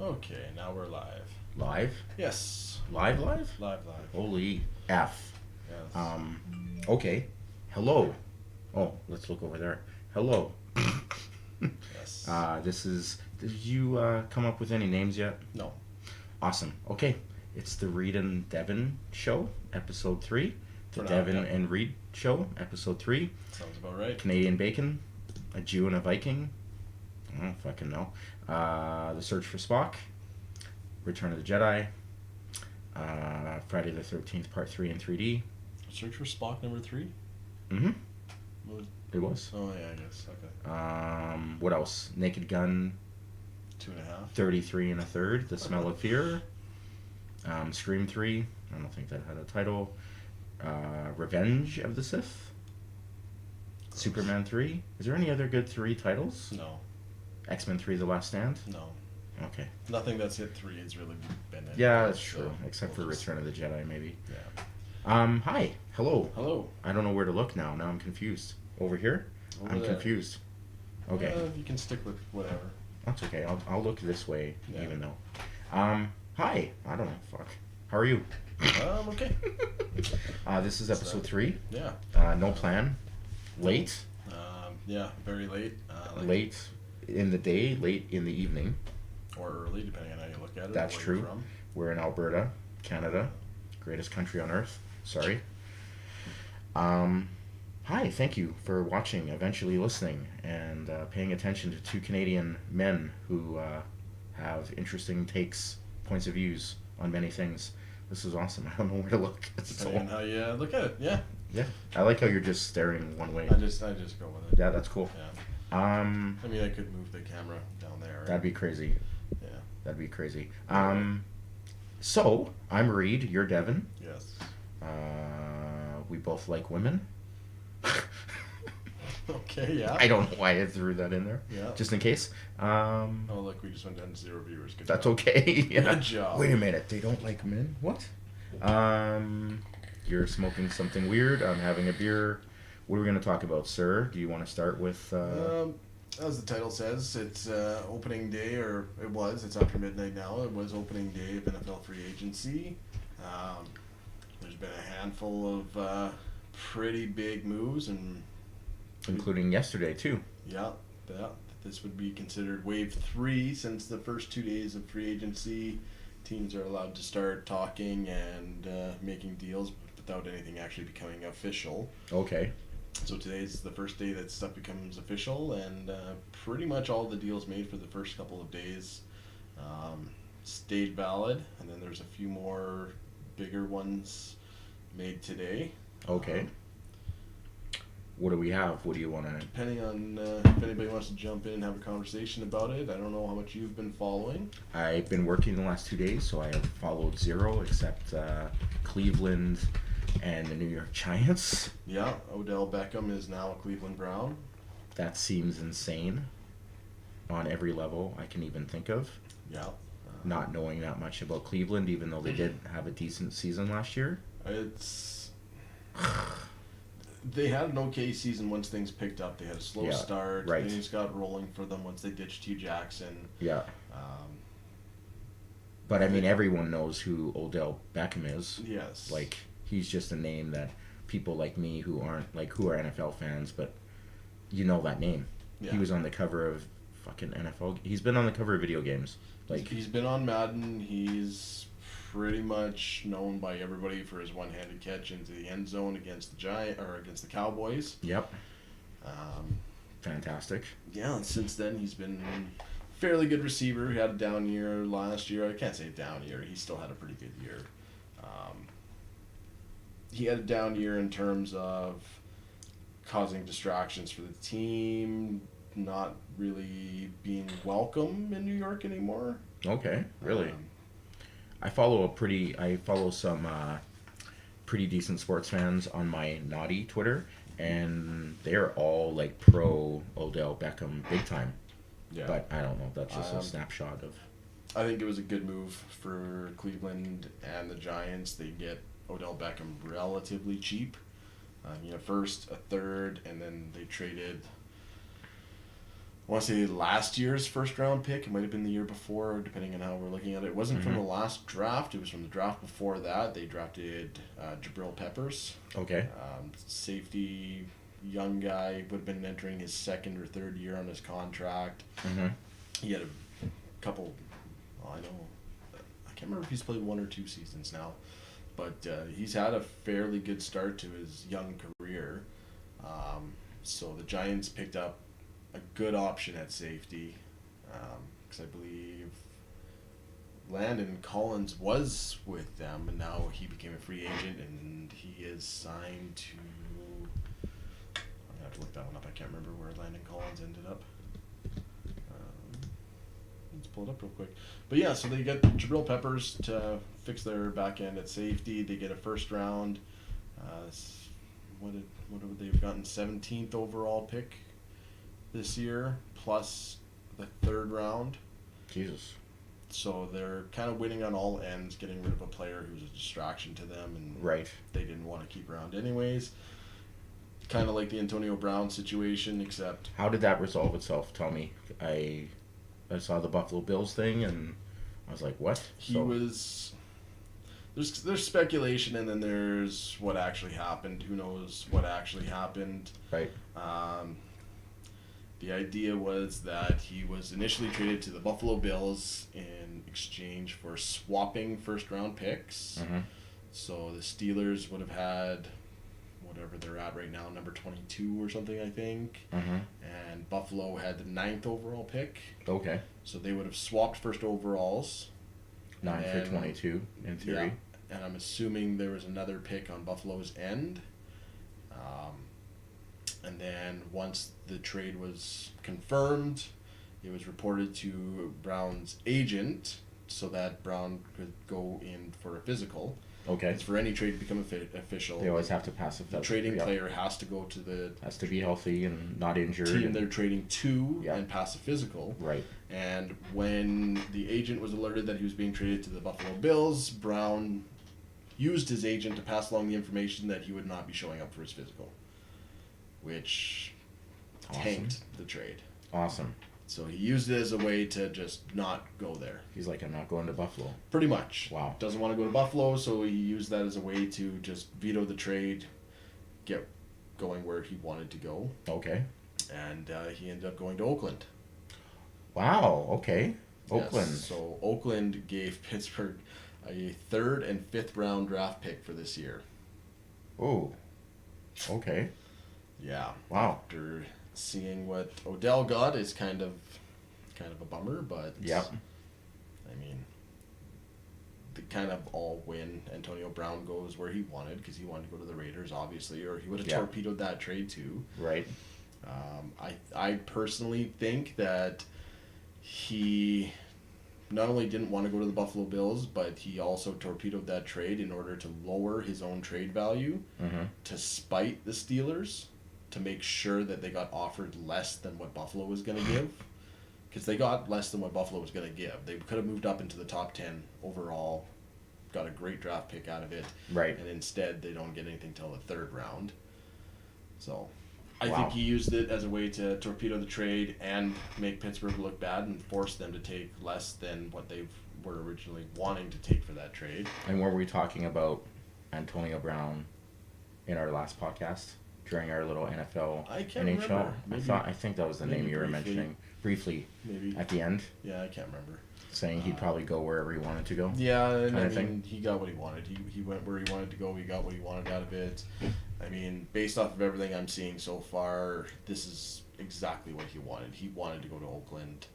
Okay, now we're live. Live? Yes. Live? Live, live. Holy F. Yes. Okay. Hello. Oh, let's look over there. Hello. Yes. Did you come up with any names yet? No. Awesome. Okay. It's the Reed and Devin Show, Episode 3. The For now, Devin yep. and Reed Show, Episode 3. Sounds about right. Canadian Bacon, a Jew and a Viking. I don't fucking know. The Search for Spock, Return of the Jedi, Friday the 13th, Part 3 in 3D. Search for Spock number 3? Mm-hmm. What? It was. Oh, yeah, I guess. Okay. What else? Naked Gun, 2.5. 33 and a third, The Smell of Fear. Scream 3, I don't think that had a title. Revenge of the Sith. Superman 3. Is there any other good 3 titles? No. X-Men 3 The Last Stand? No. Okay. Nothing that's hit 3 has really been it. Yeah, that's true. Except for Return of the Jedi, maybe. Yeah. Hi. Hello. Hello. I don't know where to look now. Now I'm confused. Over here? Over I'm there. confused. Okay. You can stick with whatever. That's okay. I'll look this way, Yeah. even though. Hi. I don't know. Fuck. How are you? Okay. This is episode 3. Yeah. No plan. Late. Yeah, very late. Late in the day, late in the evening. Or early, depending on how you look at it. That's where true. You're from. We're in Alberta, Canada. Greatest country on earth. Sorry. Hi, thank you for watching, eventually listening, and paying attention to 2 Canadian men who have interesting takes, points of views on many things. This is awesome. I don't know where to look. Depending on how you look at it, yeah. Yeah. I like how you're just staring one way. I just go with it. Yeah, that's cool. Yeah. I mean, I could move the camera down there. That'd be crazy. Yeah. That'd be crazy. So, I'm Reed, you're Devin. Yes. We both like women. Okay, yeah. I don't know why I threw that in there. Yeah. Just in case. Oh, look, we just went down to 0 viewers. Good That's job. okay. Yeah. Good job. Wait a minute, they don't like men? What? You're smoking something weird. I'm having a beer. What are we going to talk about, sir? Do you want to start with... As the title says, it's opening day, or it was. It's after midnight now. It was opening day of NFL free agency. There's been a handful of pretty big moves, and including yesterday, too. yeah, this would be considered wave 3, since the first 2 days of free agency, teams are allowed to start talking and making deals without anything actually becoming official. Okay. So today's the first day that stuff becomes official, and pretty much all the deals made for the first couple of days stayed valid, and then there's a few more bigger ones made today. Okay. What do we have? What do you want to... Depending on if anybody wants to jump in and have a conversation about it. I don't know how much you've been following. I've been working the last 2 days, so I have followed 0, except Cleveland and the New York Giants. Yeah, Odell Beckham is now a Cleveland Brown. That seems insane on every level I can even think of. Yeah. Not knowing that much about Cleveland, even though they did have a decent season last year. They had an okay season once things picked up. They had a slow start. Right. Things got rolling for them once they ditched Hugh Jackson. Yeah. But I mean, everyone knows who Odell Beckham is. Yes. Like, he's just a name that people like me who are NFL fans, but you know that name. Yeah. He was on the cover of fucking NFL. He's been on the cover of video games. Like, he's been on Madden. He's pretty much known by everybody for his one-handed catch into the end zone against the Cowboys. Yep. Fantastic. Yeah, and since then he's been a fairly good receiver. He had a down year last year. I can't say down year. He still had a pretty good year. He had a down year in terms of causing distractions for the team, not really being welcome in New York anymore. Okay, really. I follow some pretty decent sports fans on my naughty Twitter, and they're all like pro Odell Beckham big time. Yeah. But I don't know. That's just a snapshot of. I think it was a good move for Cleveland and the Giants. They get Odell Beckham relatively cheap. First, a third, and then they traded I want to say last year's first round pick. It might have been the year before, depending on how we're looking at it. It wasn't from the last draft. It was from the draft before that. They drafted Jabril Peppers. Okay. Safety, young guy, would have been entering his second or third year on his contract. Mm-hmm. He had a couple, I know, I can't remember if he's played 1 or 2 seasons now, but he's had a fairly good start to his young career. So the Giants picked up a good option at safety, because I believe Landon Collins was with them, and now he became a free agent, and he is signed to. I'm gonna have to look that one up. I can't remember where Landon Collins ended up. Let's pull it up real quick. But yeah, so they get Jabril Peppers to fix their back end at safety. They get a first round. What have they gotten? 17th overall pick this year, plus the third round. Jesus. So they're kind of winning on all ends, getting rid of a player who's a distraction to them, and Right. they didn't want to keep around anyways. Kind of like the Antonio Brown situation, except How did that resolve itself? Tell me. I saw the Buffalo Bills thing, and I was like, what? he was. There's speculation, and then there's what actually happened. Who knows what actually happened? Right. The idea was that he was initially traded to the Buffalo Bills in exchange for swapping first-round picks. Mm-hmm. So the Steelers would have had whatever they're at right now, number 22 or something, I think. Mm-hmm. And Buffalo had the 9th overall pick. Okay. So they would have swapped first overalls. 9 for 22, in theory. Yeah, and I'm assuming there was another pick on Buffalo's end. And then once the trade was confirmed, it was reported to Brown's agent so that Brown could go in for a physical. Okay. It's for any trade to become official. They always have to pass a The trading player has to go to the has to be healthy and not injured. team they're trading to Yeah. and pass a physical. Right. And when the agent was alerted that he was being traded to the Buffalo Bills, Brown used his agent to pass along the information that he would not be showing up for his physical, which tanked the trade. Awesome. So he used it as a way to just not go there. He's like, I'm not going to Buffalo. Pretty much. Wow. Doesn't want to go to Buffalo, so he used that as a way to just veto the trade, get going where he wanted to go, Okay. and he ended up going to Oakland. Wow. Okay. Yes, Oakland. so Oakland gave Pittsburgh a 3rd and 5th round draft pick for this year. Oh. Okay. Yeah. Wow. After seeing what Odell got is kind of a bummer, but Yep. I mean, they kind of all win. Antonio Brown goes where he wanted because he wanted to go to the Raiders, obviously, or he would have Yeah. torpedoed that trade too. Right. I personally think that he not only didn't want to go to the Buffalo Bills, but he also torpedoed that trade in order to lower his own trade value Mm-hmm. to spite the Steelers, to make sure that they got offered less than what Buffalo was going to give. Because they got less than what Buffalo was going to give. They could have moved up into the top 10 overall, got a great draft pick out of it, Right. and instead they don't get anything till the 3rd round. So I Wow. think he used it as a way to torpedo the trade and make Pittsburgh look bad and force them to take less than what they were originally wanting to take for that trade. And were we talking about Antonio Brown in our last podcast during our little NFL I can't NHL? remember. Maybe- I think that was the name maybe you were briefly. mentioning briefly Maybe. at the end, Yeah, I can't remember. saying he'd probably go wherever he wanted to go. Yeah, and Kinda I thing. mean, he got what he wanted. He went where he wanted to go. He got what he wanted out of it. I mean, based off of everything I'm seeing so far, this is exactly what he wanted. He wanted to go to Oakland.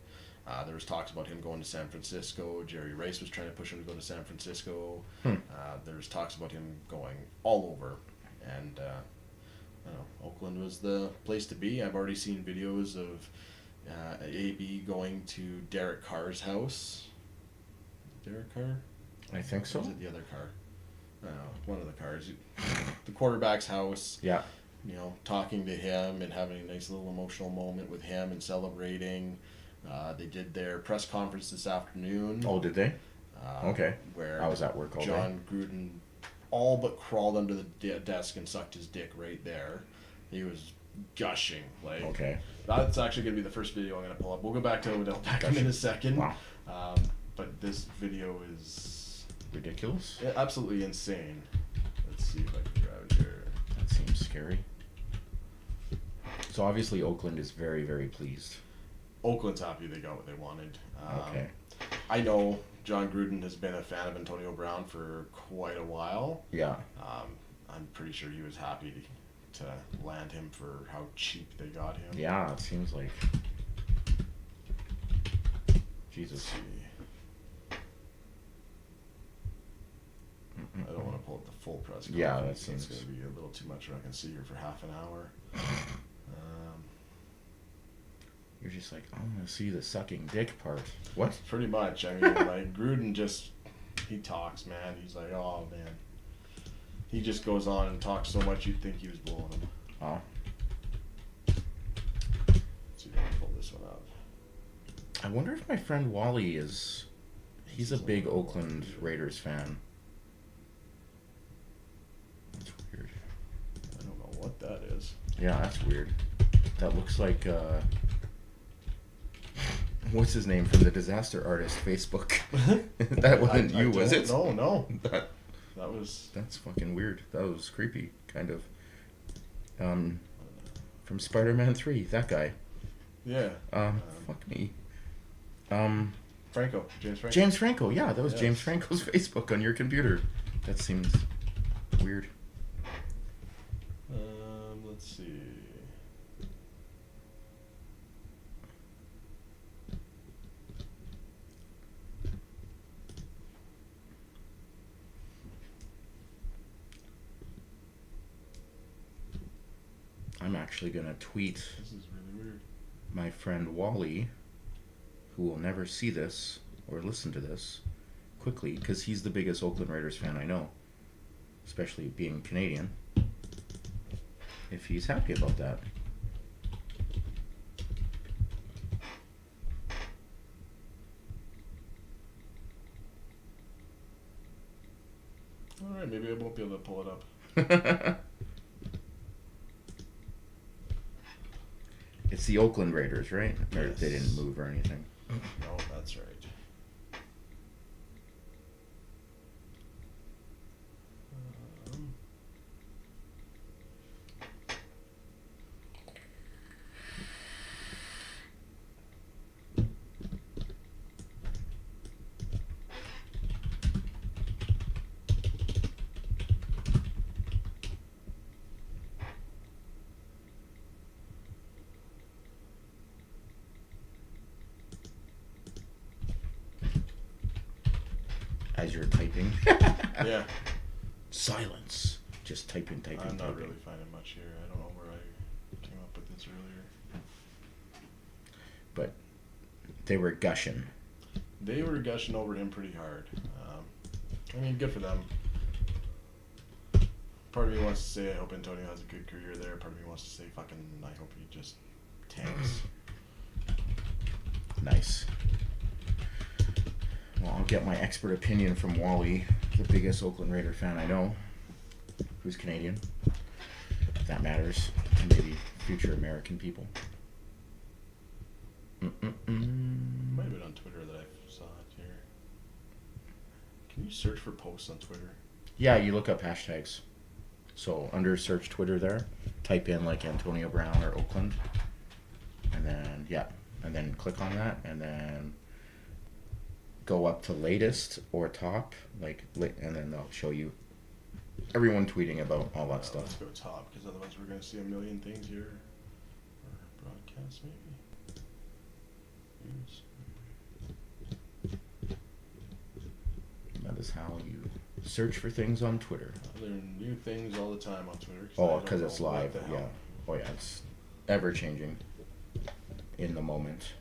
There was talks about him going to San Francisco. Jerry Rice was trying to push him to go to San Francisco. There was talks about him going all over, and I don't know, Oakland was the place to be. I've already seen videos of AB going to Derek Carr's house. Derek Carr? I think Or so. was it the other car? I don't know, one of the cars. The quarterback's house. Yeah. You know, talking to him and having a nice little emotional moment with him and celebrating. They did their press conference this afternoon. Oh, did they? Okay. Where I was at work all day. John Gruden all but crawled under the desk and sucked his dick right there. He was gushing. Like, Okay. that's actually going to be the first video I'm going to pull up. We'll go back to Odell Beckham in a second. Wow. But this video is Ridiculous. absolutely insane. Let's see if I can grab it here. That seems scary. So obviously Oakland is very, very pleased. Oakland's happy they got what they wanted. Okay. I know John Gruden has been a fan of Antonio Brown for quite a while. Yeah. I'm pretty sure he was happy to land him for how cheap they got him. Yeah, it seems like. Jesus. Let's see. I don't want to pull up the full press conference. Yeah, that seems... It's going to be a little too much. We're not going to sit here for half an hour. You're just like, I want to see the sucking dick part. What? Pretty much. I mean, like, Gruden just, he talks, man. He's like, oh, man. He just goes on and talks so much you'd think he was blowing him. Oh. Let's see if I can pull this one up. I wonder if my friend Wally is... He's a big Oakland Raiders fan. That's weird. I don't know what that is. Yeah, that's weird. That looks like, what's his name from the Disaster Artist Facebook? That wasn't you, was it? No. That was... That's fucking weird. That was creepy, kind of. From Spider-Man 3, that guy. Yeah. Fuck me. James Franco. James Franco, yeah, that was Yes. James Franco's Facebook on your computer. That seems weird. Let's see. I'm actually gonna tweet This is really weird. my friend Wally, who will never see this or listen to this, quickly, because he's the biggest Oakland Raiders fan I know, especially being Canadian, if he's happy about that. Alright, maybe I won't be able to pull it up. It's the Oakland Raiders, right? Or Yes. they didn't move or anything. No, that's right. Um, As you're typing. yeah, Silence. Just typing. I'm not really finding much here. I don't know where I came up with this earlier. But they were gushing. They were gushing over him pretty hard. I mean, good for them. Part of me wants to say I hope Antonio has a good career there. Part of me wants to say fucking I hope he just tanks. Nice. Well, I'll get my expert opinion from Wally, the biggest Oakland Raider fan I know, who's Canadian. If that matters to maybe future American people. Might have been on Twitter that I saw it here. Can you search for posts on Twitter? Yeah, you look up hashtags. So under search Twitter there, type in like Antonio Brown or Oakland, and then and then click on that, and then go up to latest or top, and then they'll show you everyone tweeting about all that Let's stuff. go top, because otherwise we're going to see a million things here. Or broadcast, maybe. News. That is how you search for things on Twitter. I learn new things all the time on Twitter. I Oh, don't because it's know what live. the hell. Yeah. Oh yeah, it's ever changing. In the moment.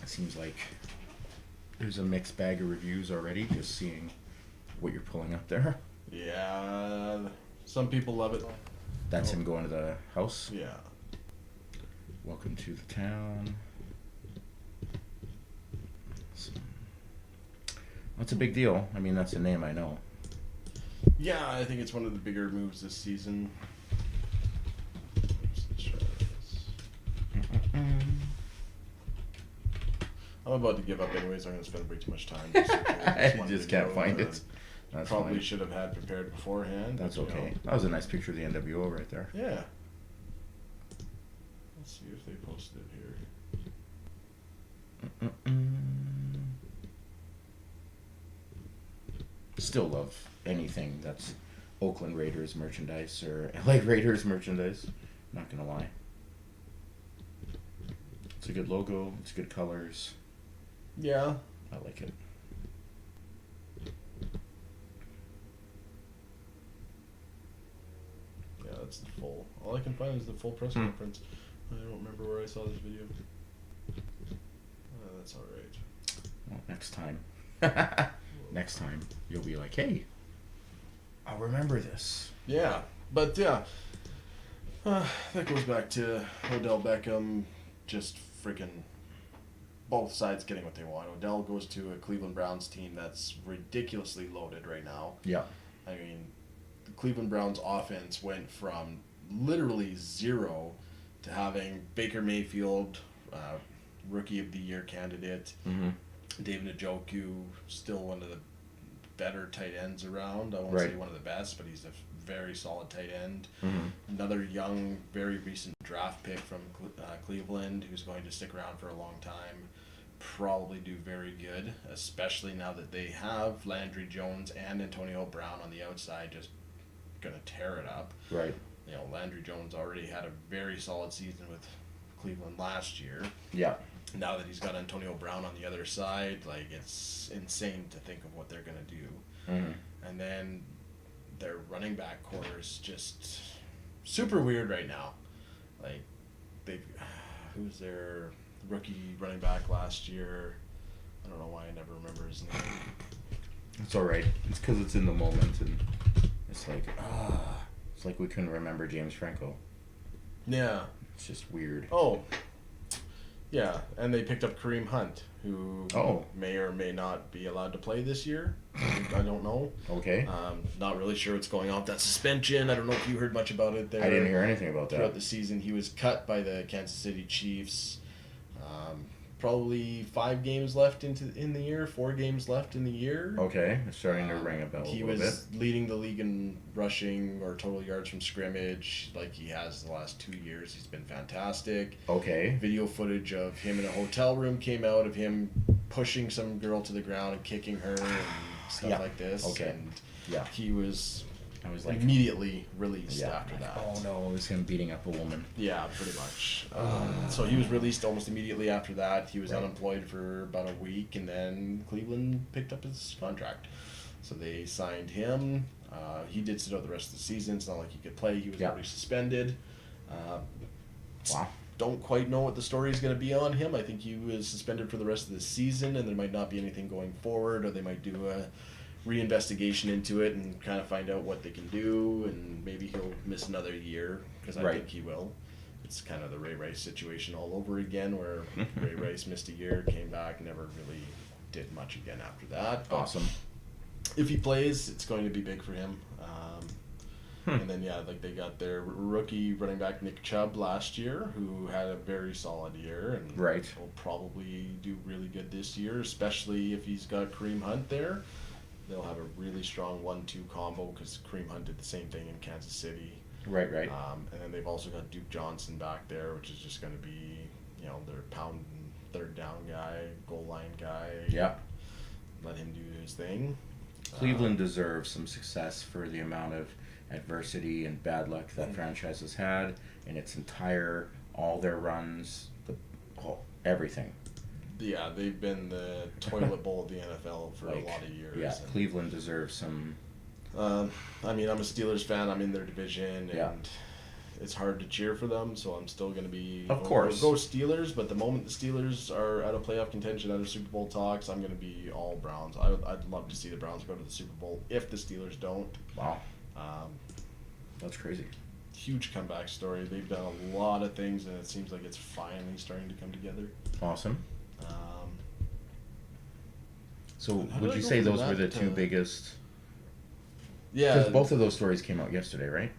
It seems like there's a mixed bag of reviews already, just seeing what you're pulling up there. Yeah, some people love it. That's him going to the house. Yeah. Welcome to the town. That's a big deal. I mean, that's a name I know. Yeah, I think it's one of the bigger moves this season. I'm about to give up anyways. I'm going to spend way too much time. I just can't find it. That's probably fine. should have had prepared beforehand. That's but, okay. That was a nice picture of the NWO right there. Yeah. Let's see if they posted it here. Still love anything that's Oakland Raiders merchandise or LA Raiders merchandise. Not gonna lie. It's a good logo. It's good colors. Yeah. I like it. Yeah, that's the full. All I can find is the full press conference. I don't remember where I saw this video. That's all right. Well, next time. Next time, you'll be like, hey, I'll remember this. Yeah, but yeah. That goes back to Odell Beckham just freaking both sides getting what they want. Odell goes to a Cleveland Browns team that's ridiculously loaded right now. Yeah. I mean, the Cleveland Browns offense went from literally zero to having Baker Mayfield, Rookie of the Year candidate, David Njoku, still one of the better tight ends around. I won't say one of the best, but he's a very solid tight end. Another young, very recent draft pick from Cleveland who's going to stick around for a long time. Probably do very good, especially now that they have Landry Jones and Antonio Brown on the outside, just going to tear it up. Right. You know, Landry Jones already had a very solid season with Cleveland last year. Yeah. Now that he's got Antonio Brown on the other side, like, it's insane to think of what they're going to do. And then their running back core is just super weird right now. Like, who's their rookie running back last year? I don't know why I never remember his name. It's all right. It's because it's in the moment, and it's like, it's like we couldn't remember James Franco. Yeah. It's just weird. Oh, yeah, and they picked up Kareem Hunt, who may or may not be allowed to play this year. I don't know. Okay. Not really sure what's going on with that suspension. I don't know if you heard much about it there. I didn't hear anything about that. Throughout the season, he was cut by the Kansas City Chiefs. Probably 5 games left in the year, 4 games left in the year. Okay, it's starting to ring a bell He a little was bit. leading the league in rushing or total yards from scrimmage like he has the last 2 years. He's been fantastic. Okay. Video footage of him in a hotel room came out of him pushing some girl to the ground and kicking her and stuff like this. Okay. And he was I was like, immediately released after that. Oh no, it was him beating up a woman. Yeah, pretty much. So he was released almost immediately after that. He was unemployed for about a week, and then Cleveland picked up his contract. So they signed him. He did sit out the rest of the season. It's not like he could play. He was already suspended. Wow. Don't quite know what the story is going to be on him. I think he was suspended for the rest of the season, and there might not be anything going forward, or they might do a reinvestigation into it and kind of find out what they can do, and maybe he'll miss another year, because I think he will. It's kind of the Ray Rice situation all over again, where Ray Rice missed a year, came back, never really did much again after that. But awesome. if he plays, it's going to be big for him. And then, they got their rookie running back Nick Chubb last year, who had a very solid year, and will probably do really good this year, especially if he's got Kareem Hunt there. They'll have a really strong 1-2 combo, because Kareem Hunt did the same thing in Kansas City. Right. And then they've also got Duke Johnson back there, which is just going to be, their pound third down guy, goal line guy. Yeah. Let him do his thing. Cleveland deserves some success for the amount of adversity and bad luck that franchise has had in its all their runs, everything. Yeah, they've been the toilet bowl of the NFL for a lot of years. Yeah, Cleveland deserves some. I mean, I'm a Steelers fan. I'm in their division, and it's hard to cheer for them, so I'm still going to be... Of course. Go Steelers, but the moment the Steelers are out of playoff contention, out of Super Bowl talks, I'm going to be all Browns. I'd love to see the Browns go to the Super Bowl if the Steelers don't. Wow. That's crazy. Huge comeback story. They've done a lot of things, and it seems like it's finally starting to come together. Awesome. So How would did I you go say from those were the that two to- biggest? Yeah, Because both of those stories came out yesterday, right?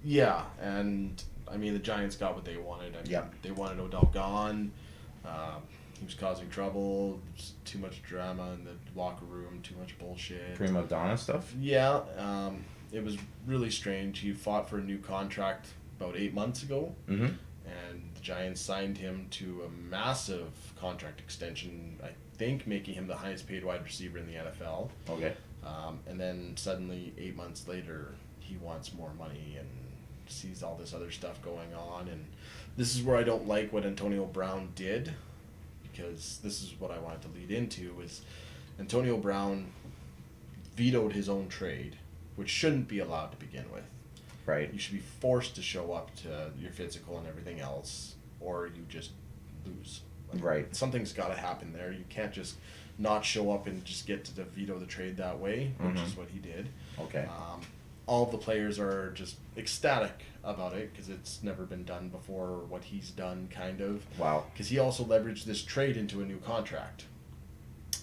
yeah, and I mean the Giants got what they wanted. I mean, Yep. they wanted Odell gone. He was causing trouble. There's too much drama in the locker room. Too much bullshit. Prima donna stuff. Yeah, it was really strange. He fought for a new contract about 8 months ago, Mm-hmm. and the Giants signed him to a massive contract extension. I think making him the highest paid wide receiver in the NFL. Okay. And then suddenly, 8 months later, he wants more money and sees all this other stuff going on. And this is where I don't like what Antonio Brown did, because this is what I wanted to lead into, is Antonio Brown vetoed his own trade, which shouldn't be allowed to begin with. Right. You should be forced to show up to your physical and everything else, or you just lose. Right. Something's got to happen there. You can't just not show up and just get to veto the trade that way, which is what he did. Okay. All of the players are just ecstatic about it because it's never been done before, what he's done, kind of. Wow. Because he also leveraged this trade into a new contract.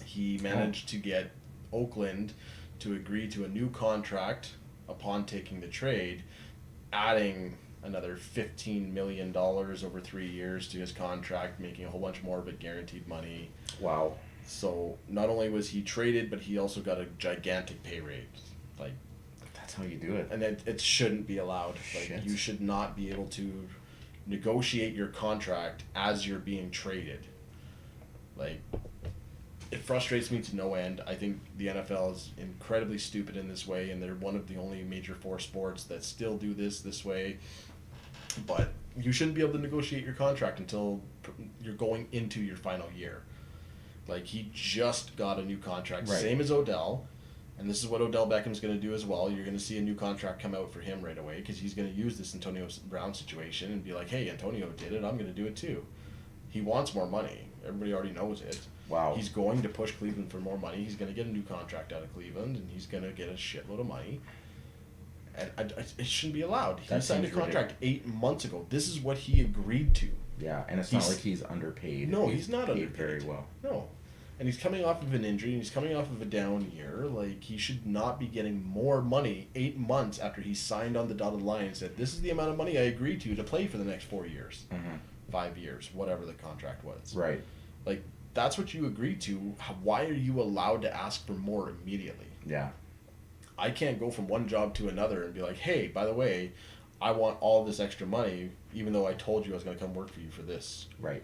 He managed to get Oakland to agree to a new contract upon taking the trade, adding another $15 million over 3 years to his contract, making a whole bunch more of it guaranteed money. Wow. So not only was he traded, but he also got a gigantic pay raise. Like, That's how you do it. and it shouldn't be allowed. Like, Shit. you should not be able to negotiate your contract as you're being traded. Like, it frustrates me to no end. I think the NFL is incredibly stupid in this way, and they're one of the only major four sports that still do this way. But you shouldn't be able to negotiate your contract until you're going into your final year. Like, he just got a new contract, Right. same as Odell, and this is what Odell Beckham's going to do as well. You're going to see a new contract come out for him right away because he's going to use this Antonio Brown situation and be like, hey, Antonio did it, I'm going to do it too. He wants more money. Everybody already knows it. Wow. He's going to push Cleveland for more money. He's going to get a new contract out of Cleveland, and he's going to get a shitload of money. And it shouldn't be allowed. He That signed a seems contract 8 months ago. This is what he agreed to. Yeah, and it's not He's- like he's underpaid. No, he's not paid underpaid. very well. No. And he's coming off of an injury, and he's coming off of a down year. Like, he should not be getting more money 8 months after he signed on the dotted line and said, this is the amount of money I agreed to play for the next 4 years, Mm-hmm. 5 years, whatever the contract was. Right. Like, that's what you agreed to. Why are you allowed to ask for more immediately? Yeah. I can't go from one job to another and be like, hey, by the way, I want all this extra money, even though I told you I was going to come work for you for this. Right.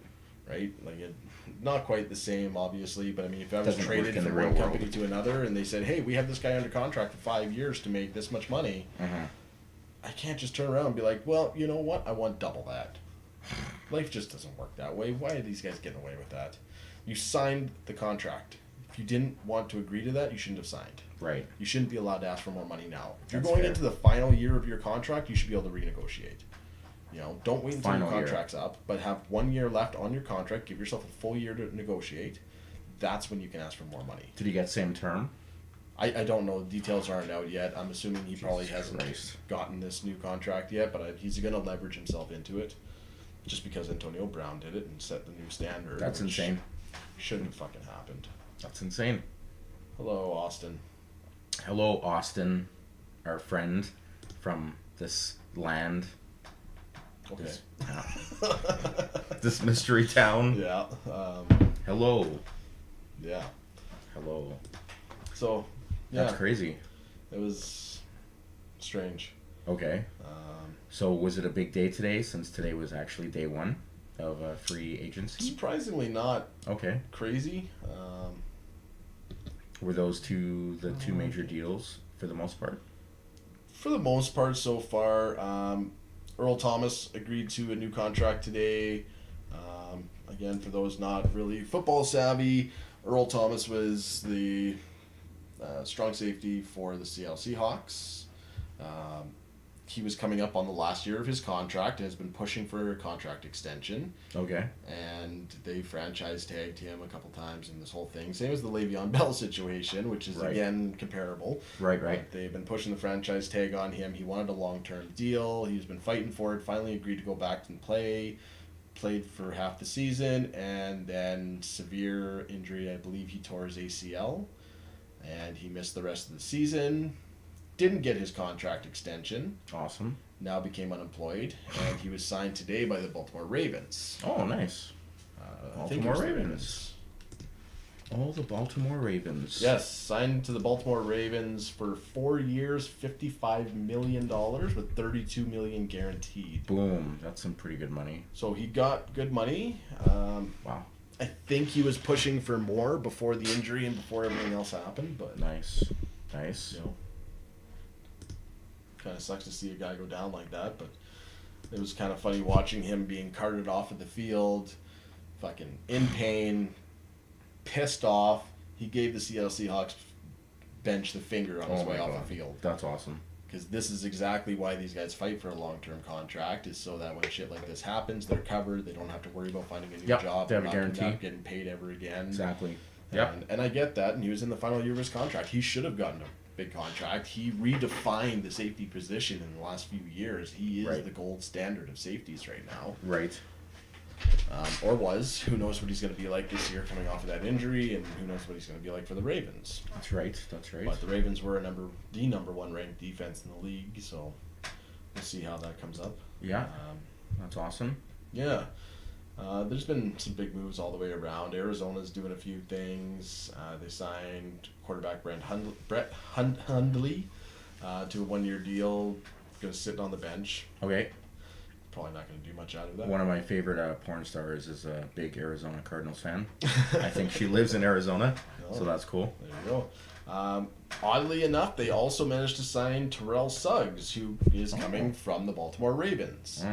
Right? Like, not quite the same, obviously, but I mean, if I was Doesn't work traded in the from real one world. company to another and they said, hey, we have this guy under contract for 5 years to make this much money, Mm-hmm. I can't just turn around and be like, well, you know what? I want double that. Life just doesn't work that way. Why are these guys getting away with that? You signed the contract. If you didn't want to agree to that, you shouldn't have signed. Right. You shouldn't be allowed to ask for more money now. If you're That's going fair. into the final year of your contract, you should be able to renegotiate. You know, don't wait until Final your year. contract's up, but have 1 year left on your contract. Give yourself a full year to negotiate. That's when you can ask for more money. Did he get same term? I don't know. The details aren't out yet. I'm assuming he probably Jesus hasn't Christ. gotten this new contract yet, but he's going to leverage himself into it just because Antonio Brown did it and set the new standard. That's which insane. Shouldn't have fucking happened. That's insane. Hello, Austin. Hello, Austin, our friend from this land, Okay. This- this mystery town. Yeah. Hello. Yeah. Hello. So, yeah, That's crazy. it was strange. Okay. So was it a big day today, since today was actually day one of free agency? Surprisingly not Okay. crazy. Were those the two major deals for the most part? For the most part so far, Earl Thomas agreed to a new contract today. Again, for those not really football savvy, Earl Thomas was the strong safety for the Seattle Seahawks. He was coming up on the last year of his contract and has been pushing for a contract extension. Okay. And they franchise tagged him a couple times in this whole thing. Same as the Le'Veon Bell situation, which is, Right. again, comparable. Right. But they've been pushing the franchise tag on him. He wanted a long-term deal. He's been fighting for it. Finally agreed to go back and play. played for half the season, and then severe injury. I believe he tore his ACL, and he missed the rest of the season. Didn't get his contract extension. Awesome. Now became unemployed, and he was signed today by the Baltimore Ravens. Oh, nice. Baltimore Ravens. Oh, the Baltimore Ravens. Yes, signed to the Baltimore Ravens for 4 years, $55 million with $32 million guaranteed. Boom. That's some pretty good money. So he got good money. Wow. I think he was pushing for more before the injury and before everything else happened, but Nice. Nice. you know, kind of sucks to see a guy go down like that. But it was kind of funny watching him being carted off of the field, fucking in pain, pissed off. He gave the Seattle Seahawks bench the finger on his way off the field. That's awesome. Because this is exactly why these guys fight for a long-term contract, is so that when shit like this happens, they're covered. They don't have to worry about finding a new job. They have a not guarantee. Getting paid ever again. Exactly. And I get that, and he was in the final year of his contract. He should have gotten a big contract. He redefined the safety position in the last few years. He is the gold standard of safeties right now. Right. Or was. Who knows what he's going to be like this year coming off of that injury, and who knows what he's going to be like for the Ravens. That's right. That's right. But the Ravens were the number one ranked defense in the league, so we'll see how that comes up. Yeah. That's awesome. Yeah. There's been some big moves all the way around. Arizona's doing a few things. They signed quarterback Brett Hundley to a 1-year deal. Going to sit on the bench. Okay. Probably not going to do much out of that. One of my favorite porn stars is a big Arizona Cardinals fan. I think she lives in Arizona, so that's cool. There you go. Oddly enough, they also managed to sign Terrell Suggs, who is coming from the Baltimore Ravens.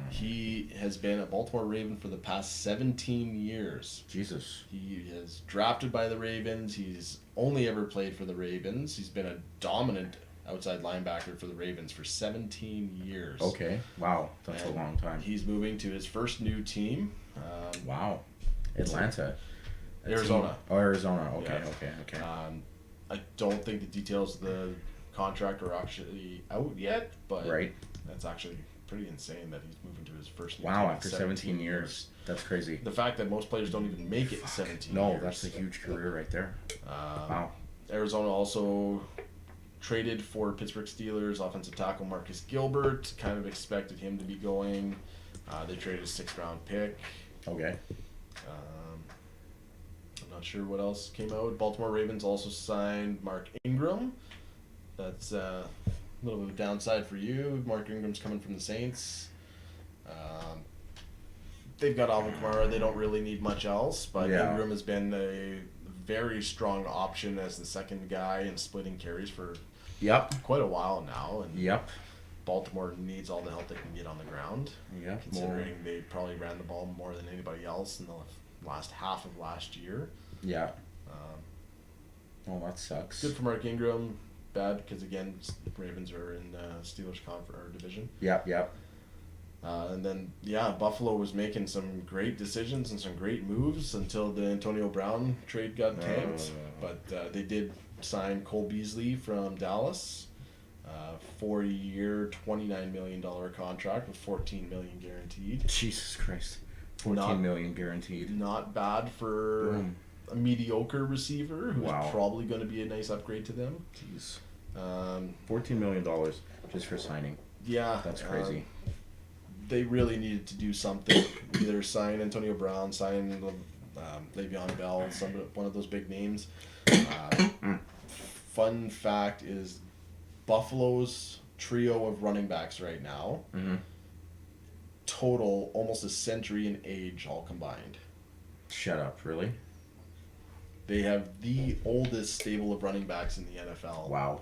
He has been a Baltimore Raven for the past 17 years. Jesus. He is drafted by the Ravens. He's only ever played for the Ravens. He's been a dominant outside linebacker for the Ravens for 17 years. Okay. Wow. That's a long time. He's moving to his first new team. Wow. Atlanta. Arizona. Oh, Arizona. Okay, Yeah. okay. I don't think the details of the contract are actually out yet, but that's actually pretty insane that he's moving to his first new team. After 17 years. That's crazy. The fact that most players don't even make it 17 years. No, that's a huge career right there. Wow. Arizona also traded for Pittsburgh Steelers offensive tackle Marcus Gilbert. Kind of expected him to be going. They traded a 6th-round pick. Okay. I'm not sure what else came out. Baltimore Ravens also signed Mark Ingram. That's a little bit of a downside for you. Mark Ingram's coming from the Saints. They've got Alvin Kamara. They don't really need much else, but Ingram has been a very strong option as the second guy and splitting carries for quite a while now. And Baltimore needs all the help they can get on the ground. Considering they probably ran the ball more than anybody else in the last half of last year. Oh, that sucks. Good for Mark Ingram. Bad because, again, Ravens are in Steelers division. And then, Buffalo was making some great decisions and some great moves until the Antonio Brown trade got tanked. But they did sign Cole Beasley from Dallas. 4-year, $29 million contract with $14 million guaranteed. Jesus Christ. $14 million guaranteed. Not bad for a mediocre receiver who's probably going to be a nice upgrade to them. Jeez. $14 million just for signing. Yeah. That's crazy. They really needed to do something. Either sign Antonio Brown, sign Le'Veon Bell, one of those big names. Fun fact is Buffalo's trio of running backs right now, total almost a century in age all combined. Shut up, really? They have the oldest stable of running backs in the NFL. Wow.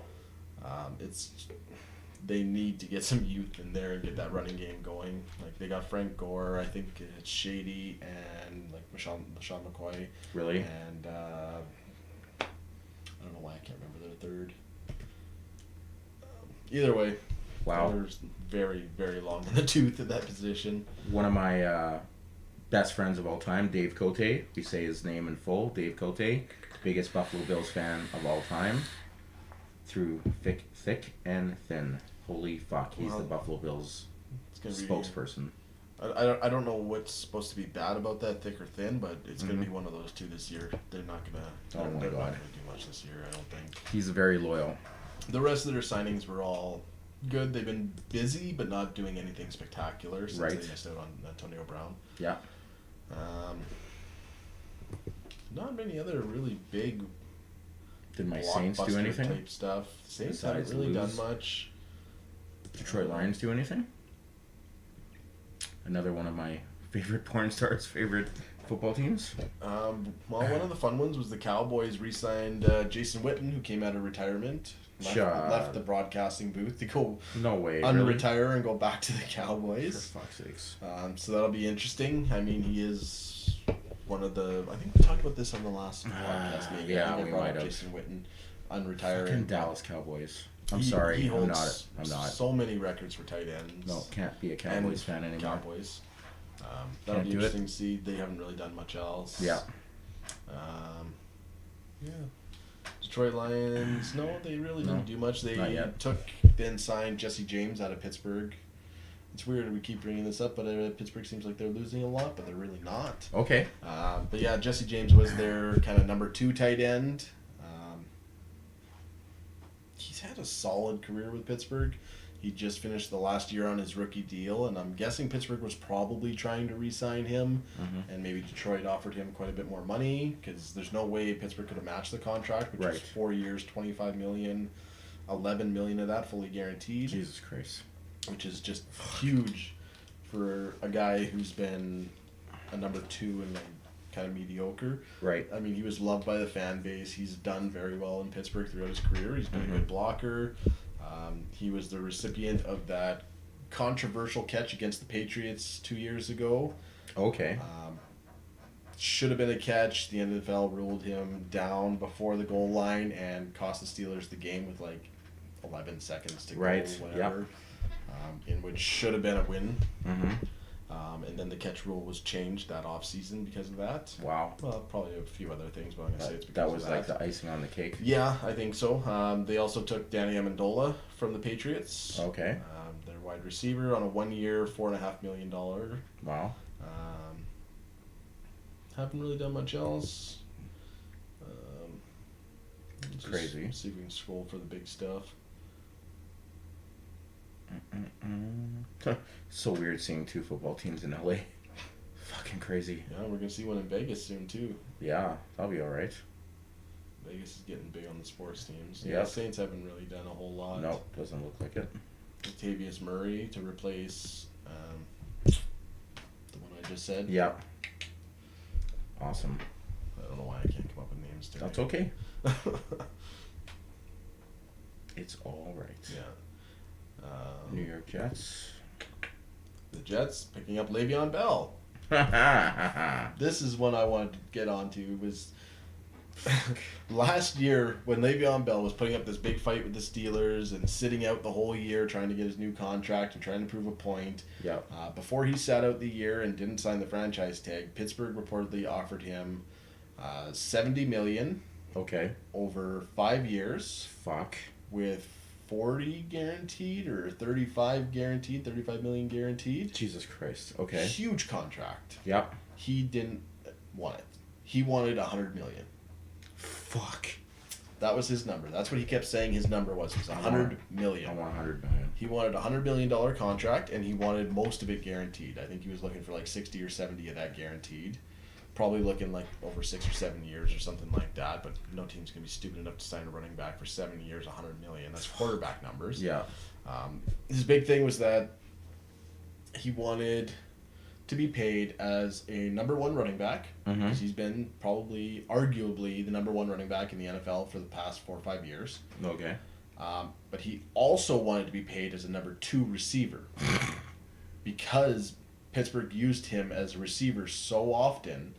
They need to get some youth in there and get that running game going. Like, they got Frank Gore, I think it's Shady, and like LaShawn McCoy. Really? And I don't know why I can't remember the third. Either way, there's very, very long in the tooth at that position. One of my best friends of all time, Dave Cote. We say his name in full, Dave Cote. Biggest Buffalo Bills fan of all time. Through thick and thin. Holy fuck, he's the Buffalo Bills spokesperson. I don't know what's supposed to be bad about that, thick or thin, but it's going to be one of those two this year. They're not going to. Oh my they're not God. going to do much this year. I don't think. He's very loyal. The rest of their signings were all good. They've been busy, but not doing anything spectacular since Right. they missed out on Antonio Brown. Yeah. Not many other really big Did my Saints do blockbuster anything? type stuff. Saints Besides haven't really lose? done much. Detroit Lions do anything? Another one of my favorite porn stars' favorite football teams. Well, one of the fun ones was the Cowboys re-signed Jason Witten, who came out of retirement, left the broadcasting booth to go No way. unretire Really? and go back to the For Cowboys. fuck's sakes. So that'll be interesting. I mean, he is one of the. I think we talked about this on the last podcast. Maybe yeah, I think I we brought might up have. Jason Witten unretiring. Fucking Dallas Cowboys. I'm He sorry. I'm holds not. I'm not. So many records for tight ends. No, can't be a Cowboys fan anymore. Cowboys. That'll Can't be do it. interesting to see. They haven't really done much else. Yeah. Yeah. Detroit Lions. No, they really No, didn't do much. not They yet. then signed Jesse James out of Pittsburgh. It's weird we keep bringing this up, but Pittsburgh seems like they're losing a lot, but they're really not. Okay. But yeah, Jesse James was their kind of number 2 tight end. He's had a solid career with Pittsburgh. He just finished the last year on his rookie deal, and I'm guessing Pittsburgh was probably trying to re-sign him, and maybe Detroit offered him quite a bit more money, because there's no way Pittsburgh could have matched the contract, which was Right. 4 years, $25 million, $11 million of that fully guaranteed, Jesus Christ. which is just huge for a guy who's been a number 2 and like kind of mediocre. Right. I mean, he was loved by the fan base. He's done very well in Pittsburgh throughout his career. He's been a good blocker. He was the recipient of that controversial catch against the Patriots 2 years ago. Okay. Should have been a catch. The NFL ruled him down before the goal line and cost the Steelers the game with like 11 seconds to Right, go, whatever. In which should have been a win. Mm-hmm. And then the catch rule was changed that offseason because of that. Wow. Well, probably a few other things, but I'm going to say it's because That of was that. like the icing on the cake. Yeah, I think so. They also took Danny Amendola from the Patriots. Okay. Their wide receiver on a 1 year, $4.5 million. Wow. Haven't really done much else. Just Crazy. See if we can scroll for the big stuff. So weird seeing 2 football teams in LA. Fucking crazy. Yeah, we're gonna see one in Vegas soon too. Yeah, that'll be alright. Vegas is getting big on the sports teams. Yep. The Saints haven't really done a whole lot. No, doesn't look like it. Latavius Murray to replace the one I just said. Yeah. Awesome. I don't know why I can't come up with names today. That's okay. It's all right. Yeah. New York Jets. The Jets picking up Le'Veon Bell. This is one I wanted to get onto. Was last year when Le'Veon Bell was putting up this big fight with the Steelers and sitting out the whole year trying to get his new contract and trying to prove a point. Yeah. Before he sat out the year and didn't sign the franchise tag, Pittsburgh reportedly offered him $70 million Okay. over 5 years Fuck. with 40 guaranteed or 35 guaranteed, 35 million guaranteed. Jesus Christ. Okay. Huge contract. Yep. He didn't want it. He wanted 100 million. Fuck. That was his number. That's what he kept saying his number was. It was 100 I million. want 100 million. He wanted a $100 million contract, and he wanted most of it guaranteed. I think he was looking for like 60 or 70 of that guaranteed. Probably looking like over 6 or 7 years or something like that, but no team's going to be stupid enough to sign a running back for 7 years, 100 million. That's quarterback numbers. Yeah. His big thing was that he wanted to be paid as a number 1 running back, because he's been probably, arguably, the number 1 running back in the NFL for the past 4 or 5 years. Okay. But he also wanted to be paid as a number 2 receiver, because Pittsburgh used him as a receiver so often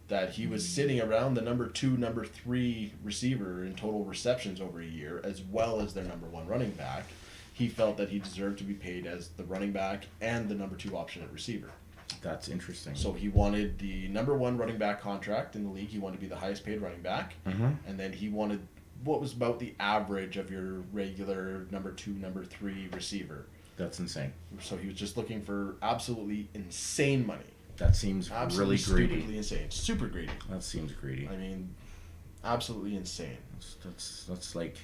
that he was sitting around the number 2, number 3 receiver in total receptions over a year, as well as their number 1 running back. He felt that he deserved to be paid as the running back and the number 2 option at receiver. That's interesting. So he wanted the number 1 running back contract in the league. He wanted to be the highest paid running back. And then he wanted what was about the average of your regular number 2, number 3 receiver. That's insane. So he was just looking for absolutely insane money. That seems Absolutely really greedy. stupidly insane. Super greedy. That seems greedy. I mean, absolutely insane. That's like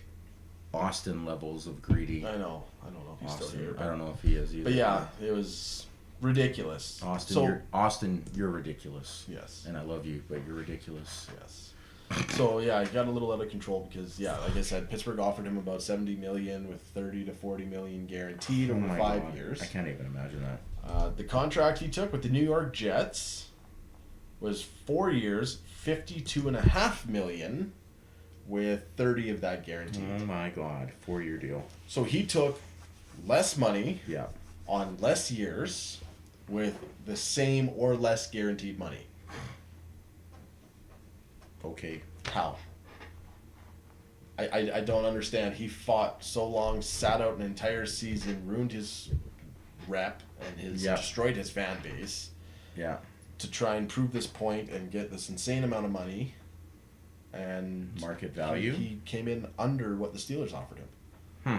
Austin levels of greedy. I know. I don't know if he's Austin, still here. I don't know if he is either. But yeah, it was ridiculous. Austin, you're ridiculous. Yes. And I love you, but you're ridiculous. Yes. So yeah, it got a little out of control because like I said, Pittsburgh offered him about $70 million with $30 to $40 million guaranteed over 5 years. I can't even imagine that. The contract he took with the New York Jets was 4 years, $52.5 million, with 30 of that guaranteed. Oh my God, 4-year deal. So he took less money Yeah. on less years with the same or less guaranteed money. Okay. How? I don't understand. He fought so long, sat out an entire season, ruined his rep and destroyed his fan base. Yeah. To try and prove this point and get this insane amount of money, and market value. He came in under what the Steelers offered him. Hmm.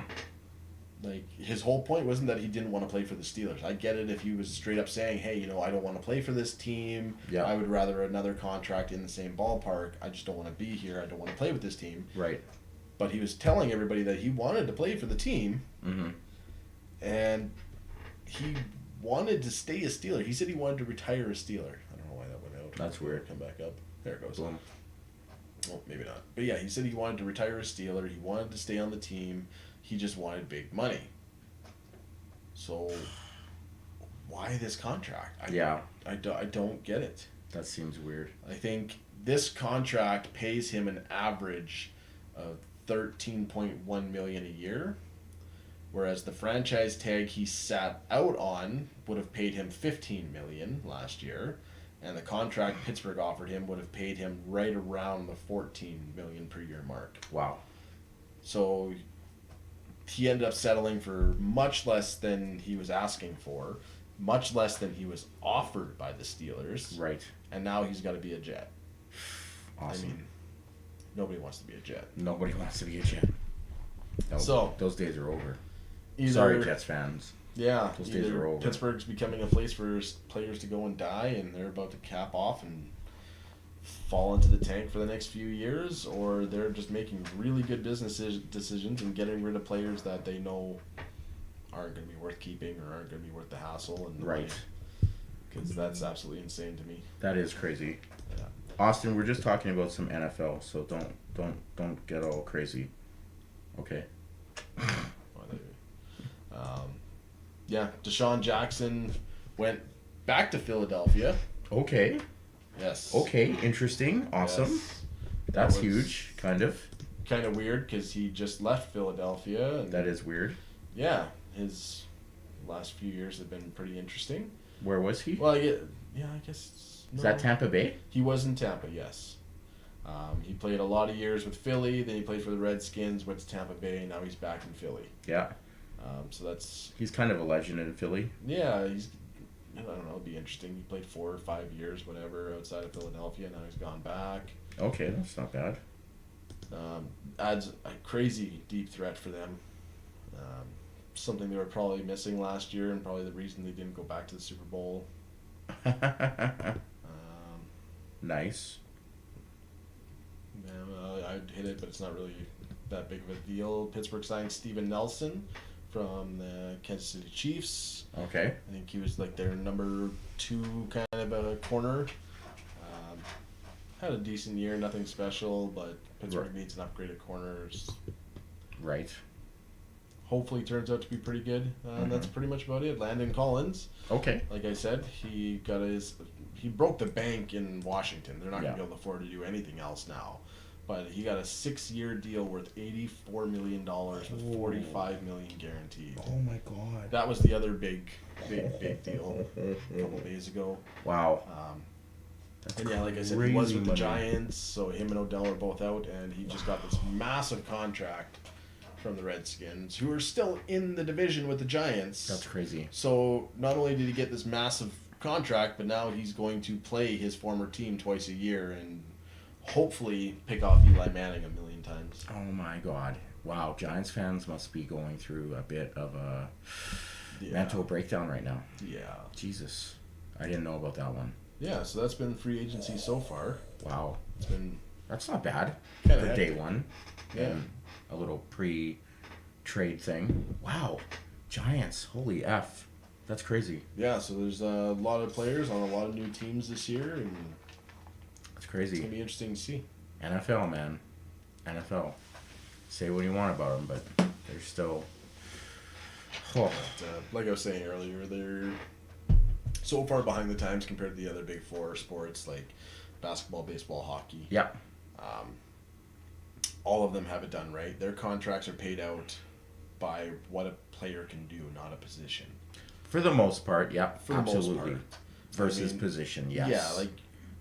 Like, his whole point wasn't that he didn't want to play for the Steelers. I get it if he was straight up saying, hey, I don't want to play for this team. Yeah. I would rather another contract in the same ballpark. I just don't want to be here. I don't want to play with this team. Right. But he was telling everybody that he wanted to play for the team. Mm-hmm. And he wanted to stay a Steeler. He said he wanted to retire a Steeler. I don't know why that went out. That's weird. Come back up. There it goes. Boom. Well, maybe not. But yeah, he said he wanted to retire a Steeler. He wanted to stay on the team. He just wanted big money. So, why this contract? I don't get it. That seems weird. I think this contract pays him an average of $13.1 million a year, whereas the franchise tag he sat out on would have paid him $15 million last year, and the contract Pittsburgh offered him would have paid him right around the $14 million per year mark. Wow. So he ended up settling for much less than he was asking for, much less than he was offered by the Steelers. Right. And now he's got to be a Jet. Awesome. I mean, nobody wants to be a Jet. Nobody wants to be a Jet. Those days are over. Sorry, Jets fans. Yeah. Those days are over. Pittsburgh's becoming a place for players to go and die, and they're about to cap off and fall into the tank for the next few years, or they're just making really good business decisions and getting rid of players that they know aren't going to be worth keeping or aren't going to be worth the hassle. And right. Because that's absolutely insane to me. That is crazy. Yeah. Austin, we're just talking about some NFL, so don't get all crazy. Okay. Yeah, Deshaun Jackson went back to Philadelphia. Okay. Yes. Okay, interesting. Awesome. Yes. That's huge, kind of. Kind of weird because he just left Philadelphia. And that is weird. Yeah, his last few years have been pretty interesting. Where was he? Well, I guess. Is that Tampa Bay? He was in Tampa, yes. He played a lot of years with Philly, then he played for the Redskins, went to Tampa Bay, and now he's back in Philly. Yeah. So that's... He's kind of a legend in Philly. Yeah, he's... I don't know, it'd be interesting. He played 4 or 5 years, whatever, outside of Philadelphia. Now he's gone back. Okay, that's not bad. Adds a crazy deep threat for them. Something they were probably missing last year, and probably the reason they didn't go back to the Super Bowl. Nice. Yeah, I'd hit it, but it's not really that big of a deal. Pittsburgh signed Steven Nelson from the Kansas City Chiefs. Okay. I think he was like their number 2 kind of a corner. Had a decent year, nothing special, but Pittsburgh needs an upgraded corners. Right. Hopefully turns out to be pretty good. And that's pretty much about it. Landon Collins. Okay. Like I said, he broke the bank in Washington. They're not going to be able to afford to do anything else now. But he got a 6-year deal worth $84 million with $45 million guaranteed. Oh my God. That was the other big deal a couple days ago. Wow. And yeah, like I said, he was with the Giants, so him and Odell are both out, and he just got this massive contract from the Redskins, who are still in the division with the Giants. That's crazy. So not only did he get this massive contract, but now he's going to play his former team twice a year and hopefully pick off Eli Manning a million times. Oh my God. Wow, Giants fans must be going through a bit of a Yeah. mental breakdown right now. Yeah. Jesus. I didn't know about that one. Yeah, so that's been free agency so far. Wow. It's been That's not bad kind for of day one. Yeah. And a little pre-trade thing. Wow. Giants. Holy F. That's crazy. Yeah, so there's a lot of players on a lot of new teams this year, and That's it's crazy. going to be interesting to see. NFL, man. NFL. Say what you want about them, but they're still... Oh. But, like I was saying earlier, they're so far behind the times compared to the other big four sports like basketball, baseball, hockey. Yep. All of them have it done right. Their contracts are paid out by what a player can do, not a position. For the most part, yep. For the absolutely. most part. Versus I mean, position, yes. Yeah, like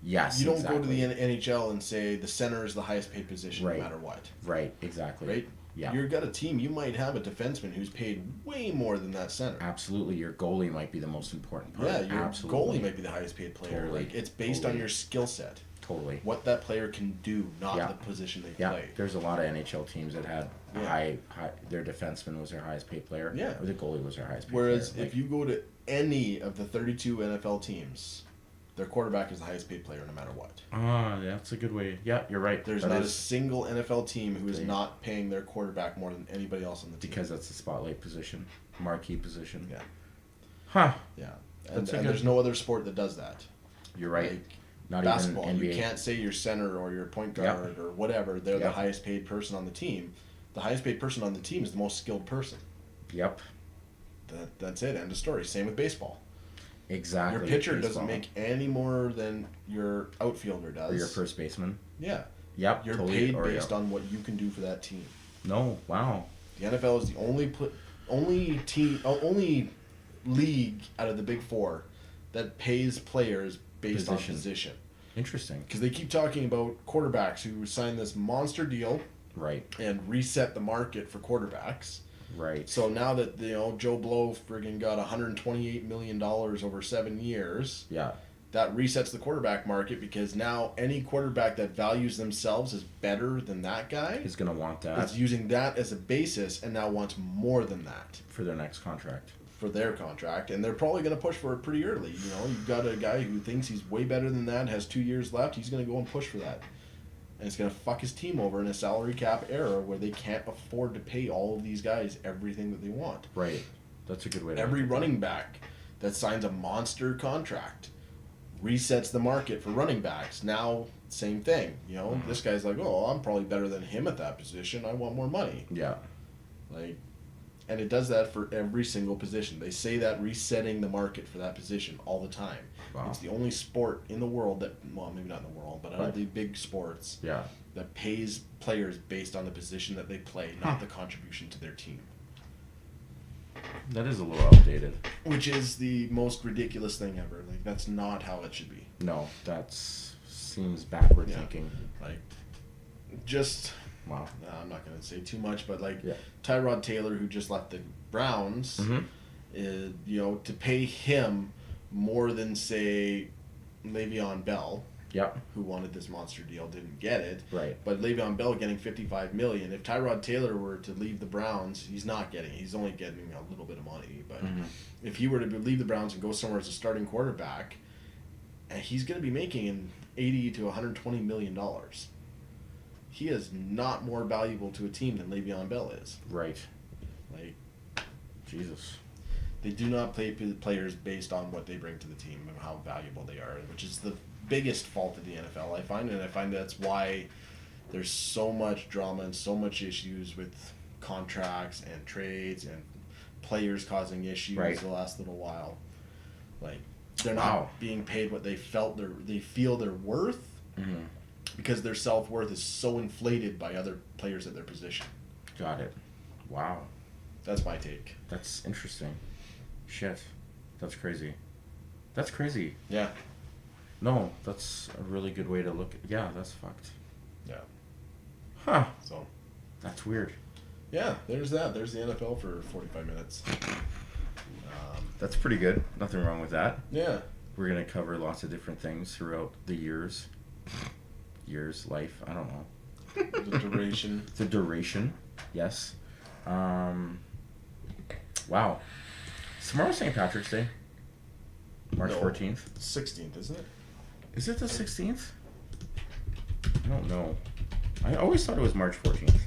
yes, you don't exactly. go to the NHL and say the center is the highest paid position Right. no matter what. Right, exactly. Right? Yeah. You've got a team, you might have a defenseman who's paid way more than that center. Absolutely. Your goalie might be the most important part. Yeah, your Absolutely. goalie might be the highest paid player. Totally. Like it's based on your skill set. Totally. What that player can do, not Yeah. the position they Yeah, play. there's a lot of NHL teams that had Yeah. high, their defenseman was their highest paid player. Yeah. Or the goalie was their highest paid Whereas player. if you go to any of the 32 NFL teams, their quarterback is the highest paid player no matter what. That's a good way. Yeah, you're right. There's That not a is- single NFL team who is They- not paying their quarterback more than anybody else on the team. because that's the spotlight position, marquee position. Yeah. Huh. Yeah. That's And a good- there's no other sport that does that. You're right. Like, Not basketball, even NBA. you can't say your center or your point Yep. guard or whatever, they're the Yep. highest paid person on the team. The highest paid person on the team is the most skilled person. Yep. That's it. End of story. Same with baseball. Exactly. Your pitcher Baseball. doesn't make any more than your outfielder does. Or your first baseman. Yeah. Yep. You're totally. paid Or, based yeah. on what you can do for that team. No. Wow. The NFL is the only league out of the big four that pays players based on Position. position. Interesting. Because they keep talking about quarterbacks who sign this monster deal Right. and reset the market for quarterbacks. Right. So now that Joe Blow friggin' got $128 million over 7 years, Yeah. that resets the quarterback market because now any quarterback that values themselves as better than that guy He's gonna want that is using that as a basis and now wants more than that for their next contract. for their contract, and they're probably going to push for it pretty early. You know, you've got a guy who thinks he's way better than that, has 2 years left, he's going to go and push for that. And it's going to fuck his team over in a salary cap era where they can't afford to pay all of these guys everything that they want. Right. That's a good way to Every look at running back that signs a monster contract resets the market for running backs. Now, same thing. You know, Mm-hmm. this guy's like, oh, I'm probably better than him at that position. I want more money. that. Yeah. Like, and it does that for every single position. They say that resetting the market for that position all the time. Wow. It's the only sport in the world that, well, maybe not in the world, but out Right. of the big sports Yeah. that pays players based on the position that they play, not the contribution to their team. That is a little outdated. Which is the most ridiculous thing ever. Like, that's not how it should be. No, that's seems backward Yeah. thinking. Like, just, Wow. I'm not going to say too much, but like Yeah. Tyrod Taylor, who just left the Browns, to pay him more than, say, Le'Veon Bell, Yep. who wanted this monster deal, didn't get it. Right. But Le'Veon Bell getting $55 million. If Tyrod Taylor were to leave the Browns, he's not getting it. He's only getting a little bit of money. But if he were to leave the Browns and go somewhere as a starting quarterback, he's going to be making $80 to $120 million. He is not more valuable to a team than Le'Veon Bell is. Right. Like, Jesus. they do not play players based on what they bring to the team and how valuable they are, which is the biggest fault of the NFL, I find. And I find that's why there's so much drama and so much issues with contracts and trades and players causing issues Right. the last little while. Like, they're Wow. not being paid what they feel they're worth Mm-hmm. because their self-worth is so inflated by other players at their position. Got it. Wow. That's my take. That's interesting. Shit. That's crazy. That's crazy. Yeah. No, that's a really good way to look. Yeah, that's fucked. Yeah. Huh. So, That's weird. yeah, there's that. There's the NFL for 45 minutes. That's pretty good. Nothing wrong with that. Yeah. We're going to cover lots of different things throughout the years. Life, I don't know. The duration. The duration, yes. Wow. tomorrow St. Patrick's Day? March No. 14th? 16th, isn't it? Is it the 16th? I don't know. I always thought it was March 14th.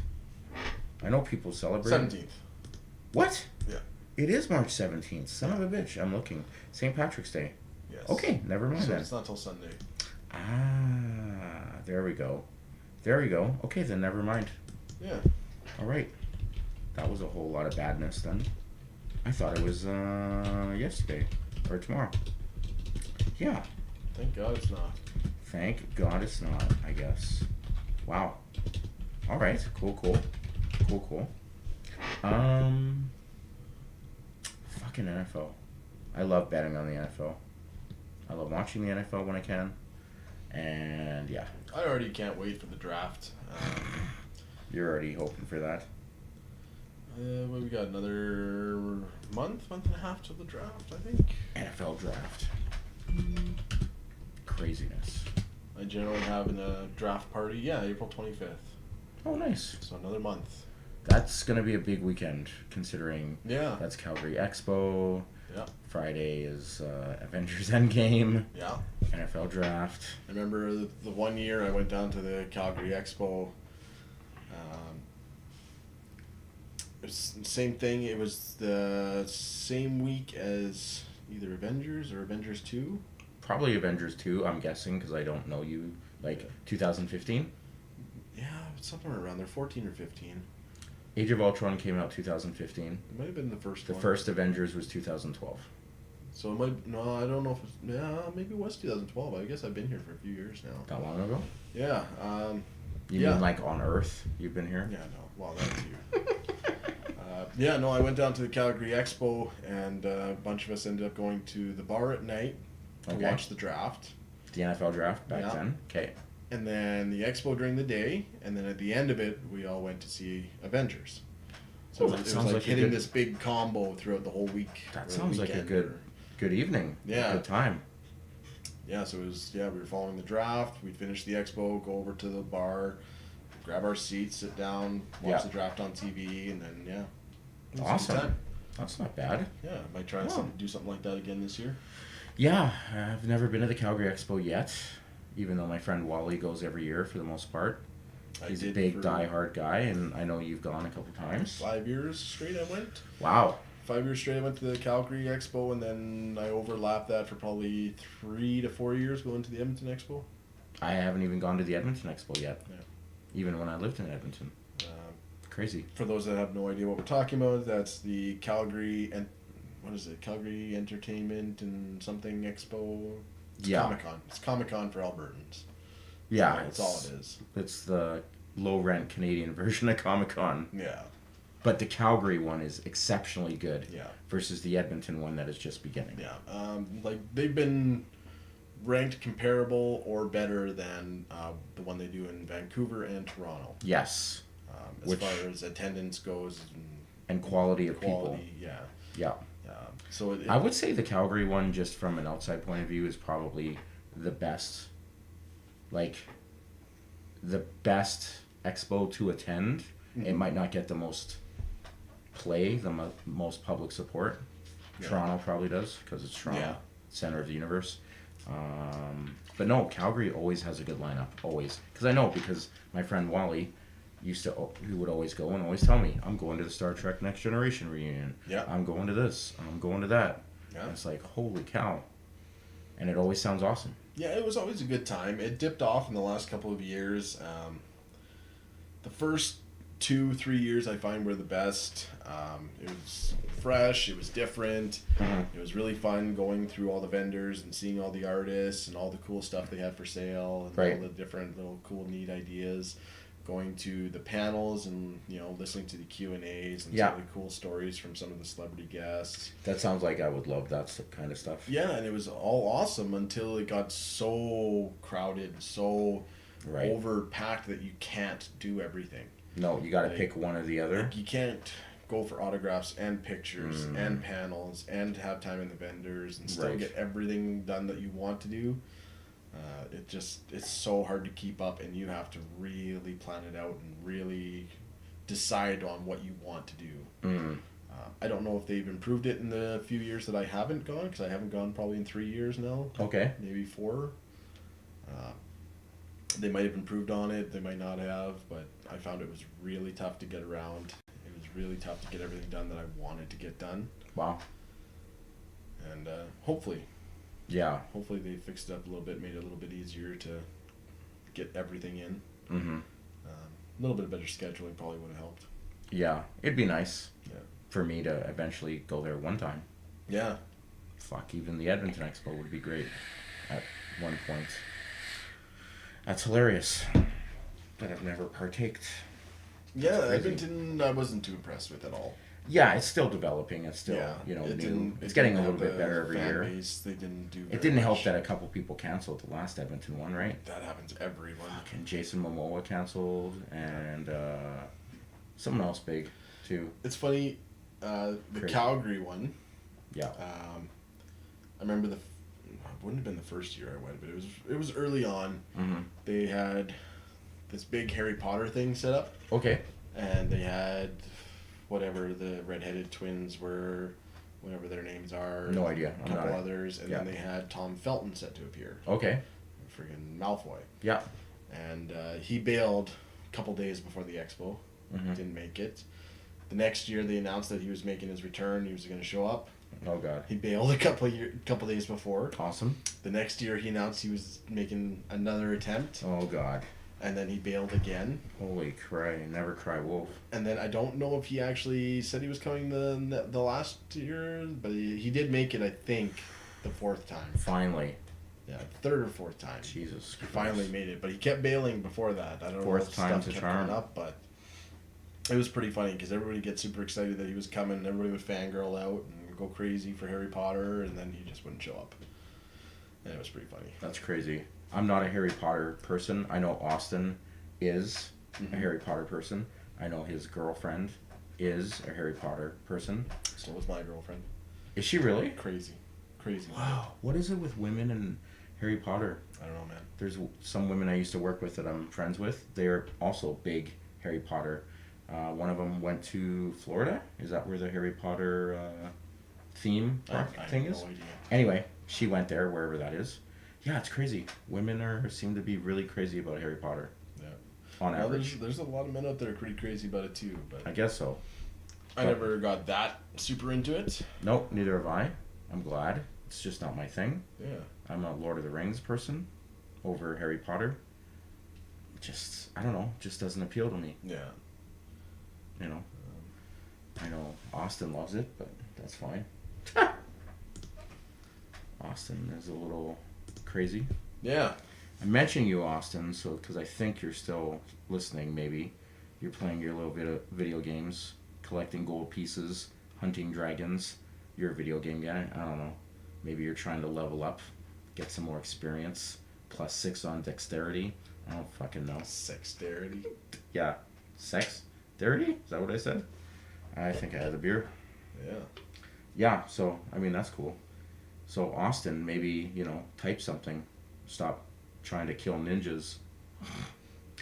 I know people celebrate. 17th. What? Yeah. It is March 17th. Son of a bitch. I'm looking. St. Patrick's Day. Yes. Okay, never mind So then. it's not till Sunday. Ah, there we go. There we go. Okay, then never mind. Yeah. All right. That was a whole lot of badness then. I thought it was yesterday or tomorrow. Yeah. Thank God it's not. Thank God it's not, I guess. Wow. All right. Cool, cool. Cool, cool. Fucking NFL. I love betting on the NFL. I love watching the NFL when I can. And yeah, I already can't wait for the draft. you're already hoping for that. What we got? Another month and a half till the draft, I think. NFL draft. Craziness. I generally have a draft party. Yeah, April 25th. Oh, nice. So another month. That's going to be a big weekend, considering Yeah. that's Calgary Expo. Yeah. Friday is Avengers Endgame. Yeah. NFL draft. I remember the 1 year I went down to the Calgary Expo. It was the same thing. It was the same week as either Avengers or Avengers 2. Probably Avengers 2, I'm guessing, because I don't know you. Like, 2015? Yeah, somewhere around there, 14 or 15. Age of Ultron came out 2015. It might have been the first The one. first Avengers was 2012. So it might, no, I don't know if it's, yeah, maybe it was 2012. I guess I've been here for a few years now. That long ago? Yeah. You Yeah. mean like on Earth? You've been here? Yeah, no. Well, that's you. Yeah, no, I went down to the Calgary Expo, and a bunch of us ended up going to the bar at night to Okay. watch the draft. The NFL draft back Yeah. then? Okay. And then the expo during the day, and then at the end of it, we all went to see Avengers. So Oh, it that was sounds like like a hitting good- this big combo throughout the whole week. That or sounds like a weekend, good or- good evening. Yeah. Good time. Yeah, so it was, yeah, we were following the draft. We'd finish the expo, go over to the bar, grab our seats, sit down, watch Yeah. the draft on TV, and then, yeah. It was a good Awesome. time. That's not bad. Yeah, might try and Oh. do something like that again this year. Yeah, I've never been to the Calgary Expo yet, even though my friend Wally goes every year for the most part. I He's a did big for die-hard guy, and I know you've gone a couple times. 5 years straight I went. Wow. 5 years straight I went to the Calgary Expo, and then I overlapped that for probably 3 to 4 years going to the Edmonton Expo. I haven't even gone to the Edmonton Expo yet, Yeah. even when I lived in Edmonton. Crazy. For those that have no idea what we're talking about, that's the Calgary and what is it? Calgary Entertainment and something Expo. It's Yeah. Comic-Con. It's Comic-Con for Albertans. Yeah, That's all it is. It's the low-rent Canadian version of Comic-Con. Yeah. But the Calgary one is exceptionally good Yeah. versus the Edmonton one that is just beginning. Yeah. Like they've been ranked comparable or better than the one they do in Vancouver and Toronto. Yes. As Which- far as attendance goes And quality of quality, people. yeah. Yeah. So I would say the Calgary one, just from an outside point of view, is probably the best. Like, the best expo to attend. It Mhm. might not get the most play, the most public support. Yeah. Toronto probably does, because it's Toronto, Yeah. center of the universe. But no, Calgary always has a good lineup, always. Because I know, because my friend Wally he would always go and always tell me, I'm going to the Star Trek Next Generation reunion. Yeah. I'm going to this. I'm going to that. Yeah. And it's like, holy cow. And it always sounds awesome. Yeah, it was always a good time. It dipped off in the last couple of years. The first 2-3 years I find were the best. It was fresh. It was different. Mhm. It was really fun going through all the vendors and seeing all the artists and all the cool stuff they had for sale and Right. all the different little cool neat ideas. Going to the panels and listening to the Q&As and Yeah. some of the cool stories from some of the celebrity guests. That sounds like I would love that kind of stuff. Yeah, and it was all awesome until it got so crowded, so Right. overpacked that you can't do everything. No, you got to Like- pick one or the other. Like you can't go for autographs and pictures Mm. and panels and have time in the vendors and still Right. get everything done that you want to do. It's so hard to keep up, and you have to really plan it out and really decide on what you want to do. Mm. I don't know if they've improved it in the few years that I haven't gone, because I haven't gone probably in 3 years now, Okay. maybe 4. Uh, they might have improved on it, they might not have, but I found it was really tough to get around. It was really tough to get everything done that I wanted to get done. Wow. And hopefully Yeah. they fixed it up a little bit, made it a little bit easier to get everything in. Mm-hmm. A little bit better scheduling probably would have helped. Yeah. It'd be nice Yeah. for me to eventually go there one time. Yeah. Fuck, even the Edmonton Expo would be great at one point. That's hilarious. But I've never partaked. Yeah, crazy. Edmonton I wasn't too impressed with at all. Yeah, it's still developing. It's still, Yeah, new. it It's getting a didn't little bit have better every fan year. base. They didn't do It very didn't help much. that a couple people canceled the last Edmonton one, right? That happens to everyone. And Jason Momoa canceled, and someone else big, too. It's funny, the Crazy. Calgary one. Yeah. I remember it wouldn't have been the first year I went, but it was early on. Mm-hmm. They had this big Harry Potter thing set up, Okay. and they had whatever the redheaded twins were, whatever their names are. No idea. A couple others, and then yeah. they had Tom Felton set to appear. Okay. Friggin' Malfoy. Yeah. And he bailed a couple days before the expo. Mm-hmm. Didn't make it. The next year they announced that he was making his return. He was going to show up. Oh, God. He bailed a couple days before. Awesome. The next year he announced he was making another attempt, Oh, God. and then he bailed again. Holy cry. Never cry wolf. And then I don't know if he actually said he was coming the last year, but he did make it, I think, the 4th time. Finally. Yeah, 3rd or 4th time. Jesus He Christ. finally made it, but he kept bailing before that. I don't know Fourth if time's stuff a kept charm. coming up, but it was pretty funny because everybody gets super excited that he was coming. Everybody would fangirl out and go crazy for Harry Potter, and then he just wouldn't show up. And it was pretty funny. That's crazy. I'm not a Harry Potter person. I know Austin is a Harry Potter person. I know his girlfriend is a Harry Potter person. So was my girlfriend. Is she really? Crazy. Wow. What is it with women and Harry Potter? I don't know, man. There's some women I used to work with that I'm friends with. They're also big Harry Potter. One of them went to Florida. Is that where the Harry Potter theme I park have thing no is? idea. Anyway, she went there, wherever that is. Yeah, it's crazy. Women seem to be really crazy about Harry Potter. Yeah. On Well, average. there's a lot of men out there pretty crazy about it too, but I guess so. I never got that super into it. Nope, neither have I. I'm glad. It's just not my thing. Yeah. I'm a Lord of the Rings person over Harry Potter. Just, I don't know, just doesn't appeal to me. Yeah. You know, I know Austin loves it, but that's fine. Austin is a little crazy. Yeah. I'm mentioning you, Austin, so because I think you're still listening. Maybe you're playing your little video games, collecting gold pieces, hunting dragons. You're a video game guy. I don't know. Maybe you're trying to level up, get some more experience. +6 on dexterity. I don't fucking know. Sexterity. Yeah, dexterity. Is that what I said? I think I had a beer. Yeah. Yeah. So I mean that's cool. So Austin, maybe type something. Stop trying to kill ninjas.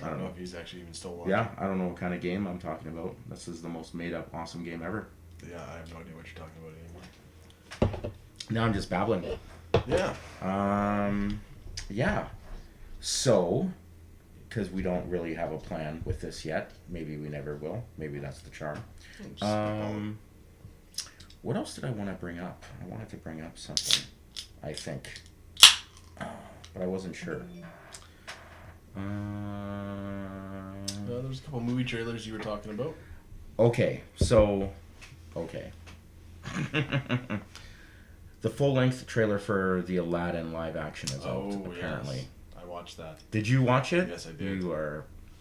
I don't know if he's actually even still watching. Yeah, I don't know what kind of game I'm talking about. This is the most made up awesome game ever. Yeah, I have no idea what you're talking about anymore. Now I'm just babbling. Yeah. Yeah. So, because we don't really have a plan with this yet, maybe we never will. Maybe that's the charm. What else did I want to bring up? I wanted to bring up something, I think. But I wasn't sure. There was a couple movie trailers you were talking about. Okay, so... Okay. The full-length trailer for the Aladdin live action is out, apparently. Yes. I watched that. Did you watch it? Yes, I did.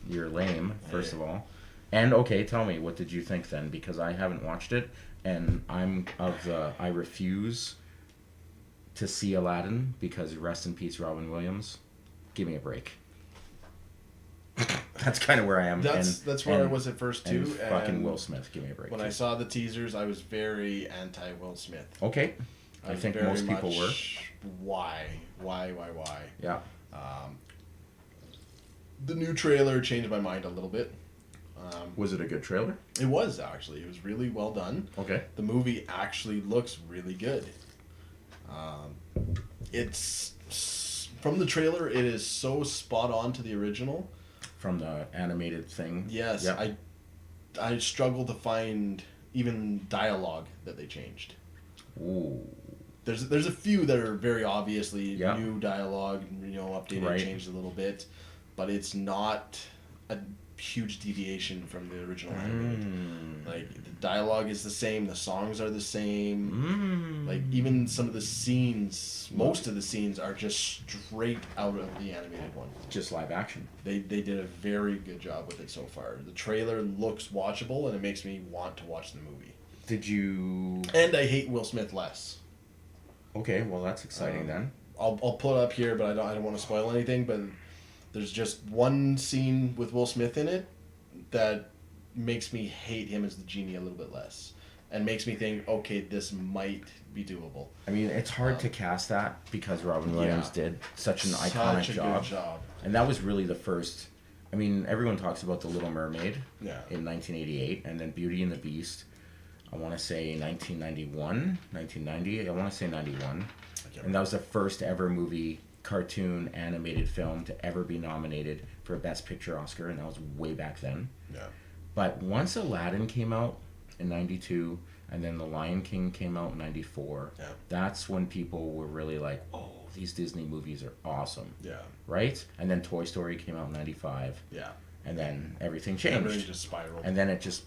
You're lame, first Hey. of all. And, okay, tell me, what did you think then? Because I haven't watched it, and I refuse to see Aladdin, because rest in peace, Robin Williams. Give me a break. That's kind of where I am. That's where I was at first too. And fucking Will Smith, give me a break. When I saw the teasers, I was very anti Will Smith. Okay. I was think very most people were. much, Why? Yeah. The new trailer changed my mind a little bit. Was it a good trailer? It was actually. It was really well done. Okay. The movie actually looks really good. It's from the trailer. It is so spot on to the original. From the animated thing. Yes, Yep. I struggle to find even dialogue that they changed. Ooh. There's a few that are very obviously Yeah. new dialogue, updated, Right. changed a little bit, but it's not a huge deviation from the original animated. Like the dialogue is the same, the songs are the same. Like even some of the scenes, most of the scenes are just straight out of the animated one. Just live action. They did a very good job with it so far. The trailer looks watchable and it makes me want to watch the movie. Did you? And I hate Will Smith less. Okay, well that's exciting then. I'll pull it up here, but I don't want to spoil anything. But there's just one scene with Will Smith in it that makes me hate him as the genie a little bit less, and makes me think, okay, this might be doable. I mean, it's hard to cast that because Robin Williams did such an iconic job. Good job. And that was really the first. I mean, everyone talks about The Little Mermaid Yeah. in 1988, and then Beauty and the Beast, I want to say 1991, 1990, I want to say 91. And that was the first ever movie, cartoon, animated film to ever be nominated for a Best Picture Oscar, and that was way back then. Yeah. But once Aladdin came out in 92, and then The Lion King came out in 94, that's when people were really like, oh, these Disney movies are awesome. Yeah. Right? And then Toy Story came out in 95. Yeah. And then everything changed. Everything just spiraled. And then it just...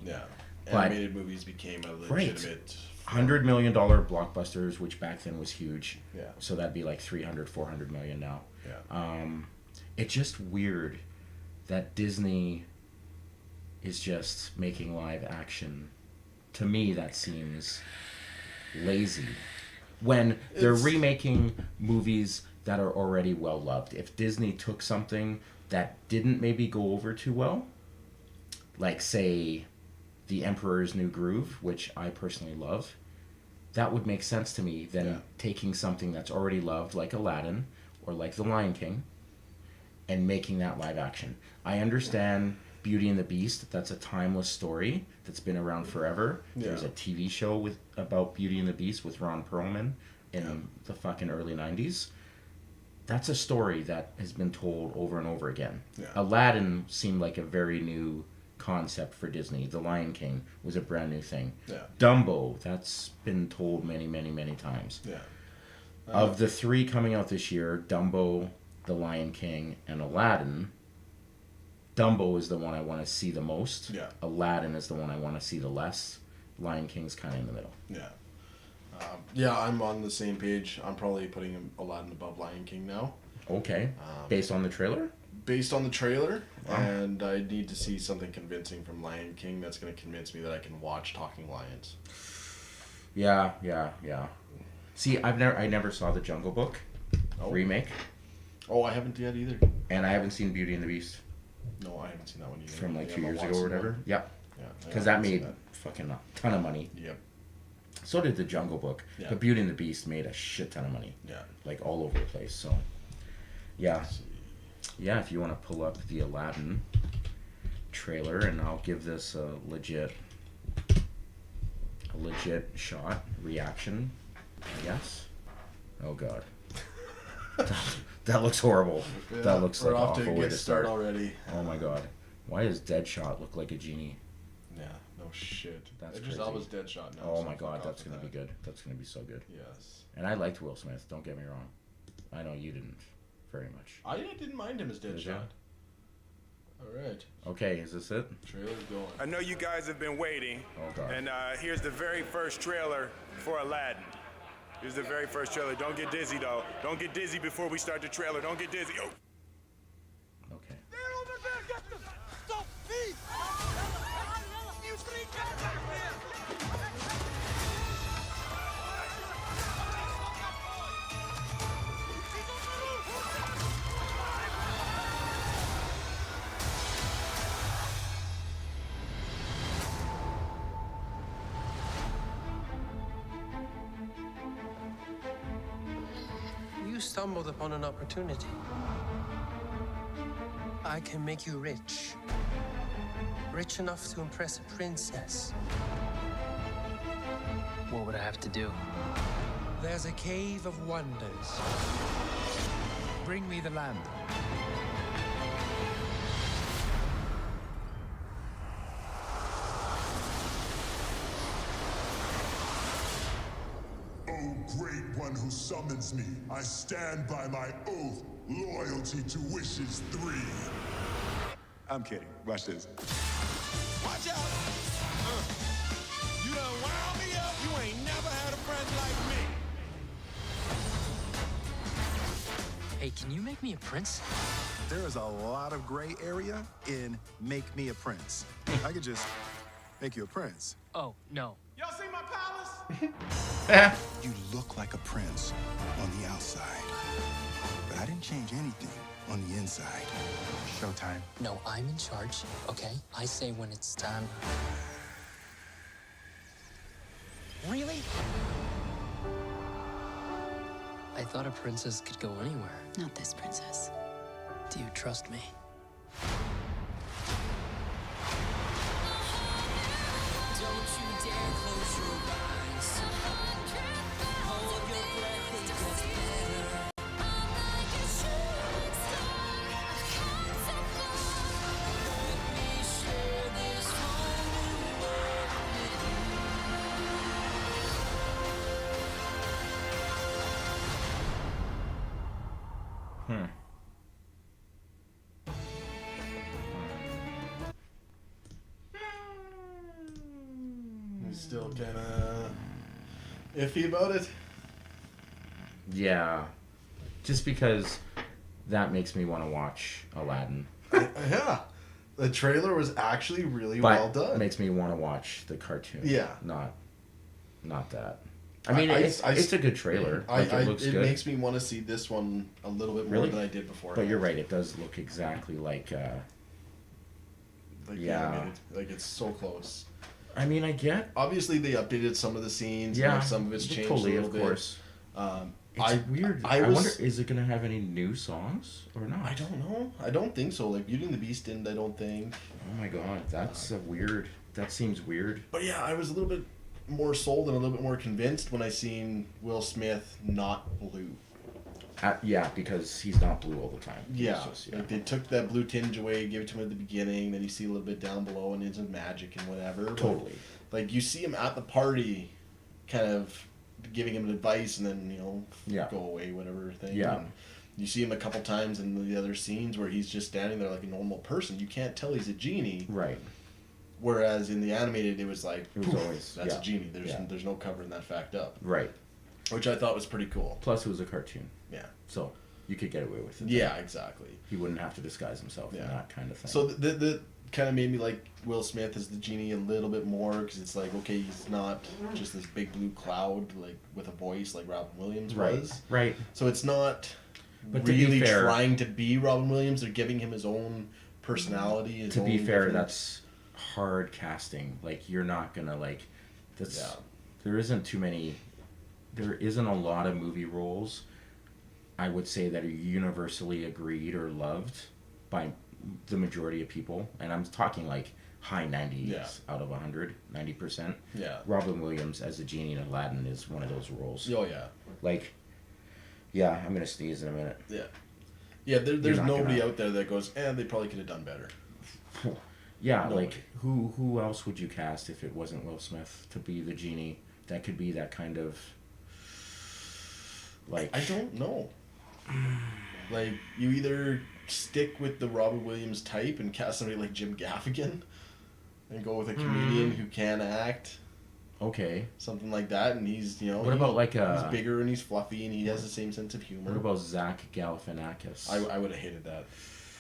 Yeah. But- Animated movies became a legitimate... $100 million blockbusters, which back then was huge. Yeah. So that'd be like 300, 400 million now. Yeah. It's just weird that Disney is just making live action. To me, that seems lazy. When they're remaking movies that are already well loved. If Disney took something that didn't maybe go over too well, like say The Emperor's New Groove, which I personally love, that would make sense to me than taking something that's already loved like Aladdin or like The Lion King and making that live action. I understand Beauty and the Beast, that's a timeless story that's been around forever. Yeah. There's a TV show about Beauty and the Beast with Ron Perlman in the fucking early 90s. That's a story that has been told over and over again. Yeah. Aladdin seemed like a very new concept for Disney. The Lion King was a brand new thing. Yeah. Dumbo, that's been told many, many, many times. Yeah. Of the three coming out this year, Dumbo, The Lion King, and Aladdin, Dumbo is the one I want to see the most. Yeah. Aladdin is the one I want to see the less. Lion King's kind of in the middle. Yeah. Yeah, I'm on the same page. I'm probably putting Aladdin above Lion King now. Okay. Based on the trailer? Based on the trailer, and I need to see something convincing from Lion King that's going to convince me that I can watch Talking Lions. Yeah. See, I never saw the Jungle Book remake, Oh, I haven't yet either. and I haven't seen Beauty and the Beast No, I haven't seen that one either. from like The 2 Emma years ago Watson or whatever. one? Yep. Yeah. Because I that haven't seen made fucking a ton of money. Yep. So did the Jungle Book. Yeah. But Beauty and the Beast made a shit ton of money. Yeah. Like all over the place. So, yeah. Let's see. Yeah, if you want to pull up the Aladdin trailer, and I'll give this a legit shot reaction. Yes. Oh God. that looks horrible. Yeah, that looks like we're an off to awful a way good to start start. already. Oh my God. Why does Deadshot look like a genie? Yeah, no shit. That's Idris crazy. Elba's Deadshot now. Oh so my God, fuck that's off gonna with be that. good. That's gonna be so good. Yes. And I liked Will Smith. Don't get me wrong. I know you didn't very much. I didn't mind him as Did ya? Deadshot. Alright, Okay, is this it? trailer's going. I know you guys have been waiting. Oh, God. And here's the very first trailer for Aladdin. Here's the very first trailer. Don't get dizzy, though. Don't get dizzy before we start the trailer. Don't get dizzy. Oh. Okay. You stumbled upon an opportunity. I can make you rich. Rich enough to impress a princess. What would I have to do? There's a cave of wonders. Bring me the lamp. O great one who summons me, I stand by my oath, loyalty to wishes 3. I'm kidding. Watch this. Watch out! You done wound me up. You ain't never had a friend like me. Hey, can you make me a prince? There is a lot of gray area in make me a prince. I could just make you a prince. Oh, no. Y'all see my palace? You look like a prince on the outside, but I didn't change anything on the inside. Showtime. No, I'm in charge, okay? I say when it's time. Really? I thought a princess could go anywhere. Not this princess. Do you trust me? Don't you dare close your eyes. Hold your breath, it gets better. Let me share this whole world with you. He's still kind of iffy about it. Yeah. Just because that makes me want to watch Aladdin. Yeah, the trailer was actually really But well done. makes me want to watch the cartoon. Yeah. Not that. I mean, it's a good trailer. Like, it looks it good. makes me want to see this one a little bit more Really? than I did before. But you're right. It does look exactly like. Like, Yeah. animated. Like, it's so close. I mean, I get. Obviously, they updated some of the scenes. Yeah. And, like, some of it's changed totally, a little of bit. course. It's weird. I I was- wonder, is it gonna have any new songs or not? I don't know. I don't think so. Like, Beauty and the Beast didn't, I don't think. Oh my god, that's a weird. That seems weird. But yeah, I was a little bit more sold and a little bit more convinced when I seen Will Smith not blue. Yeah, because he's not blue all the time. He's Yeah, just- like they took that blue tinge away, gave it to him at the beginning, then you see a little bit down below and into magic and whatever. But, Totally. like, you see him at the party, kind of giving him advice, and then Yeah. go away, whatever thing. Yeah. And you see him a couple times in the other scenes where he's just standing there like a normal person. You can't tell he's a genie. Right. Whereas in the animated, it was like, It was poof, always- that's yeah. a genie. There's Yeah. there's no covering that fact up, Right. which I thought was pretty cool. Plus, it was a cartoon, Yeah. so you could get away with it. Yeah, exactly. He wouldn't have to disguise himself in Yeah. that kind of thing. So the kind of made me like Will Smith as the genie a little bit more, because it's like, okay, he's not just this big blue cloud like with a voice like Robin Williams right. was. Right. So it's not But to be really fair- trying to be Robin Williams. They're giving him his own personality. His To be own fair, different- that's hard casting. Like, you're not gonna like. That's. Yeah. There isn't too many. There isn't a lot of movie roles, I would say, that are universally agreed or loved by the majority of people, and I'm talking like high 90s Yeah. out of 100, 90%. Yeah. Robin Williams as the genie in Aladdin is one of those roles. Oh yeah. Like, yeah, I'm gonna sneeze in a minute. Yeah. Yeah. There's not nobody gonna- out there that goes, they probably could have done better. Yeah, Nobody. like who else would you cast if it wasn't Will Smith to be the genie? That could be that kind of like I don't know. Like, you either stick with the Robin Williams type and cast somebody like Jim Gaffigan and go with a comedian who can act, Okay. something like that, and he's, What about like he's bigger and he's fluffy and he has the same sense of humor. What about Zach Galifianakis? I would have hated that.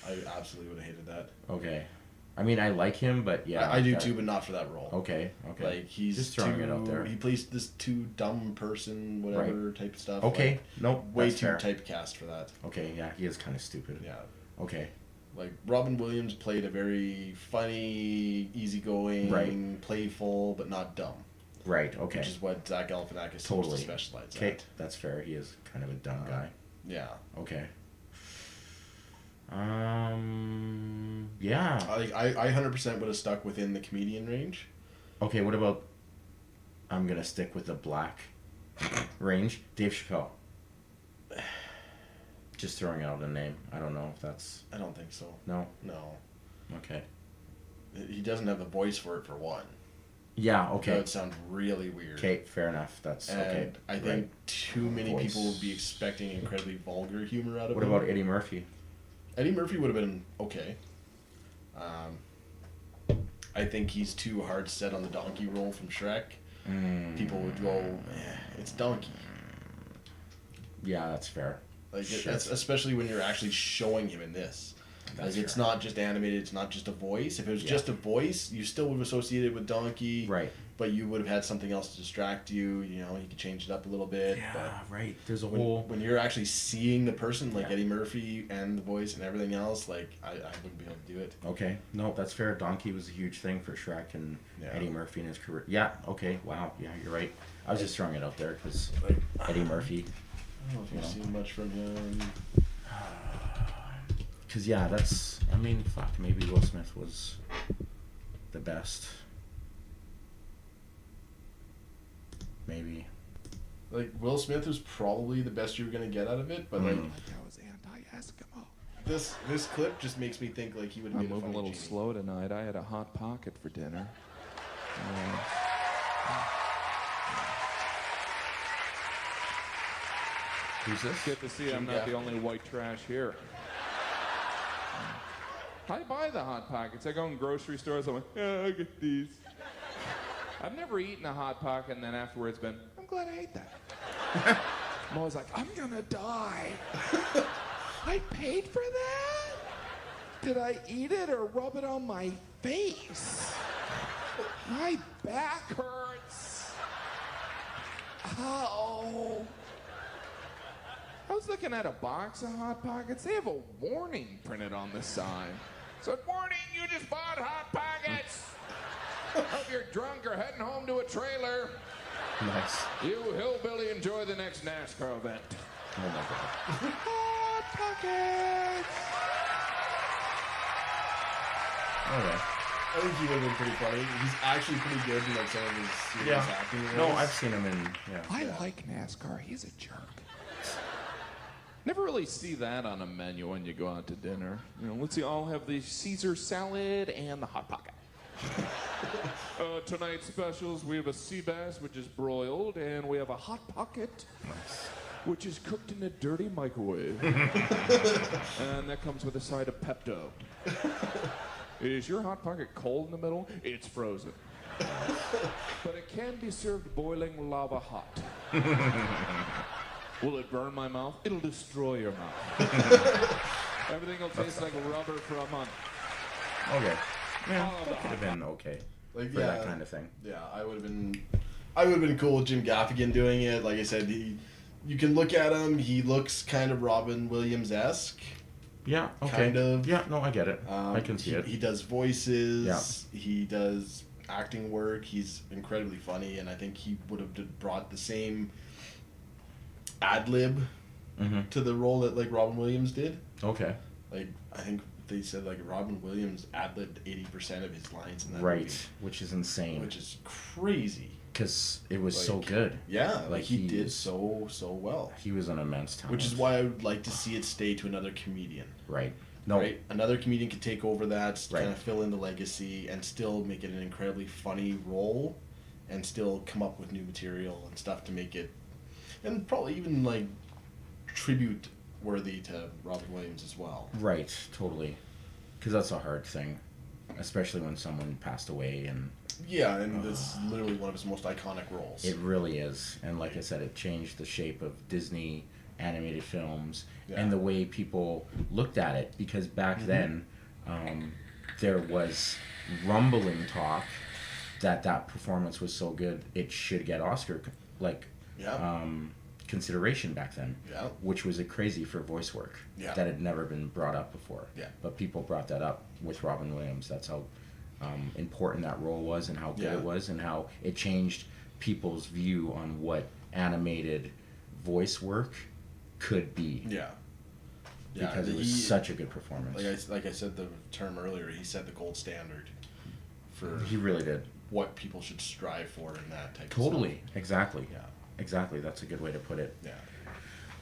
I absolutely would have hated that. Okay. I mean, I like him, but yeah. I do that- too, but not for that role. Okay. Okay. Like, he's just throwing too, it out there. He plays this too dumb person, whatever type of stuff. Okay. Like, Nope. way that's too fair. typecast for that. Okay. Yeah, he is kind of stupid. Yeah. Okay. Like, Robin Williams played a very funny, easygoing, Right. playful, but not dumb. Right. Okay. Which is what Zach Galifianakis seems Totally. to specialize Okay. at. That's fair. He is kind of a dumb guy. Yeah. Okay. Yeah. I 100% would have stuck within the comedian range. Okay, what about... I'm going to stick with the black range. Dave Chappelle. Just throwing out a name. I don't know if that's... I don't think so. No? No. Okay. He doesn't have the voice for it, for one. Yeah, That okay. would sound really weird. Okay, fair enough. That's And okay. I think right. too many Voice. people would be expecting incredibly vulgar humor out of What him. about Eddie Murphy? Eddie Murphy would have been okay. I think he's too hard set on the donkey role from Shrek. People would go, it's donkey. Yeah, that's fair. Like Shit. that's especially when you're actually showing him in this. That's Like it's fair. not just animated, it's not just a voice. If it was just a voice, you still would have associated it with donkey. Right. But you would have had something else to distract you. You know, you could change it up a little bit. Yeah, right. There's a But whole... when you're actually seeing the person, like Yeah. Eddie Murphy and the voice and everything else, like I wouldn't be able to do it. Okay. No, that's fair. Donkey was a huge thing for Shrek and Yeah. Eddie Murphy in his career. Yeah, okay. Wow. Yeah, you're right. I was just throwing it out there because Like, Eddie Murphy... I don't know if you've No. seen much from him. Because, yeah, that's... I mean, fuck, maybe Will Smith was the best. Maybe. Like Will Smith was probably the best you were gonna get out of it, but like That was anti-Eskimo. this clip just makes me think like he would have I'm made a moving a funny little genie. slow tonight. I had a hot pocket for dinner. Who's this? Good to see I'm not the only white trash here. I buy the Hot Pockets. I go in grocery stores. I'm like, yeah, I get these. I've never eaten a Hot Pocket and then afterwards been, I'm glad I ate that. I'm always like, I'm gonna die. I paid for that? Did I eat it or rub it on my face? My back hurts. Ow. I was looking at a box of Hot Pockets. They have a warning printed on the side. So, warning, you just bought Hot Pockets. Hope you're drunk or heading home to a trailer. Nice. You hillbilly, enjoy the next NASCAR event. Oh, my God. Hot Pockets. Okay. I think he would have been pretty funny. He's actually pretty good in like some of his serious acting roles. No, I've seen him in... Yeah. I like NASCAR. He's a jerk. Never really see that on a menu when you go out to dinner. You know, let's see, I'll have the Caesar salad and the Hot Pocket. Tonight's specials, we have a sea bass, which is broiled, and we have a Hot Pocket, which is cooked in a dirty microwave. And that comes with a side of Pepto. Is your Hot Pocket cold in the middle? It's frozen. But it can be served boiling lava hot. Will it burn my mouth? It'll destroy your mouth. Everything will taste like rubber for a month. Okay. Yeah, All of that could have the been okay Like for that kind of thing. Yeah, I would have been cool with Jim Gaffigan doing it. Like I said, you can look at him. He looks kind of Robin Williams-esque. Yeah, okay. Kind of. Yeah, no, I get it. I can see it. He does voices. Yeah. He does acting work. He's incredibly funny, and I think he would have brought the same ad lib to the role that like Robin Williams did. Okay. Like I think they said like Robin Williams ad libbed 80% of his lines in that Right, movie, which is insane. which is crazy. Because it was so Like, good. Yeah, like he did was- so well. He was an immense talent. Which is why I would like to see it stay to another comedian. Right. No. Right? Another comedian could take over that, Right. kind of fill in the legacy, and still make it an incredibly funny role, and still come up with new material and stuff to make it, and probably even like tribute worthy to Robin Williams as well. Right, totally. Because that's a hard thing. Especially when someone passed away, and Yeah, and it's literally one of his most iconic roles. it really is. And like I said, it changed the shape of Disney animated films Yeah. and the way people looked at it. Because back then, there was rumbling talk that performance was so good it should get Oscar Yeah. consideration back then. Yeah. Which was crazy for voice work. Yeah. That had never been brought up before. Yeah. But people brought that up with Robin Williams. That's how important that role was, and how good Yeah. it was, and how it changed people's view on what animated voice work could be. Yeah. Yeah, because it was such a good performance. Like I said the term earlier, he set the gold standard for He really did. what people should strive for in that type of Totally. stuff. Exactly. Yeah. Exactly. That's a good way to put it. Yeah.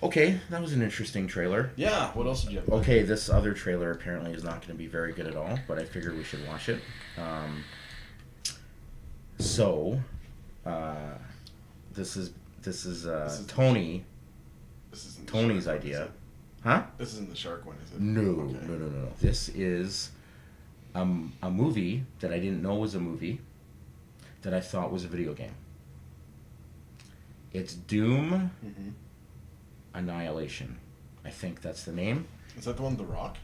Okay, that was an interesting trailer. Yeah, what else did you have? Okay, this other trailer apparently is not going to be very good at all, but I figured we should watch it. This is Tony. This isn't the Tony's shark one, idea. is it? Huh? This isn't the shark one, is it? No, Okay. no. This is a movie that I didn't know was a movie that I thought was a video game. It's Doom Mhm. Annihilation. I think that's the name. Is that the one with The Rock?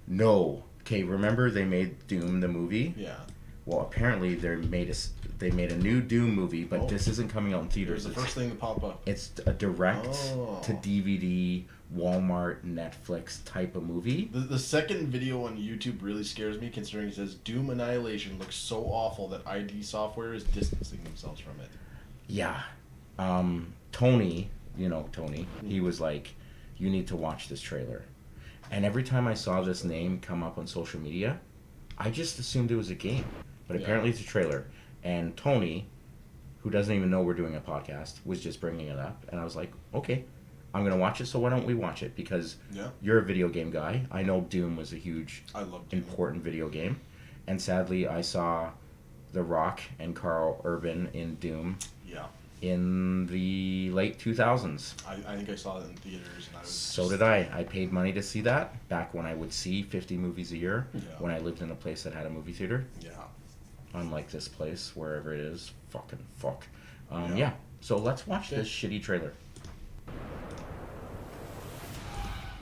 No. Okay, remember they made Doom the movie? Yeah. Well, apparently they made a new Doom movie, but Oh. this isn't coming out in It was theaters. the first thing to pop up. It's a direct Oh. to DVD, Walmart, Netflix type of movie. The second video on YouTube really scares me, considering it says Doom Annihilation looks so awful that ID Software is distancing themselves from it. Yeah. Tony, you know Tony, he was like, you need to watch this trailer. And every time I saw this name come up on social media, I just assumed it was a game. But Yeah. apparently it's a trailer. And Tony, who doesn't even know we're doing a podcast, was just bringing it up. And I was like, okay, I'm going to watch it, so why don't we watch it? Because Yeah. you're a video game guy. I know Doom was a huge, I love Doom. important video game. And sadly, I saw The Rock and Carl Urban in Doom Yeah. in the late 2000s. I think I saw it in theaters, and I was So did I. I paid money to see that back when I would see 50 movies a year Yeah. when I lived in a place that had a movie theater. Yeah. Unlike this place, wherever it is. Fucking fuck. Yeah. Yeah. So let's watch Okay. this shitty trailer.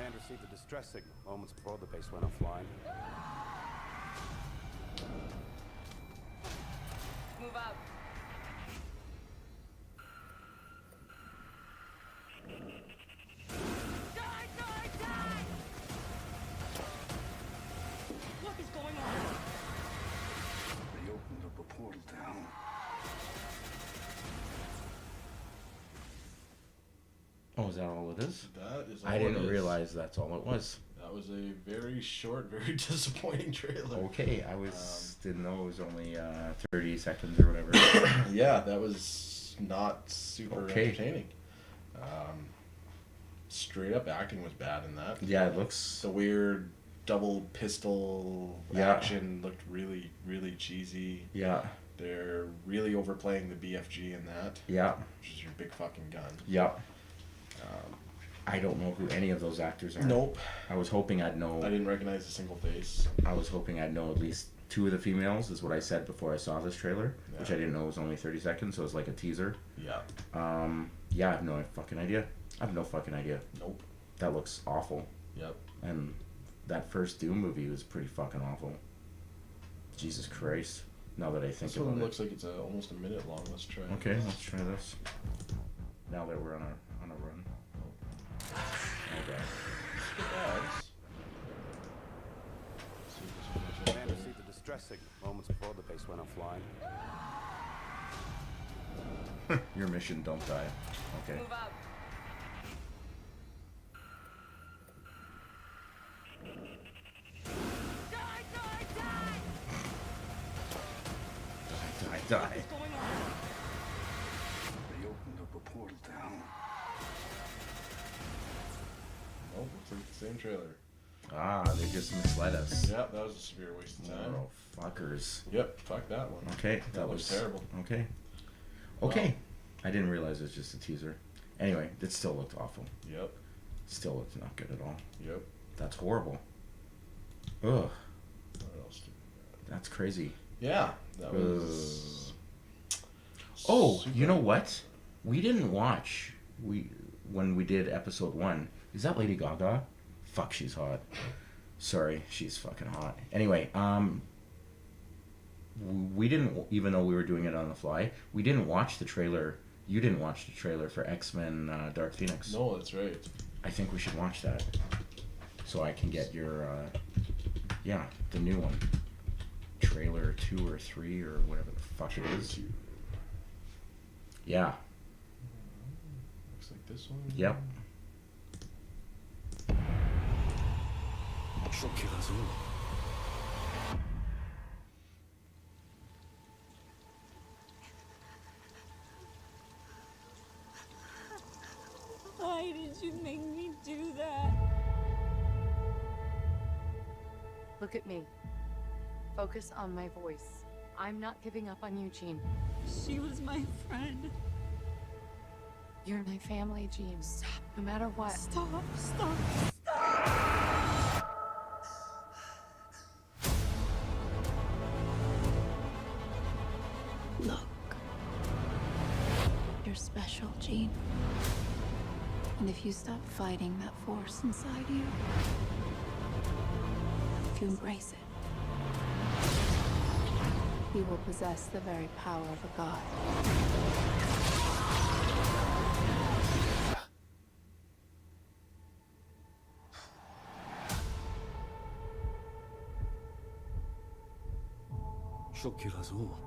And received a distress signal moments before the base went offline. Move out. What is going on? They opened up a portal down. Oh, is that all it is? That is all I it didn't is. realize that's all it was. That was a very short, very disappointing trailer. Okay, I didn't know it was only 30 seconds or whatever. Yeah, that was not super Okay. entertaining. Straight up acting was bad in that. Yeah, it looks. The weird double pistol Yeah. action looked really, really cheesy. Yeah, They're really overplaying the BFG in that, yeah, which is your big fucking gun. yeah. I don't know who any of those actors are. Nope. I was hoping I'd know. I didn't recognize a single face. I was hoping I'd know at least two of the females, is what I said before I saw this trailer, which I Yeah. didn't know was only 30 seconds, so it was like a teaser. Yeah. Yeah, I have no fucking idea. I have no fucking idea. Nope. That looks awful. Yep. And that first Doom movie was pretty fucking awful. Jesus Christ. Now that I think This about one it. looks like it's almost a minute long. Let's try. Okay, let's try this. Now that we're on a run. Okay. Skip ads. See if this one And received a distress signal moments before the base went offline. Your mission, don't die. Okay. Move out. Die. What's going on? They opened up a portal down. Nope, looks like the same trailer. Ah, they just misled us. Yep, that was a severe waste of time. Oh, fuckers. Yep, fuck that one. Okay, That was terrible. Okay. Okay. I didn't realize it was just a teaser. Anyway, it still looked awful. Yep, Still looked not good at all. yep. That's horrible. Ugh, What else did that's crazy. Yeah, that was. Oh, super- you know what? We didn't watch when we did episode 1. Is that Lady Gaga? Fuck, she's hot. Sorry, she's fucking hot. Anyway, we didn't, even though we were doing it on the fly, we didn't watch the trailer. You didn't watch the trailer for X-Men Dark Phoenix. No, that's right. I think we should watch that. So I can get your, the new one. Trailer 2 or 3 or whatever the fuck it is. Yeah. Looks like this one. Yep. She'll kill us all. Why did you make me do that? Look at me. Focus on my voice. I'm not giving up on you, Jean. She was my friend. You're my family, Jean. Stop. No matter what. Stop, stop. Look. You're special, Jean. And if you stop fighting that force inside you, if you embrace it, you will possess the very power of a god. She'll kill us all.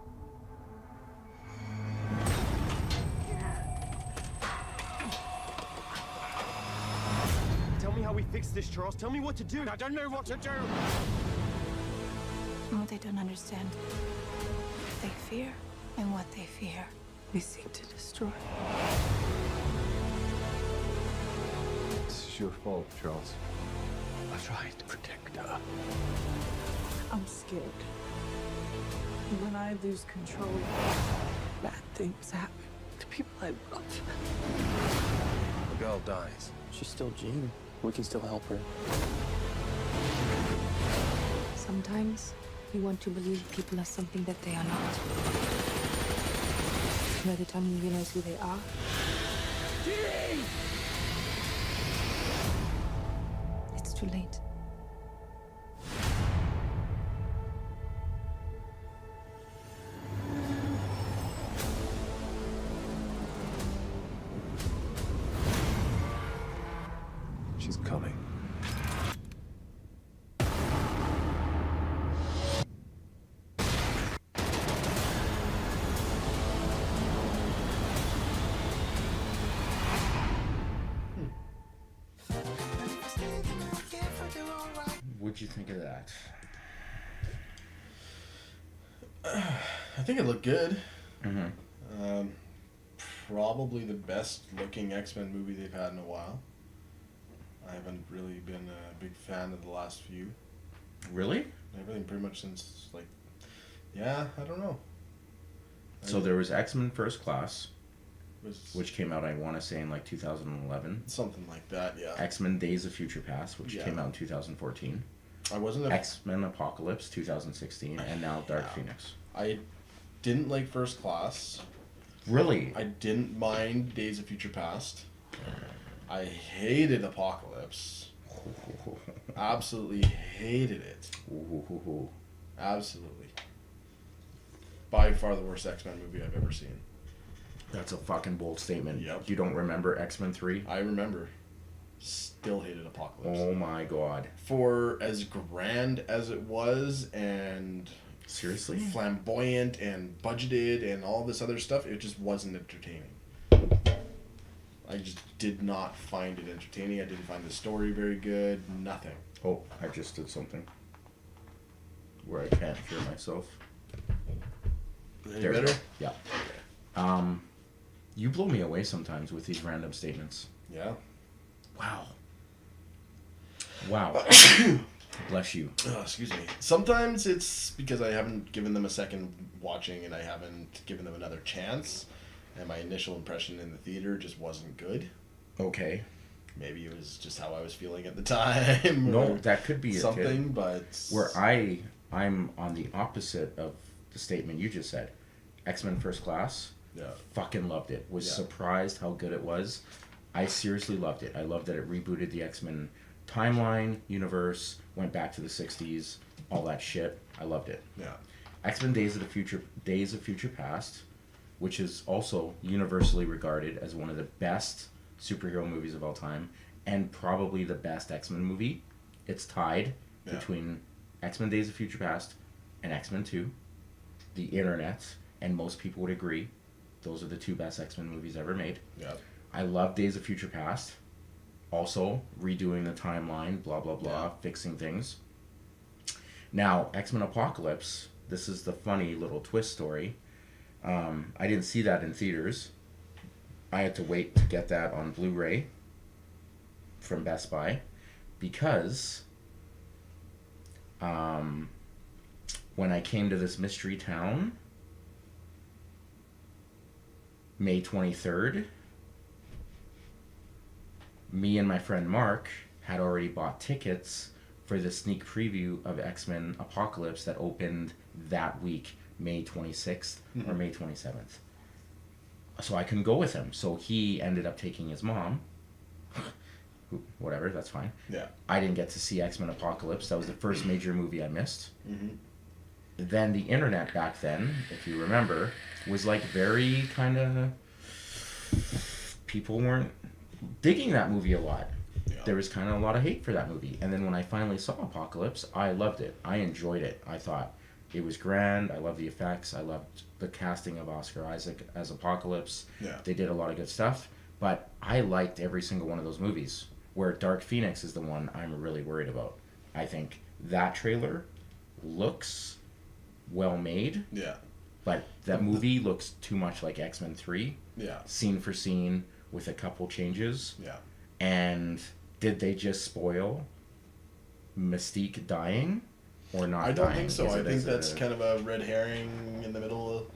Tell me how we fix this, Charles. Tell me what to do. I don't know what to do. No, they don't understand. They fear, and what they fear, we seek to destroy. This is your fault, Charles. I tried to protect her. I'm scared. When I lose control, bad things happen to people I love. The girl dies. She's still Jean. We can still help her. Sometimes you want to believe people are something that they are not. By the time you realize who they are, it's too late. She's coming. What'd you think of that? I think it looked good. Mm-hmm. Probably the best looking X-Men movie they've had in a while. I haven't really been a big fan of the last few. Really? Everything pretty much since, like, yeah, I don't know. So there was X-Men First Class, Was which came out, I want to say, in like 2011. something like that, yeah. X-Men Days of Future Past, which Yeah. came out in 2014. I wasn't a X-Men Apocalypse, 2016, and now Dark Yeah. Phoenix. I didn't like First Class. Really? I didn't mind Days of Future Past. I hated Apocalypse. Absolutely hated it. Absolutely. By far the worst X-Men movie I've ever seen. That's a fucking bold statement. Yep. You don't remember X-Men 3? I remember. Still hated Apocalypse. Oh my god. For as grand as it was and Seriously? flamboyant and budgeted and all this other stuff, it just wasn't entertaining. I just did not find it entertaining. I didn't find the story very good. Nothing. Oh, I just did something where I can't hear myself. Any There we better? go. Yeah. You blow me away sometimes with these random statements. Yeah. Wow. Wow. Bless you. Oh, excuse me. Sometimes it's because I haven't given them a second watching and I haven't given them another chance. And my initial impression in the theater just wasn't good. Okay. Maybe it was just how I was feeling at the time. No, or that could be something, it. but Where I'm on the opposite of the statement you just said. X-Men First Class. Yeah. Fucking loved it. Was Yeah. surprised how good it was. I seriously loved it. I loved that it rebooted the X-Men timeline, universe, went back to the 60s, all that shit. I loved it. Yeah. X-Men Days of Future Past, which is also universally regarded as one of the best superhero movies of all time, and probably the best X-Men movie. It's tied Yeah. between X-Men Days of Future Past and X-Men 2. The internet, and most people would agree, those are the two best X-Men movies ever made. Yeah. I love Days of Future Past. also redoing the timeline, blah blah blah, fixing things. Now, X-Men Apocalypse, this is the funny little twist story. I didn't see that in theaters. I had to wait to get that on Blu-ray from Best Buy because when I came to this mystery town, May 23rd, me and my friend Mark had already bought tickets for the sneak preview of X-Men Apocalypse that opened that week, May 26th or May 27th. So I couldn't go with him. So he ended up taking his mom. Whatever, that's fine. Yeah. I didn't get to see X-Men Apocalypse. That was the first major movie I missed. Mm-hmm. Then the internet back then, if you remember, was like very kind of... People weren't digging that movie a lot. Yeah. There was kind of a lot of hate for that movie. And then when I finally saw Apocalypse, I loved it. I enjoyed it. I thought it was grand. I loved the effects. I loved the casting of Oscar Isaac as Apocalypse. Yeah. They did a lot of good stuff. But I liked every single one of those movies. Where Dark Phoenix is the one I'm really worried about. I think that trailer looks well made. Yeah. But that movie looks too much like X-Men 3. Yeah. Scene for scene with a couple changes. Yeah. And did they just spoil Mystique dying or not? I don't dying? think so. Is I it think as that's a- kind of a red herring in the middle.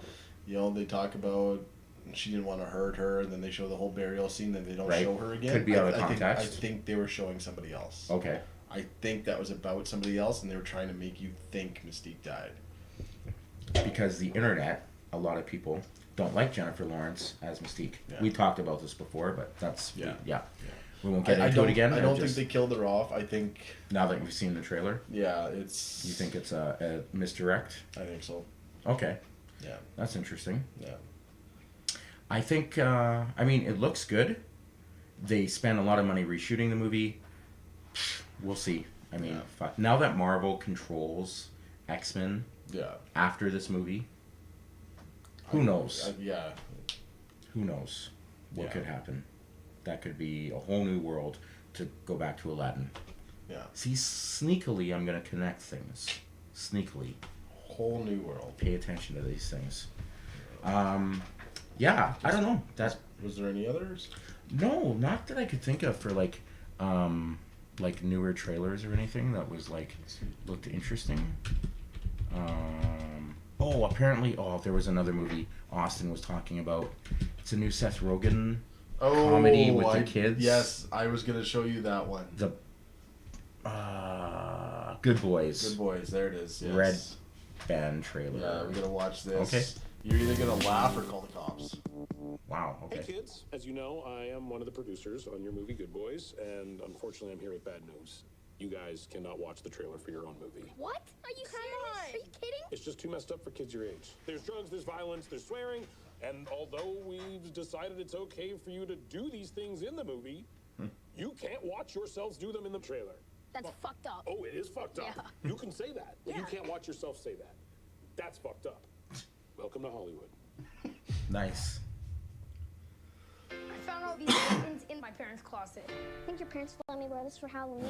You know, they talk about she didn't want to hurt her, and then they show the whole burial scene, then they don't Right. show her again. Could be out of I context. think they were showing somebody else. Okay. I think that was about somebody else, and they were trying to make you think Mystique died. Because the internet, a lot of people don't like Jennifer Lawrence as Mystique. Yeah. We talked about this before, but that's Yeah. yeah. We won't get I into don't, it again. I I'll don't just- think they killed her off. I think Now that you've seen the trailer, yeah, it's. you think it's a misdirect? I think so. Okay, Yeah. that's interesting. Yeah. I think, I mean, it looks good. They spent a lot of money reshooting the movie. We'll see. I mean, Yeah. fuck. Now that Marvel controls X-Men Yeah. after this movie, who knows? Yeah. Who knows what Yeah. could happen? That could be a whole new world to go back to Aladdin. Yeah. See, sneakily, I'm going to connect things. Sneakily. Whole new world. Pay attention to these things. Yeah, I don't know. Was there any others? No, not that I could think of for like newer trailers or anything that was like looked interesting. Apparently, there was another movie Austin was talking about. It's a new Seth Rogen comedy with the kids. Yes, I was gonna show you that one. The Good Boys. Good Boys. There it is. Yes. Red Band trailer. Yeah, we gotta watch this. Okay. You're either gonna laugh or call the cops. Wow. Okay. Hey kids, as you know, I am one of the producers on your movie Good Boys, and unfortunately I'm here with bad news. You guys cannot watch the trailer for your own movie. What? Are you serious? Are you kidding? It's just too messed up for kids your age. There's drugs, there's violence, there's swearing, and although we've decided it's okay for you to do these things in the movie, you can't watch yourselves do them in the trailer. That's fucked up. Oh, it is fucked up. Yeah. You can say that, but you can't watch yourself say that. That's fucked up. Welcome to Hollywood. Nice. I found all these weapons in my parents' closet. Think your parents will let me wear this for Halloween?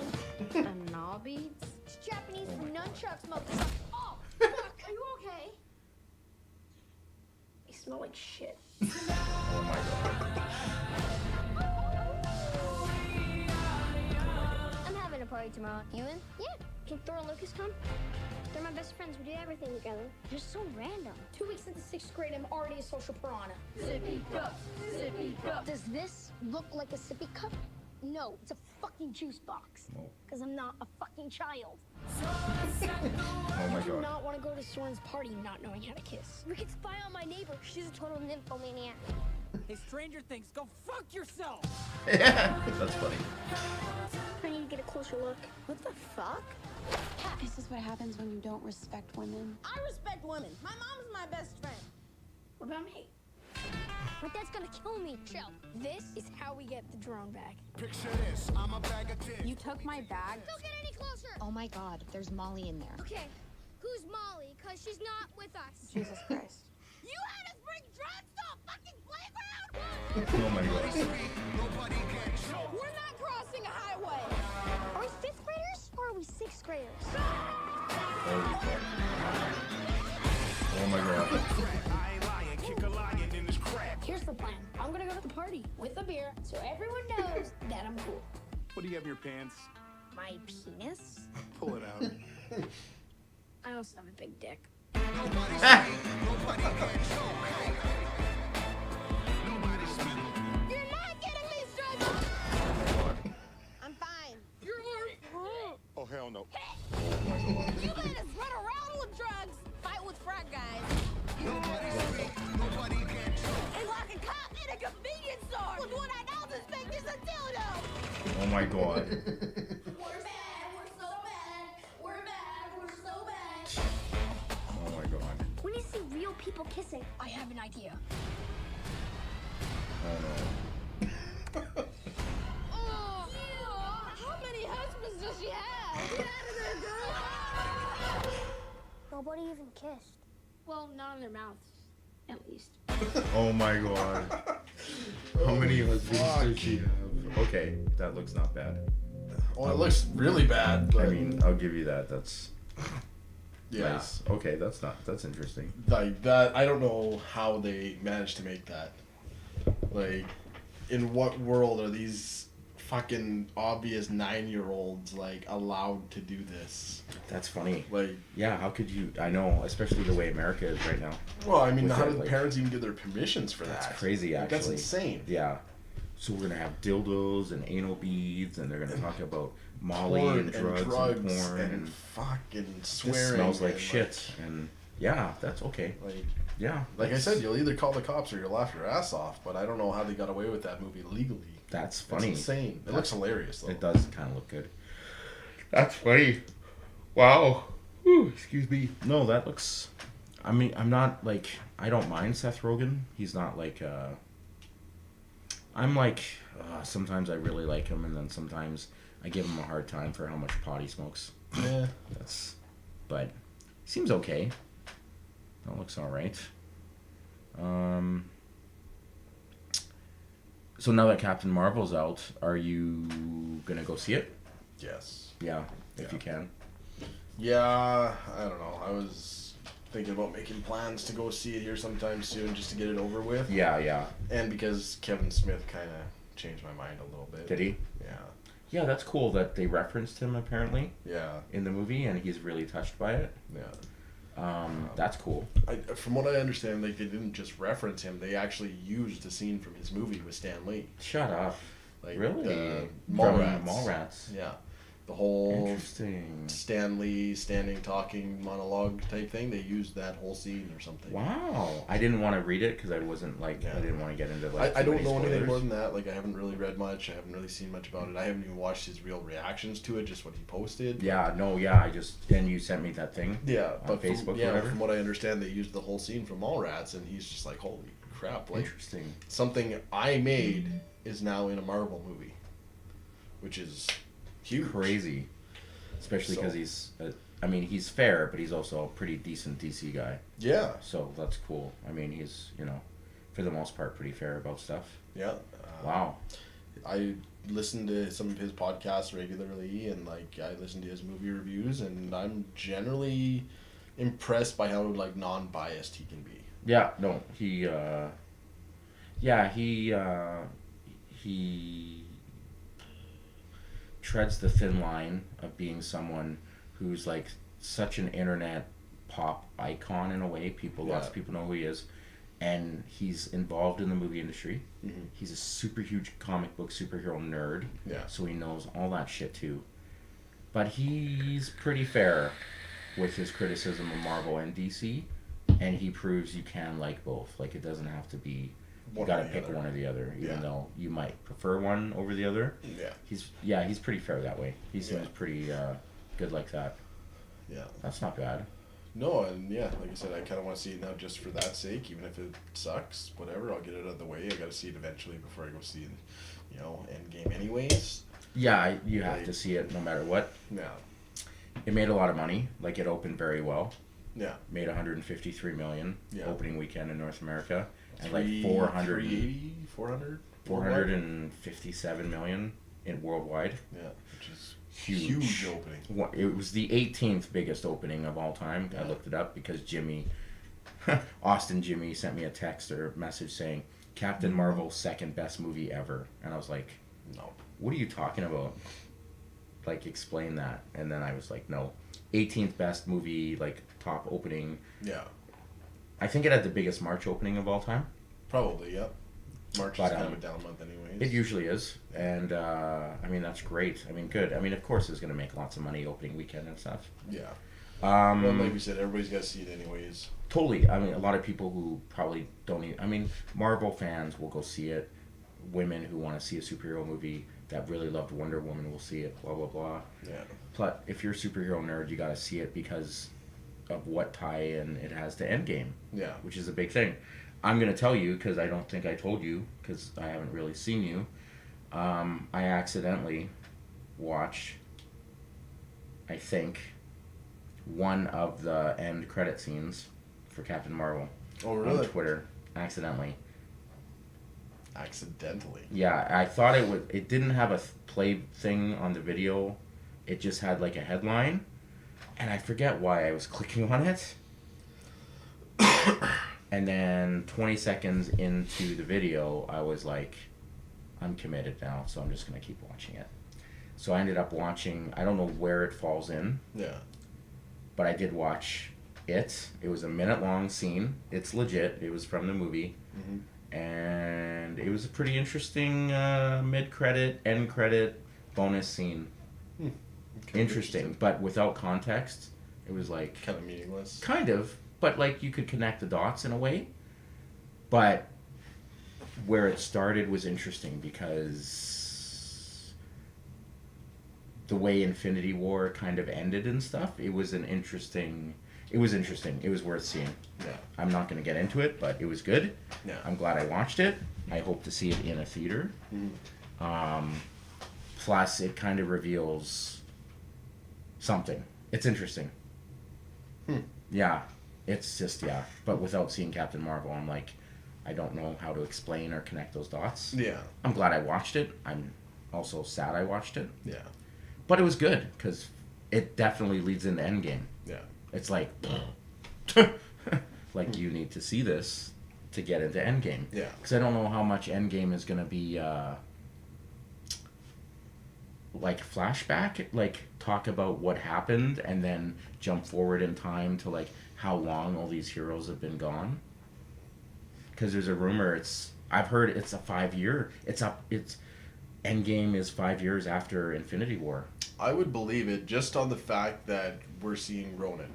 And gnaw beads? It's Japanese from nunchucks, motherfucker. Oh, fuck. Are you okay? They smell like shit. Oh my god. I'm having a party tomorrow. You in? Yeah. Can Thor and Lucas come? They're my best friends. We do everything together. You're so random. 2 weeks into 6th grade, I'm already a social piranha. Sippy cup. Sippy cup. Does this look like a sippy cup? No, it's a fucking juice box. Because I'm not a fucking child. Oh my I do god. not want to go to Soren's party not knowing how to kiss. We could spy on my neighbor. She's a total nymphomaniac. Hey, Stranger Things, go fuck yourself! That's funny. I need to get a closer look. What the fuck? This is what happens when you don't respect women. I respect women. My mom's my best friend. What about me? But that's gonna kill me. Chill. This is how we get the drone back. Picture this, I'm a bag of dicks. You took my bag? Don't get any closer. Oh my god, there's Molly in there. Okay, who's Molly? Because she's not with us. Jesus Christ. You had us bring drones to a fucking playground? Oh my god. We're not crossing. crossing a highway. Are we 5th graders or are we 6th graders? Holy fuck. Oh my god. Here's the plan. I'm gonna go to the party with a beer so everyone knows that I'm cool. What do you have in your pants? My penis? Pull it out. I also have a big dick. You're not getting me straight. I'm fine. You're Oh, hell no. You let us run around with drugs, fight with frat guys. And lock a cop in a convenience store with what I know this thing is a dildo. Oh my god. We're mad. We're so mad. We're mad. We're so mad. Oh my god. When you see real people kissing, I have an idea. Oh no. Oh, how many husbands does she have? Get out of there, girl! Nobody even kissed. Well, not in their mouths, at least. Oh my god. How many husbands does she have? Okay, that looks not bad. Oh, it looks really bad. I mean, I'll give you that. That's Yeah. nice. Okay, that's interesting. Like that, I don't know how they managed to make that. Like, in what world are these fucking obvious 9-year-olds like allowed to do this? That's funny. Like, yeah, how could you? I know, especially the way America is right now. well, I mean, With how it, do like- parents even give their permissions for that? That's crazy, Like, actually. that's insane. Yeah. So we're gonna have dildos and anal beads, and they're gonna talk about Molly Porn and drugs and porn and fucking this swearing. smells like and, shit. And yeah, that's okay. Like, Yeah. like I that's- said, you'll either call the cops or you'll laugh your ass off. But I don't know how they got away with that movie legally. That's funny. It's insane. It looks hilarious though. It does kind of look good. That's funny. Wow. Ooh, excuse me. No, that looks. I mean, I'm not like. I don't mind Seth Rogen. He's not like. I'm like. Sometimes I really like him, and then sometimes I give him a hard time for how much pot he smokes. Yeah. That's. But seems okay. That looks all right. So now that Captain Marvel's out, are you gonna go see it? Yes. Yeah, if you can. Yeah, I don't know. I was thinking about making plans to go see it here sometime soon just to get it over with. Yeah, yeah. And because Kevin Smith kind of changed my mind a little bit. Did he? Yeah. Yeah, that's cool that they referenced him apparently. Yeah. In the movie, and he's really touched by it. Yeah. That's cool. From what I understand, like they didn't just reference him; they actually used a scene from his movie with Stan Lee. Shut up. Like Really? Mallrats. From Mallrats. Yeah. The whole Interesting. Stan Lee standing, talking monologue type thing. They used that whole scene or something. Wow. I didn't want to read it because I wasn't like I didn't want to get into like. I too don't many know anything spoilers. more than that. Like I haven't really read much. I haven't really seen much about it. I haven't even watched his real reactions to it. Just what he posted. Yeah. No. Yeah. I just and you sent me that thing. Yeah, On but Facebook. from, or yeah, whatever. from what I understand, they used the whole scene from Mallrats, and he's just like, "Holy crap!" Like Interesting. something I made is now in a Marvel movie, which is huge. Crazy. Especially because So- he's. I mean, he's fair, but he's also a pretty decent DC guy. Yeah. So that's cool. I mean, he's for the most part, pretty fair about stuff. Yeah. Wow. I listen to some of his podcasts regularly, and like I listen to his movie reviews, and I'm generally impressed by how like non-biased he can be. Yeah. No. He. Yeah. He treads the thin line of being someone who's like such an internet pop icon in a way. Lots of people know who he is, and he's involved in the movie industry. Mhm. He's a super huge comic book superhero nerd. Yeah. So he knows all that shit too. But he's pretty fair with his criticism of Marvel and DC, and he proves you can like both. Like it doesn't have to be. You One or gotta the pick other. one or the other, even Yeah. though you might prefer one over the other. Yeah. He's pretty fair that way. He seems pretty good like that. Yeah. That's not bad. No, and yeah, like I said, I kind of want to see it now just for that sake, even if it sucks, whatever. I'll get it out of the way. I got to see it eventually before I go see, Endgame, anyways. Yeah, you have Like- to see it no matter what. Yeah. It made a lot of money. Like it opened very well. Yeah. Made 153 million Yeah. opening weekend in North America, and Three- like 400 380, 400? 457 million in worldwide. Yeah, which is Huge opening. It was the 18th biggest opening of all time. I looked it up because Austin Jimmy sent me a text or message saying Captain Marvel's second best movie ever, and I was like, no, what are you talking about? Like, explain that. And then I was like, no, 18th best movie, like top opening. Yeah, I think it had the biggest March opening of all time. Probably, yep. March is kind of a down month anyways. It usually is, and I mean, that's great. I mean, good. I mean, of course it's going to make lots of money opening weekend and stuff. Yeah. Well, like we said, everybody's got to see it anyways. Totally. I mean, a lot of people who probably don't even... I mean, Marvel fans will go see it. Women who want to see a superhero movie that really loved Wonder Woman will see it, blah, blah, blah. Yeah. But if you're a superhero nerd, you got to see it because of what tie-in it has to Endgame. Yeah. Which is a big thing. I'm going to tell you, because I don't think I told you, because I haven't really seen you. I accidentally watched, I think, one of the end credit scenes for Captain Marvel. Oh, really? On Twitter, accidentally. Accidentally? Yeah, I thought it would. It didn't have a play thing on the video. It just had like a headline, and I forget why I was clicking on it. And then 20 seconds into the video, I was like, I'm committed now, so I'm just going to keep watching it. So I ended up watching, I don't know where it falls in. Yeah. But I did watch it. It was a minute-long scene. It's legit. It was from the movie. Mm-hmm. And it was a pretty interesting mid-credit, end-credit bonus scene. Interesting, but without context. It was like... kind of meaningless. Kind of. But, like, you could connect the dots in a way. But where it started was interesting because the way Infinity War kind of ended and stuff, it was interesting. It was worth seeing. Yeah. I'm not going to get into it, but it was good. Yeah. I'm glad I watched it. I hope to see it in a theater. Plus, it kind of reveals something. It's interesting. Yeah. It's just, yeah. But without seeing Captain Marvel, I'm like, I don't know how to explain or connect those dots. Yeah. I'm glad I watched it. I'm also sad I watched it. Yeah. But it was good, because it definitely leads into Endgame. Yeah. It's like, like you need to see this to get into Endgame. Yeah. Because I don't know how much Endgame is going to be, like, flashback, like, talk about what happened and then jump forward in time to, like, how long all these heroes have been gone. Because there's a rumor, I've heard it's a 5-year, it's Endgame is 5 years after Infinity War. I would believe it just on the fact that we're seeing Ronan.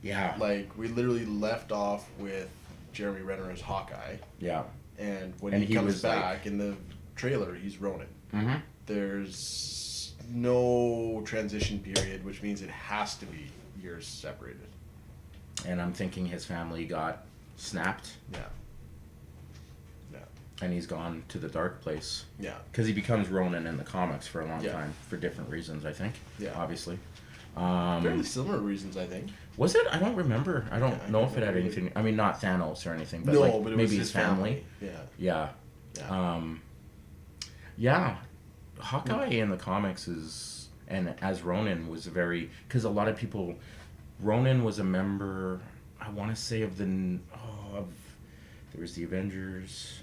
Yeah. Like, we literally left off with Jeremy Renner as Hawkeye. Yeah. And when And he he comes was back like... in the trailer, he's Ronan. Mm-hmm. There's no transition period, which means it has to be years separated. And I'm thinking his family got snapped. Yeah. Yeah. And he's gone to the dark place. Yeah. Because he becomes Ronan in the comics for a long Yeah. time, for different reasons, I think. Yeah. Obviously. Fairly similar reasons, I think. Was it? I don't remember. I don't know if it had anything. I mean, not Thanos or anything, but like but it maybe was his family. Yeah. Yeah. Yeah. Hawkeye in the comics is, and as Ronan was very, because a lot of people, Ronan was a member, I want to say of there was the Avengers,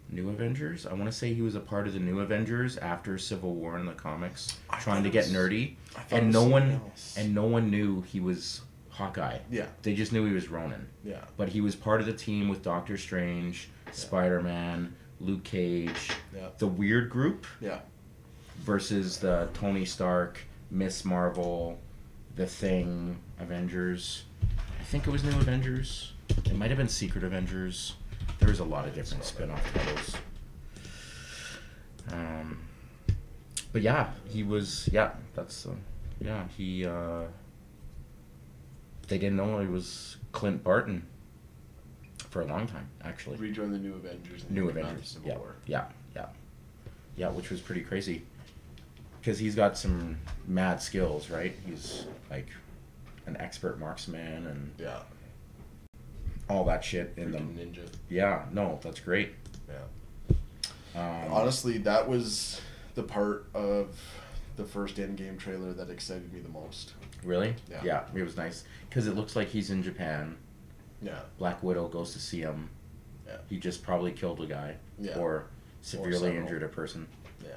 New Avengers. I want to say he was a part of the New Avengers after Civil War in the comics, trying to get nerdy, and no one knew he was Hawkeye. Yeah. They just knew he was Ronan. Yeah. But he was part of the team with Doctor Strange, Spider-Man, Luke Cage, the Weird Group. Yeah. Versus the Tony Stark, Miss Marvel, The Thing, Avengers. I think it was New Avengers. It might have been Secret Avengers. There was a lot of different spin-off titles. But yeah, he was. Yeah, that's. He. They didn't know he was Clint Barton for a long time, actually. Rejoined the New Avengers. New Avengers. Civil War. Yeah, which was pretty crazy. Because he's got some mad skills, right? He's like an expert marksman and all that shit in them. Ninja. Yeah, no, that's great. Yeah. Honestly, that was the part of the first Endgame trailer that excited me the most. Really? Yeah. It was nice because it looks like he's in Japan. Yeah. Black Widow goes to see him. Yeah. He just probably killed a guy. Yeah. Or severely several. injured a person. Yeah.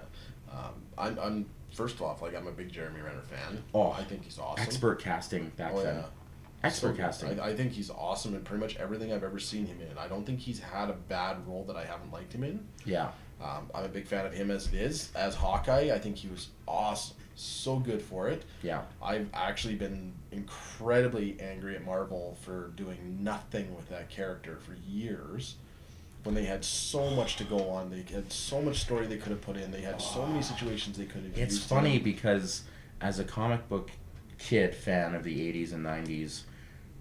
I'm first off, like, I'm a big Jeremy Renner fan. Oh, I think he's awesome. Expert casting back then. Expert casting. I think he's awesome in pretty much everything I've ever seen him in. I don't think he's had a bad role that I haven't liked him in. Yeah. I'm a big fan of him as it is. As Hawkeye, I think he was awesome. So good for it. Yeah. I've actually been incredibly angry at Marvel for doing nothing with that character for years. When they had so much to go on, they had so much story they could have put in. They had so many situations they could have used. It's funny because as a comic book kid fan of the 80s and 90s,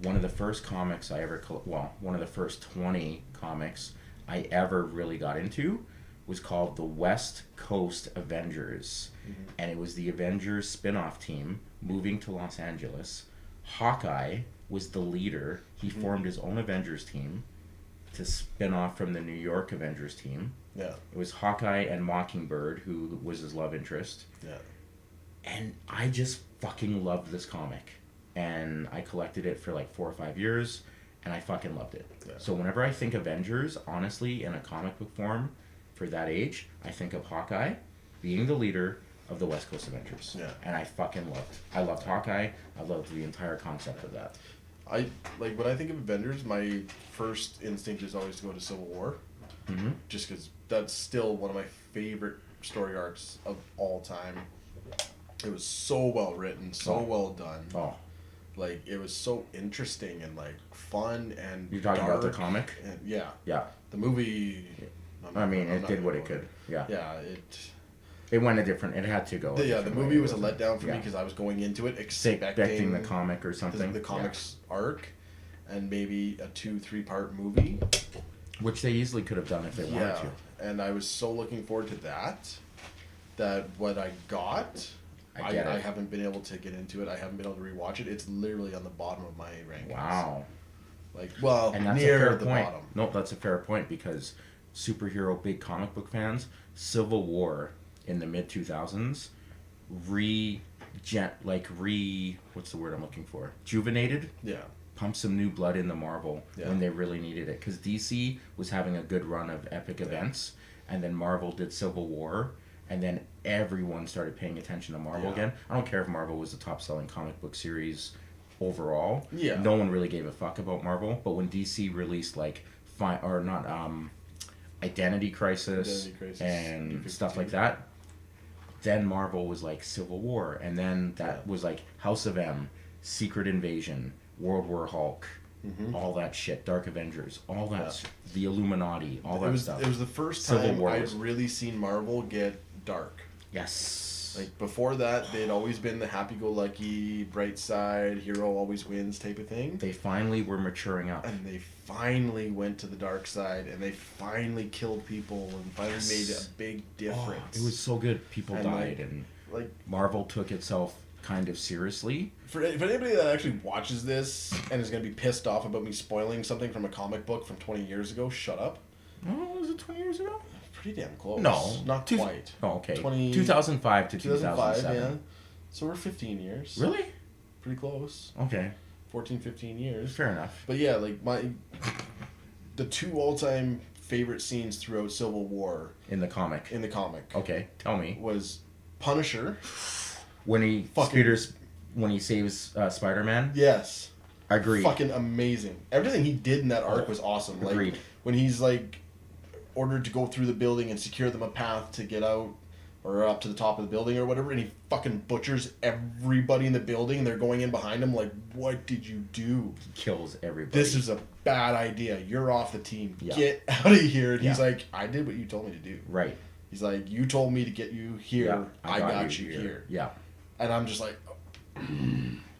one of the first comics I ever, one of the first 20 comics I ever really got into was called the West Coast Avengers. Mm-hmm. And it was the Avengers spin-off team moving to Los Angeles. Hawkeye was the leader. He formed his own Avengers team to spin off from the New York Avengers team. Yeah. It was Hawkeye and Mockingbird, who was his love interest. Yeah. And I just fucking loved this comic. And I collected it for like 4 or 5 years, and I fucking loved it. Yeah. So whenever I think Avengers, honestly, in a comic book form, for that age, I think of Hawkeye being the leader of the West Coast Avengers. Yeah. And I fucking loved Hawkeye. I loved the entire concept of that. When I think of Avengers, my first instinct is always to go to Civil War. Mm-hmm. Just because that's still one of my favorite story arcs of all time. It was so well written, so well done. Oh. Like, it was so interesting and, like, fun and You're talking about the dark comic? And, yeah. Yeah. The movie... It did what it could. Yeah. Yeah, it went a different... It had to go. The movie was a letdown for me because I was going into it expecting the comic or something. The comics arc and maybe a 2-3 part movie. Which they easily could have done if they wanted to. And I was so looking forward to that what I got... I haven't been able to get into it. I haven't been able to rewatch it. It's literally on the bottom of my rankings. Wow. Like, well, and that's near a fair the point. bottom. Nope, that's a fair point because superhero big comic book fans, Civil War in the mid 2000s, what's the word I'm looking for? Rejuvenated. Yeah. Pumped some new blood into Marvel when they really needed it because DC was having a good run of epic events, and then Marvel did Civil War. And then everyone started paying attention to Marvel again. I don't care if Marvel was the top-selling comic book series overall. Yeah. No one really gave a fuck about Marvel. But when DC released, Identity Crisis and stuff like that, then Marvel was like Civil War. And then that was like House of M, Secret Invasion, World War Hulk, all that shit, Dark Avengers, all that, the Illuminati, all that stuff. It was the first time I'd really seen Marvel get dark. Yes. Like, before that, they'd always been the happy-go-lucky, bright side, hero always wins type of thing. They finally were maturing up. And they finally went to the dark side, and they finally killed people, and finally made a big difference. Oh, it was so good. People died, and Marvel took itself kind of seriously. For anybody that actually watches this and is going to be pissed off about me spoiling something from a comic book from 20 years ago, shut up. Oh, was it 20 years ago? Pretty damn close. No. Not quite. Oh, okay. 2005 to 2007. Yeah. So we're 15 years. Really? Pretty close. Okay. 14, 15 years. Fair enough. But yeah, like the two all-time favorite scenes throughout Civil War. In the comic. Okay, tell me. Was Punisher. When he saves Spider-Man? Yes. Agreed. Fucking amazing. Everything he did in that arc was awesome. Agreed. Like, when he's like ordered to go through the building and secure them a path to get out or up to the top of the building or whatever, and he fucking butchers everybody in the building and they're going in behind him like, what did you do? He kills everybody. This is a bad idea. You're off the team. Yeah. Get out of here. And he's like, I did what you told me to do. Right. He's like, you told me to get you here. Yeah, I got you here. Yeah. And I'm just like,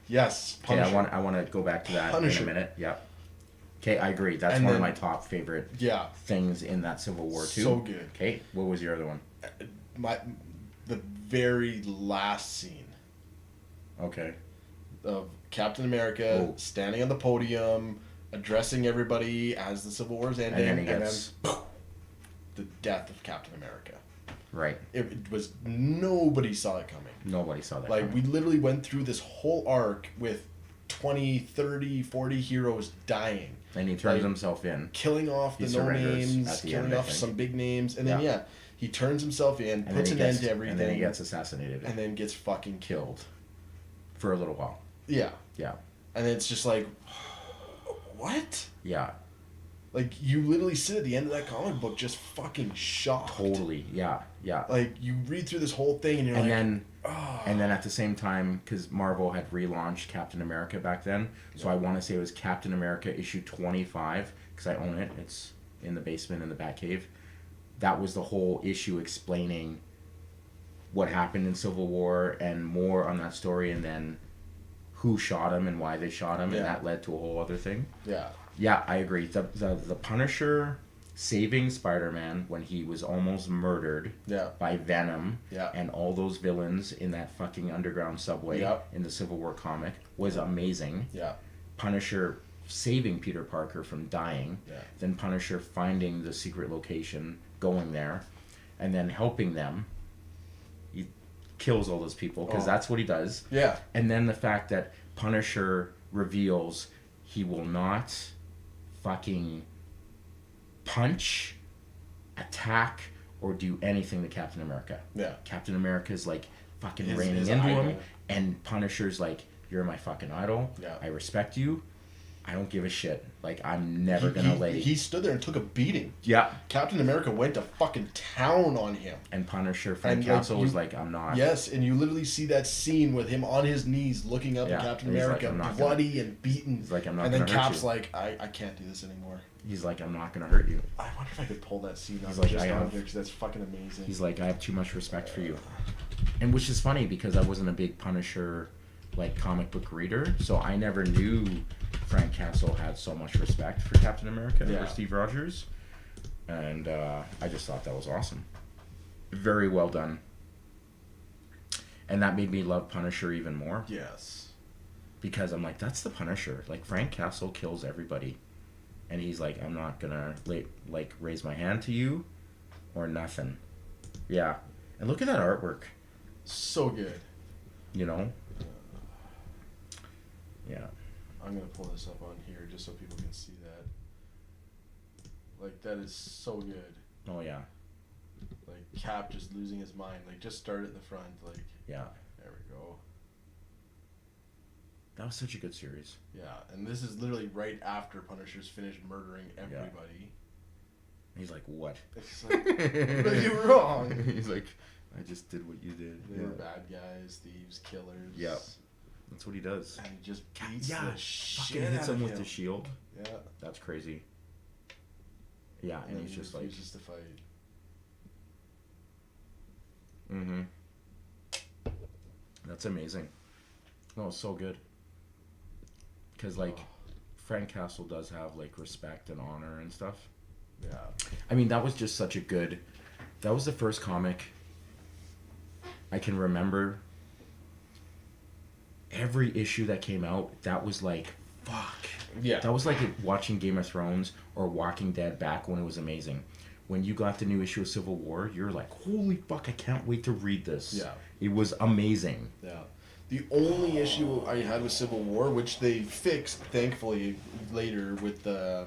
yes. Okay, I want to go back to that in a minute. Yeah. Okay, I agree. That's one of my top favorite things in that Civil War too. So good. Okay, what was your other one? The very last scene. Okay. Of Captain America standing on the podium, addressing everybody as the Civil War's ending, and then the death of Captain America. Right. It was, nobody saw it coming. Nobody saw that Like, coming. we literally went through this whole arc with 20, 30, 40 heroes dying. And he turns himself in. Killing off He the surrenders no-names, at the killing end, I off think. some big names, and then, he turns himself in, And puts then an he end gets- to everything. And then he gets assassinated. And then gets fucking killed. For a little while. Yeah. Yeah. And it's just like, what? Yeah. Like, you literally sit at the end of that comic book just fucking shocked. Totally. Yeah. Yeah. Like, you read through this whole thing and you're like... And then at the same time, because Marvel had relaunched Captain America back then, so I want to say it was Captain America issue 25, because I own it. It's in the basement in the Batcave. That was the whole issue explaining what happened in Civil War and more on that story, and then who shot him and why they shot him, and that led to a whole other thing. Yeah. Yeah, I agree. The Punisher saving Spider-Man when he was almost murdered by Venom and all those villains in that fucking underground subway in the Civil War comic was amazing. Yeah. Punisher saving Peter Parker from dying, then Punisher finding the secret location, going there, and then helping them. He kills all those people because that's what he does. Yeah. And then the fact that Punisher reveals he will not fucking punch, attack, or do anything to Captain America. Yeah. Captain America's like fucking raining his into idol. him, and Punisher's like, you're my fucking idol. Yeah. I respect you. I don't give a shit. Like, I'm never gonna lay. He stood there and took a beating. Yeah. Captain America went to fucking town on him. And Punisher, Frank And, Castle was like, I'm not. Yes, and you literally see that scene with him on his knees looking up at Captain and he's America, like, "I'm not bloody and beaten. He's like, I'm not and then gonna hurt Cap's you." like, I can't do this anymore. He's like, I'm not gonna hurt you. I wonder if I could pull that scene up He's like, just I on have- here because that's fucking amazing. He's like, I have too much respect for you. And which is funny because I wasn't a big Punisher like comic book reader, so I never knew Frank Castle had so much respect for Captain America or Steve Rogers. And I just thought that was awesome. Very well done. And that made me love Punisher even more. Yes. Because I'm like, that's the Punisher. Like, Frank Castle kills everybody. And he's like, I'm not gonna like raise my hand to you or nothing. Yeah. And look at that artwork. So good. You know? Yeah. I'm gonna pull this up on here just so people can see that. Like, that is so good. Oh yeah. Like, Cap just losing his mind. Like, just start at the front. Like, yeah. There we go. That was such a good series. Yeah, and this is literally right after Punisher's finished murdering everybody. He's like, what? It's like, what did you wrong? He's like, I just did what you did. They were bad guys, thieves, killers. Yeah. That's what he does. And he just beats the fucking shit hits out him of with the shield. Yeah. That's crazy. Yeah, and then he's just he like... refuses to fight. Mm-hmm. That's amazing. No, it's so good. Because, like, Frank Castle does have, like, respect and honor and stuff. Yeah. I mean, that was just such a good... That was the first comic I can remember. Every issue that came out, that was like, fuck. Yeah. That was like watching Game of Thrones or Walking Dead back when it was amazing. When you got the new issue of Civil War, you're like, holy fuck, I can't wait to read this. Yeah. It was amazing. Yeah. The only issue I had with Civil War, which they fixed, thankfully, later with the...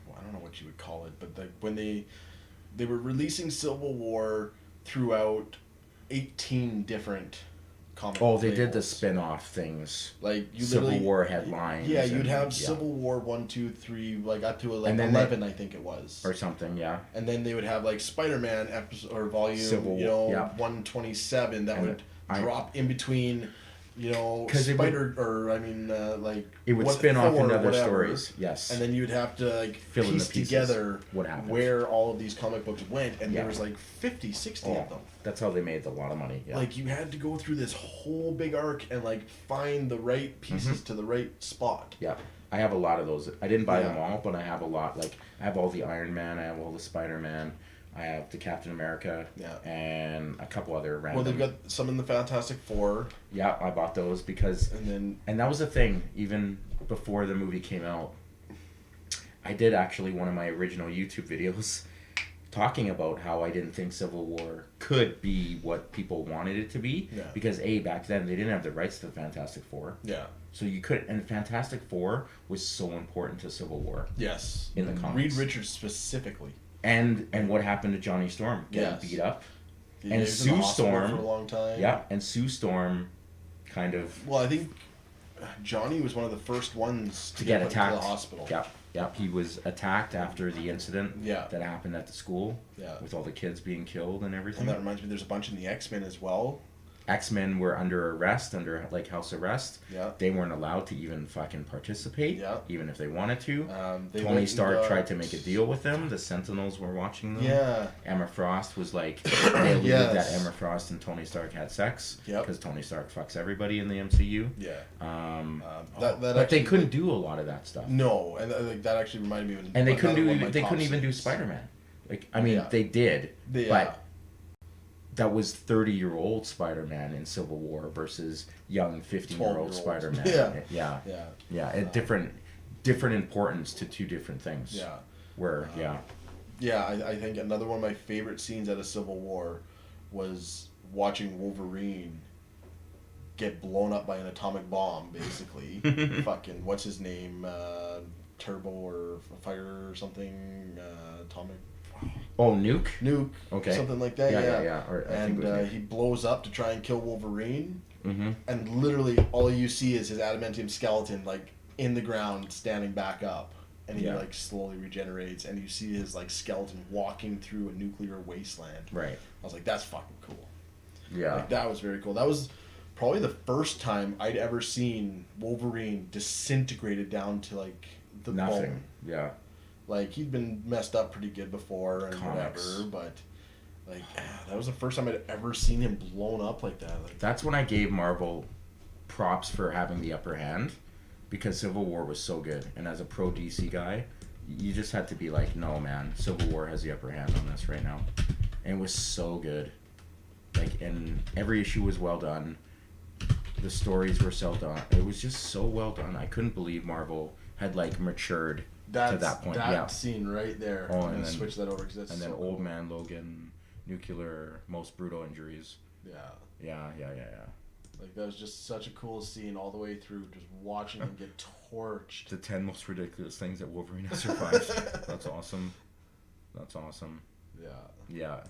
Well, I don't know what you would call it, but when they were releasing Civil War throughout 18 different comic Oh, they did the labels. spin-off things. Like, you Civil literally... War headlines. Yeah, you'd and- have yeah. Civil War 1, 2, 3, like up to like And then 11, I think it was. Or something, yeah. And then they would have like Spider-Man episode or volume, Civil you know, War, yeah. 127 that And would drop in between, you know, 'Cause it Spider like It would what- spin off Thor, into other whatever. stories, yes. And then you'd have to like Fill in the piece pieces. together What happened. where all of these comic books went, and Yeah. there was like 50, 60 Oh, of them. that's how they made a lot of money. Yeah. Like you had to go through this whole big arc and like find the right pieces to the right spot. Yeah, I have a lot of those. I didn't buy Yeah. them all, but I have a lot. Like, I have all the Iron Man, I have all the Spider-Man, I have the Captain America, and a couple other random. Well, they've got some in the Fantastic Four. Yeah, I bought those because... And that was the thing, even before the movie came out. I did actually one of my original YouTube videos talking about how I didn't think Civil War could be what people wanted it to be. Yeah. Because back then they didn't have the rights to the Fantastic Four. Yeah. So you could, and Fantastic Four was so important to Civil War. Yes. In the comics. Reed Richards specifically. And what happened to Johnny Storm? Getting beat up. And Sue Storm. For a long time. Yeah, and Sue Storm kind of... Well, I think Johnny was one of the first ones to get attacked. To the hospital. Yep. He was attacked after the incident that happened at the school. Yeah. With all the kids being killed and everything. And that reminds me, there's a bunch in the X-Men as well. X-Men were under arrest, under like house arrest. Yeah. They weren't allowed to even fucking participate. Yeah. Even if they wanted to. They Tony Stark tried to make a deal with them. The Sentinels were watching them. Yeah. Emma Frost was like, they alluded that Emma Frost and Tony Stark had sex. Because Tony Stark fucks everybody in the MCU. Yeah. But they couldn't do a lot of that stuff. No, and that actually reminded me of. And they couldn't even do Spider-Man. Like, I mean, they did, but that was 30-year-old Spider-Man in Civil War versus young 15-year-old Spider-Man. Yeah. Different importance to two different things. Yeah. I think another one of my favorite scenes out of Civil War was watching Wolverine get blown up by an atomic bomb, basically. Fucking, what's his name? Turbo or Fire or something? Atomic... Oh, Nuke? Nuke. Okay. Something like that, yeah. And he blows up to try and kill Wolverine. Mm-hmm. And literally all you see is his adamantium skeleton, like, in the ground, standing back up. And he, like, slowly regenerates. And you see his, like, skeleton walking through a nuclear wasteland. Right. I was like, that's fucking cool. Yeah. Like, that was very cool. That was probably the first time I'd ever seen Wolverine disintegrated down to, like, the bone. Yeah. Like, he'd been messed up pretty good before and whatever, but, like, that was the first time I'd ever seen him blown up like that. Like, that's when I gave Marvel props for having the upper hand, because Civil War was so good. And as a pro DC guy, you just had to be like, no, man, Civil War has the upper hand on this right now. And it was so good. Like, and every issue was well done. The stories were so done. It was just so well done. I couldn't believe Marvel had, like, matured to that point. That scene right there. Oh, and then switch that over because that's and so then cool. Old Man Logan, nuclear, most brutal injuries. Yeah. Like, that was just such a cool scene all the way through, just watching him get torched. The 10 most ridiculous things that Wolverine has survived. That's awesome. Yeah.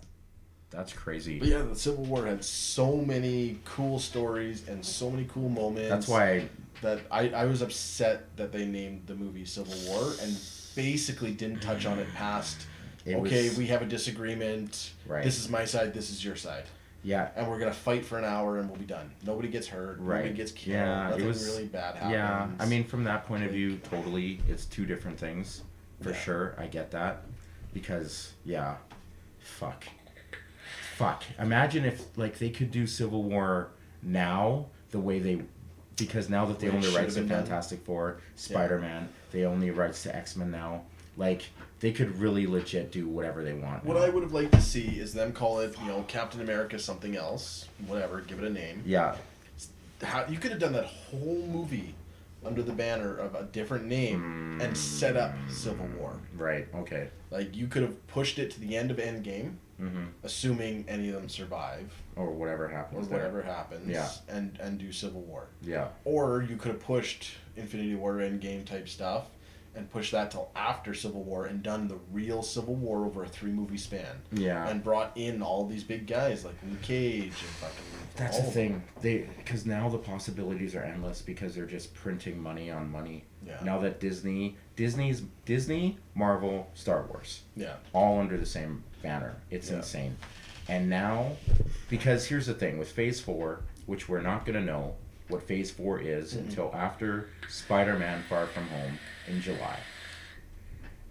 That's crazy. But yeah, the Civil War had so many cool stories and so many cool moments. That's why I was upset that they named the movie Civil War and basically didn't touch on it past, we have a disagreement. Right. This is my side, this is your side. Yeah. And we're going to fight for an hour and we'll be done. Nobody gets hurt. Right. Nobody gets killed. Yeah, Nothing it was really bad happens. Yeah, I mean, from that point of view, totally, it's two different things. For sure, I get that. Because, fuck. Imagine if, like, they could do Civil War now the way they... Because now that they own the rights to Fantastic Four, Spider-Man, they own the rights to X-Men now. Like, they could really legit do whatever they want. What I would have liked to see is them call it, Captain America something else. Whatever, give it a name. Yeah. You could have done that whole movie under the banner of a different name and set up Civil War. Right, okay. Like, you could have pushed it to the end of Endgame, assuming any of them survive. Or whatever happens. Yeah. And do Civil War. Yeah. Or you could have pushed Infinity War Endgame type stuff and pushed that till after Civil War and done the real Civil War over a 3-movie span. Yeah. And brought in all these big guys like Luke Cage and fucking... That's the thing. Because now the possibilities are endless because they're just printing money on money. Yeah. Now that Disney, Marvel, Star Wars. Yeah. All under the same banner. It's insane. And now, because here's the thing, with Phase 4, which we're not going to know what Phase 4 is until after Spider-Man Far From Home in July.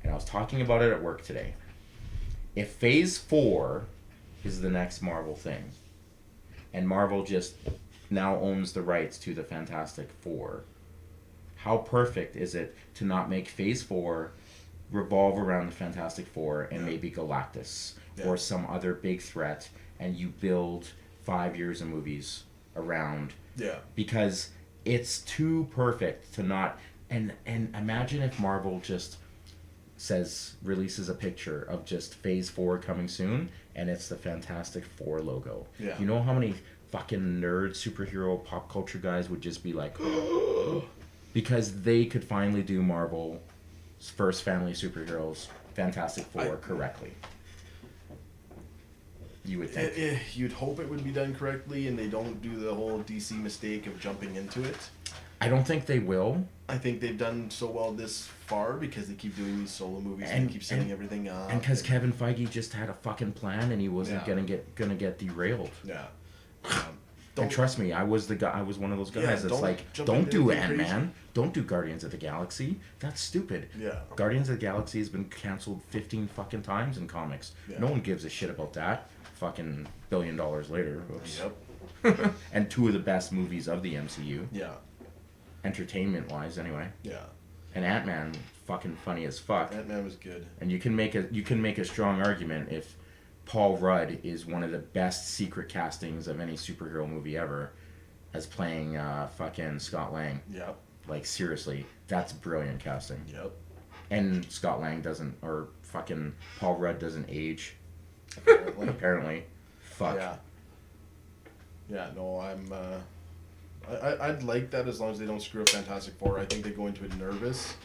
And I was talking about it at work today. If Phase 4 is the next Marvel thing, and Marvel just now owns the rights to the Fantastic Four, how perfect is it to not make Phase 4 revolve around the Fantastic Four and maybe Galactus or some other big threat, and you build 5 years of movies around? Yeah. Because it's too perfect to not... And imagine if Marvel just releases a picture of just Phase 4 coming soon, and it's the Fantastic Four logo. Yeah. You know how many fucking nerd superhero pop culture guys would just be like, because they could finally do Marvel's first family superheroes, Fantastic Four, correctly. You would think. You'd hope it would be done correctly, and they don't do the whole DC mistake of jumping into it. I don't think they will. I think they've done so well this far because they keep doing these solo movies and they keep setting everything up. And because Kevin Feige just had a fucking plan and he wasn't gonna get derailed. Yeah. And trust me, I was one of those guys that's like, don't do Ant-Man, don't do Guardians of the Galaxy. That's stupid. Yeah. Guardians of the Galaxy has been canceled 15 fucking times in comics. Yeah. No one gives a shit about that. Fucking $1 billion later. Oops. Yep. And 2 of the best movies of the MCU. Yeah. Entertainment wise, anyway. Yeah. And Ant-Man, fucking funny as fuck. Ant-Man was good. And you can make a strong argument if Paul Rudd is one of the best secret castings of any superhero movie ever, as playing fucking Scott Lang. Yep. Like seriously, that's brilliant casting. Yep. And Scott Lang doesn't, or fucking Paul Rudd doesn't age. Apparently. Fuck. Yeah. Yeah. No, I'd like that as long as they don't screw up Fantastic Four. I think they go into it nervous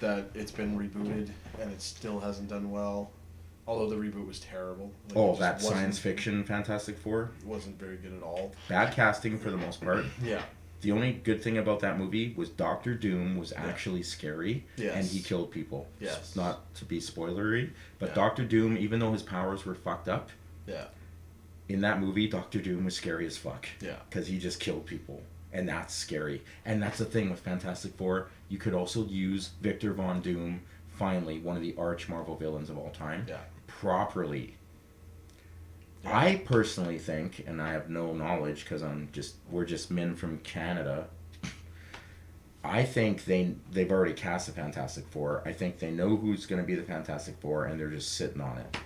that it's been rebooted and it still hasn't done well. Although the reboot was terrible. Like, that science fiction Fantastic Four? Wasn't very good at all. Bad casting for the most part. Yeah. The only good thing about that movie was Doctor Doom was actually scary, and he killed people. Yes. Not to be spoilery, but Doctor Doom, even though his powers were fucked up, in that movie, Doctor Doom was scary as fuck. Yeah. Because he just killed people, and that's scary. And that's the thing with Fantastic Four. You could also use Victor Von Doom, finally one of the arch Marvel villains of all time, properly. I personally think, and I have no knowledge because we're just men from Canada. I think they've already cast the Fantastic Four. I think they know who's going to be the Fantastic Four, and they're just sitting on it.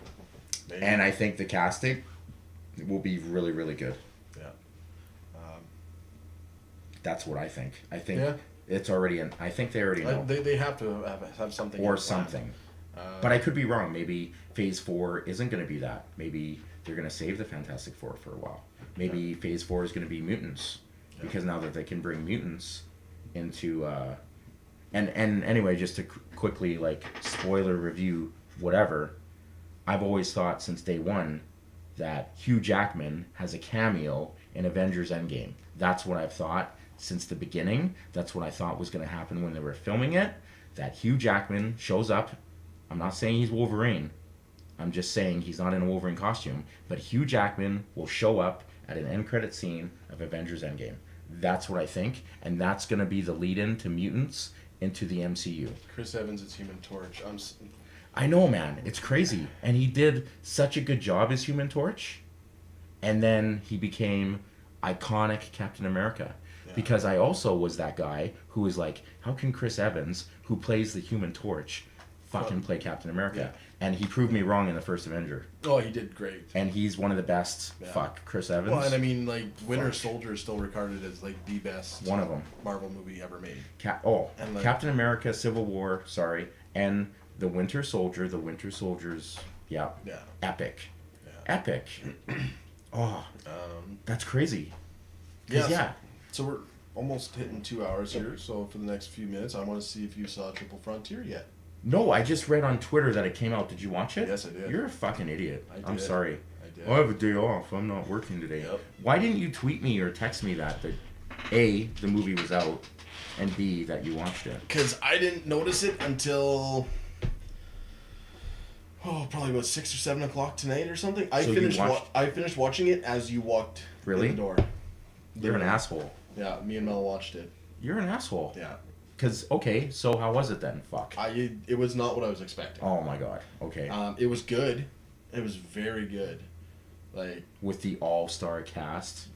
Maybe. And I think the casting will be really, really good. Yeah. That's what I think. I think it's already in. I think they already know. They have to have something. Or something. But I could be wrong. Maybe Phase 4 isn't going to be that. Maybe they're going to save the Fantastic Four for a while. Maybe Phase 4 is going to be mutants. Because now that they can bring mutants into... And anyway, just to quickly, spoiler review, whatever, I've always thought since day one that Hugh Jackman has a cameo in Avengers Endgame. That's what I've thought since the beginning. That's what I thought was going to happen when they were filming it. That Hugh Jackman shows up. I'm not saying he's Wolverine. I'm just saying he's not in a Wolverine costume. But Hugh Jackman will show up at an end credit scene of Avengers Endgame. That's what I think. And that's going to be the lead-in to mutants into the MCU. Chris Evans is Human Torch. I know, man. It's crazy. And he did such a good job as Human Torch. And then he became iconic Captain America. Yeah. Because I also was that guy who was like, how can Chris Evans, who plays the Human Torch, fucking play Captain America? Yeah. And he proved me wrong in the first Avenger. Oh, he did great. And he's one of the best. Yeah. Fuck, Chris Evans. Well, and I mean, Winter Soldier is still regarded as the best one of them Marvel movie ever made. Captain America, Civil War, and the Winter Soldier's, epic. Yeah. Epic. That's crazy. Yeah. So we're almost hitting 2 hours here. So for the next few minutes, I want to see if you saw Triple Frontier yet. No, I just read on Twitter that it came out. Did you watch it? Yes, I did. You're a fucking idiot. I I'm did. sorry. I did. I have a day off. I'm not working today. Yep. Why didn't you tweet me or text me that A, the movie was out, and B, that you watched it? Because I didn't notice it until probably about 6 or 7 o'clock tonight or something. I finished watching it as you walked in the door. You're an asshole. Yeah, me and Mel watched it. You're an asshole. Yeah. Because, okay, so how was it then? Fuck. It was not what I was expecting. Oh my god. Okay. It was good. It was very good. With the all-star cast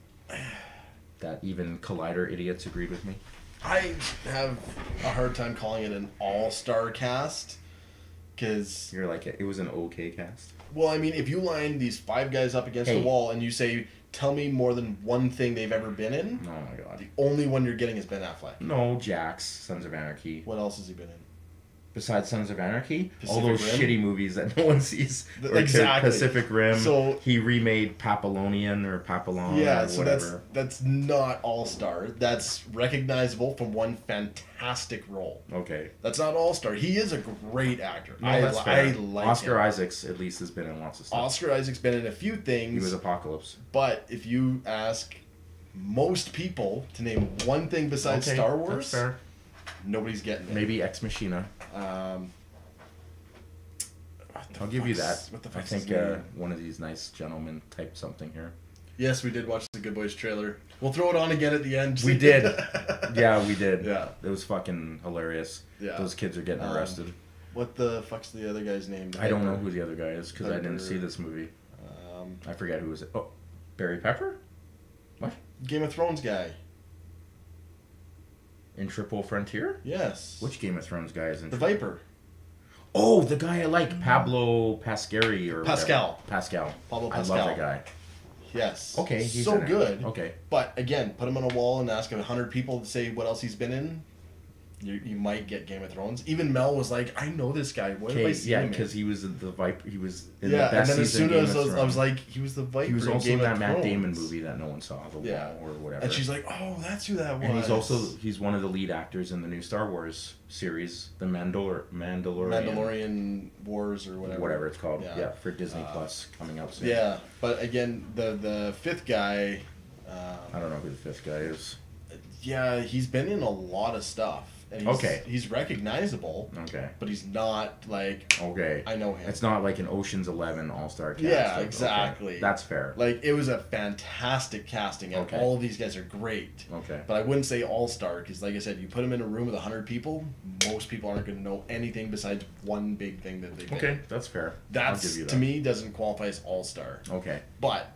that even Collider idiots agreed with me. I have a hard time calling it an all-star cast. Because... You're like, it was an okay cast? Well, I mean, if you line these 5 guys up against the wall and you say... Tell me more than one thing they've ever been in. Oh my god. The only one you're getting is Ben Affleck. No, Jax, Sons of Anarchy. What else has he been Besides Sons of Anarchy, all Pacific those Rim? shitty movies that no one sees. Or Exactly. Pacific Rim. So he remade Papillonian or Papillon yeah, or so whatever. that's not All-Star. That's recognizable from one fantastic role. Okay. That's not All-Star. He is a great actor. No, that's fair. I like Oscar him. Isaacs at least has been in lots of stuff. Oscar Isaac's been in a few things. He was Apocalypse. But if you ask most people to name one thing besides Okay, Star Wars, that's fair. nobody's getting it. Maybe Ex Machina. I'll give you that. What the I fuck's think his name? one of these nice gentlemen typed something here. Yes, we did watch the Good Boys trailer. We'll throw it on again at the end. We did. Yeah, we did. Yeah. It was fucking hilarious. Yeah. Those kids are getting arrested. What the fuck's the other guy's name? I don't know who the other guy is because I didn't Pepper. see this movie. I forget who was it. Oh, Barry Pepper? What? Game of Thrones guy. In Triple Frontier? Yes. Which Game of Thrones guy is in The Triple- Viper. Oh, the guy I like, Pablo Pascari or Pascal. whatever. Pascal. Pablo I Pascal. love that guy. Yes. Okay, he's so in it. good. Okay. But again, put him on a wall and ask 100 people to say what else he's been in. You might get Game of Thrones. Even Mel was like, I know this guy. What have I seen yeah, him in? because he was in the Viper. He was in Yeah, the best and then as season soon of as Game of I was Thrones. like, he was the Viper. He was also Game in of that Matt Damon Thrones. movie that no one saw, The Yeah. Wall or whatever. And she's like, oh, that's who that was. And he's one of the lead actors in the new Star Wars series, The Mandalorian. Mandalorian Wars or whatever. Whatever it's called. Yeah, for Disney Plus coming up soon. Yeah, but again, the fifth guy. I don't know who the fifth guy is. Yeah, he's been in a lot of stuff. And he's recognizable. Okay. But he's not like. Okay. I know him. It's not like an Ocean's 11 All-Star cast. Yeah, Okay. exactly. That's fair. Like it was a fantastic casting, and Okay. all of these guys are great. Okay. But I wouldn't say all-star because, like I said, you put them in a room with 100 people, most people aren't going to know anything besides one big thing that they've Okay, been. that's fair. That's I'll give you to that. me doesn't qualify as all-star. Okay. But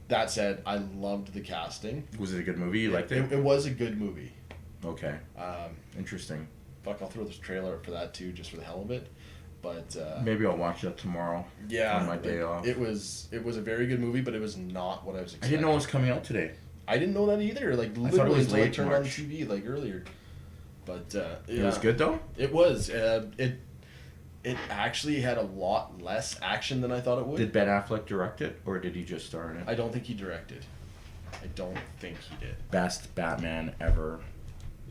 that said, I loved the casting. Was it a good movie? You liked it? It was a good movie. Okay. Interesting. Fuck, I'll throw this trailer up for that too, just for the hell of it. But Maybe I'll watch that tomorrow. yeah, On my day like, off. it was a very good movie, but it was not what I was I expecting. didn't know it was coming out today. I didn't know that either. Like thought it literally was until I late turned on the March. TV like earlier. But It was good though? It was. It actually had a lot less action than I thought it would. Did Ben Affleck direct it or did he just star in it? I don't think he directed. I don't think he did. Best Batman ever.